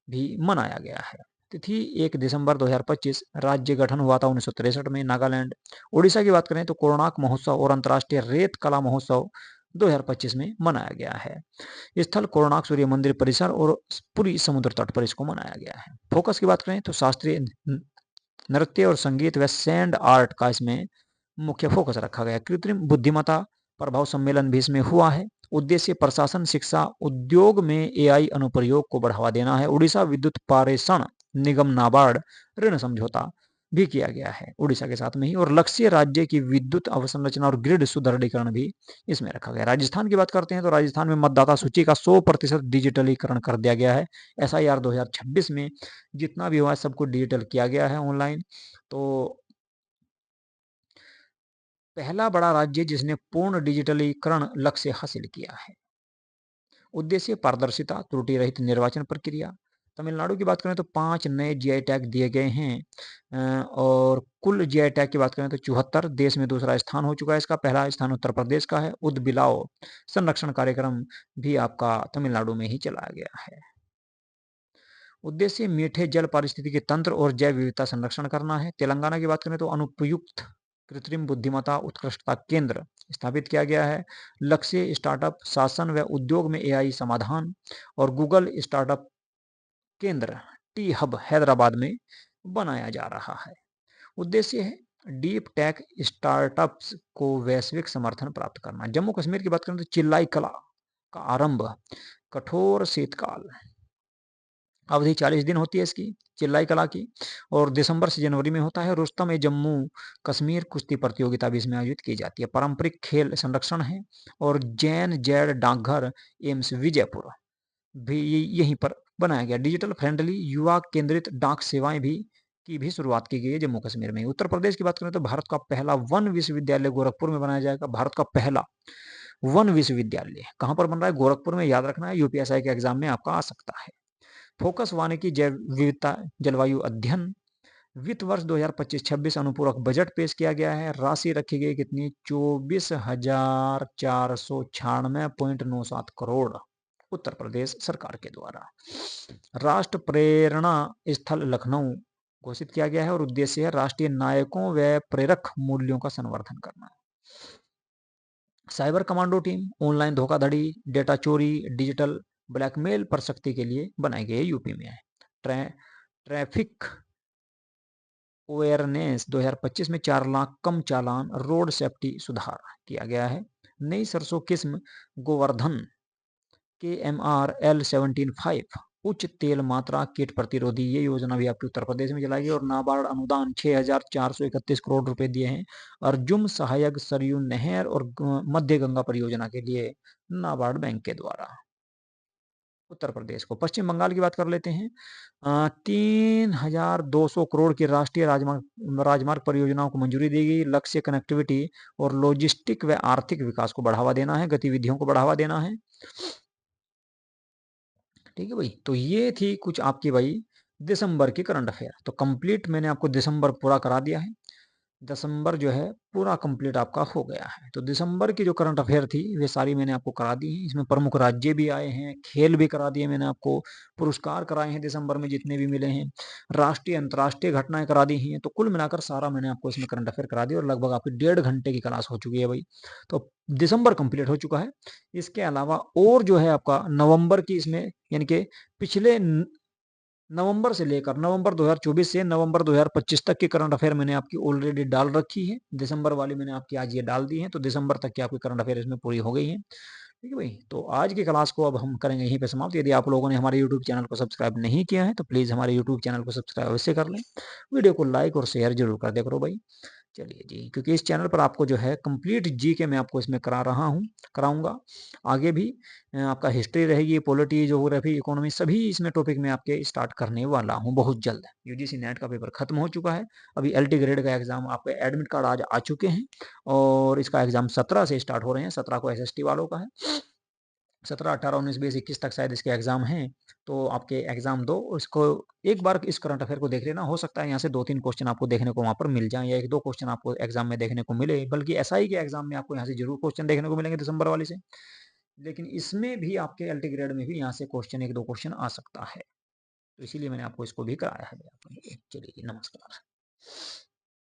भी मनाया गया है। तिथि 1 दिसंबर 2025। राज्य गठन हुआ था 1963 में नागालैंड। उड़ीसा की बात करें तो कोणार्क महोत्सव और अंतर्राष्ट्रीय रेत कला महोत्सव 2025 में मनाया गया है। स्थल कोणार्क सूर्य मंदिर परिसर और पूरी समुद्र तट पर इसको मनाया गया है। फोकस की बात करें तो शास्त्रीय नृत्य और संगीत व सैंड आर्ट का इसमें मुख्य फोकस रखा गया। कृत्रिम बुद्धिमत्ता प्रभाव सम्मेलन भी इसमें हुआ है। उद्देश्य प्रशासन, शिक्षा, उद्योग में एआई अनुप्रयोग को बढ़ावा देना है। उड़ीसा विद्युत पारेषण निगम नाबार्ड ऋण समझौता भी किया गया है उड़ीसा के साथ में ही। और लक्ष्य राज्य की विद्युत अवसंरचना और ग्रिड सुदृढ़ीकरण भी इसमें रखा गया। राजस्थान की बात करते हैं तो राजस्थान में मतदाता सूची का 100% डिजिटलीकरण कर दिया गया है। SIR 2026 में जितना भी हुआ है सबको डिजिटल किया गया है ऑनलाइन। तो पहला बड़ा राज्य जिसने पूर्ण डिजिटलीकरण लक्ष्य हासिल किया है। उद्देश्य पारदर्शिता, त्रुटि रहित निर्वाचन प्रक्रिया। तमिलनाडु की बात करें तो 5 नए जीआई टैग दिए गए हैं। और कुल जीआई टैग की बात करें तो 74, देश में दूसरा स्थान हो चुका है इसका। पहला स्थान उत्तर प्रदेश का है। उदबिलाव संरक्षण कार्यक्रम भी आपका तमिलनाडु में ही चलाया गया है। उद्देश्य मीठे जल पारिस्थितिकी तंत्र और जैव विविधता संरक्षण करना है। तेलंगाना की बात करें तो अनुपयुक्त कृत्रिम बुद्धिमत्ता उत्कृष्टता केंद्र स्थापित किया गया है। लक्ष्य स्टार्टअप, शासन व उद्योग में एआई समाधान। और गूगल स्टार्टअप केंद्र टी हब हैदराबाद में बनाया जा रहा है। उद्देश्य है डीप टेक स्टार्टअप्स को वैश्विक समर्थन प्राप्त करना। जम्मू कश्मीर की बात करें तो चिल्लाई कला का आरंभ, कठोर शीतकाल, अवधि 40 दिन होती है इसकी चिल्लाई कला की। और दिसंबर से जनवरी में होता है। रुस्तम ए जम्मू कश्मीर कुश्ती प्रतियोगिता भी इसमें आयोजित की जाती है। पारंपरिक खेल संरक्षण है। और जैन जैड डाकघर एम्स विजयपुर भी यहीं पर बनाया गया। डिजिटल फ्रेंडली युवा केंद्रित डाक सेवाएं भी शुरुआत की गई है जम्मू कश्मीर में। उत्तर प्रदेश की बात करें तो भारत का पहला वन विश्वविद्यालय गोरखपुर में बनाया जाएगा। भारत का पहला वन विश्वविद्यालय कहां पर बन रहा है? गोरखपुर में। याद रखना है, यूपीएसआई के एग्जाम में आपका आ सकता है। फोकस वानिकी जैव विविधता जलवायु अध्ययन। वित्त वर्ष 2025-26 अनुपूरक बजट पेश किया गया है। राशि रखी गई कितनी? 24,496.97 करोड़ उत्तर प्रदेश सरकार के द्वारा। राष्ट्र प्रेरणा स्थल लखनऊ घोषित किया गया है। और उद्देश्य है राष्ट्रीय नायकों व प्रेरक मूल्यों का संवर्धन करना। साइबर कमांडो टीम ऑनलाइन धोखाधड़ी, डेटा चोरी, डिजिटल ब्लैकमेल पर सख्ती के लिए बनाई गई है, यूपी में है। ट्रैफिक अवेयरनेस 2025 में 4 लाख कम चालान, रोड सेफ्टी सुधार किया गया है। नई सरसों किस्म गोवर्धन KMR L175 उच्च तेल मात्रा कीट प्रतिरोधी, ये योजना भी आपके उत्तर प्रदेश में चलाई गई। और नाबार्ड अनुदान 6,431 करोड़ रुपए दिए हैं अर्जुन सहायक सरयू नहर और मध्य गंगा परियोजना के लिए नाबार्ड बैंक के द्वारा उत्तर प्रदेश को। पश्चिम बंगाल की बात कर लेते हैं। 3,200 करोड़ की राष्ट्रीय राजमार्ग परियोजनाओं को मंजूरी दी गई। लक्ष्य कनेक्टिविटी और लॉजिस्टिक व आर्थिक विकास को बढ़ावा देना है, गतिविधियों को बढ़ावा देना है। ठीक है भाई, तो ये थी कुछ आपकी भाई दिसंबर की करंट अफेयर। तो कंप्लीट मैंने आपको दिसंबर पूरा करा दिया है। दिसंबर जो है पूरा कंप्लीट आपका हो गया है। तो दिसंबर की जो करंट अफेयर थी वे सारी मैंने आपको करा दी है। इसमें प्रमुख राज्य भी आए हैं, खेल भी करा दिए मैंने आपको, पुरस्कार कराए हैं दिसंबर में जितने भी मिले हैं, राष्ट्रीय अंतर्राष्ट्रीय घटनाएं करा दी हैं। तो कुल मिलाकर सारा मैंने आपको इसमें करंट अफेयर करा दिया और लगभग आपकी 1.5 घंटे की क्लास हो चुकी है भाई। तो दिसंबर कंप्लीट हो चुका है। इसके अलावा और जो है आपका नवंबर की इसमें यानी कि पिछले नवंबर से लेकर नवंबर 2024 से नवंबर 2025 तक की करंट अफेयर मैंने आपकी ऑलरेडी डाल रखी है। दिसंबर वाली मैंने आपकी आज ये डाल दी है, तो दिसंबर तक की आपकी करंट अफेयर इसमें पूरी हो गई है। ठीक है भाई, तो आज की क्लास को अब हम करेंगे यहीं पे समाप्त। यदि आप लोगों ने हमारे यूट्यूब चैनल को सब्सक्राइब नहीं किया है तो प्लीज़ हमारे यूट्यूब चैनल को सब्सक्राइब अवश्य कर लें। वीडियो को लाइक और शेयर जरूर कर दिया करो भाई। चलिए जी, क्योंकि इस चैनल पर आपको जो है कंप्लीट जीके मैं आपको इसमें करा रहा हूँ, कराऊंगा आगे भी। आपका हिस्ट्री रहेगी, पॉलिटी, ज्योग्राफी, इकोनॉमी, सभी इसमें टॉपिक में आपके स्टार्ट करने वाला हूँ बहुत जल्द। यूजीसी नेट का पेपर खत्म हो चुका है, अभी एलटी ग्रेड का एग्जाम, आपके एडमिट कार्ड आज आ चुके हैं और इसका एग्जाम 17 से स्टार्ट हो रहे हैं। 17 को एसएसटी वालों का है, 17, 18, 19, 20, 21 तक शायद इसके एग्जाम हैं। तो आपके एग्जाम दो, इसको एक बार इस करंट अफेयर को देख लेना। हो सकता है यहाँ से 2-3 क्वेश्चन आपको देखने को वहाँ पर मिल जाए या 1-2 क्वेश्चन आपको एग्जाम में देखने को मिले, बल्कि एसआई के एग्जाम में आपको यहाँ से जरूर क्वेश्चन देखने को मिलेंगे दिसंबर वाले से। लेकिन इसमें भी आपके एलटी ग्रेड में भी यहाँ से क्वेश्चन 1-2 क्वेश्चन आ सकता है, तो इसीलिए मैंने आपको इसको भी कराया है। चलिए, नमस्कार।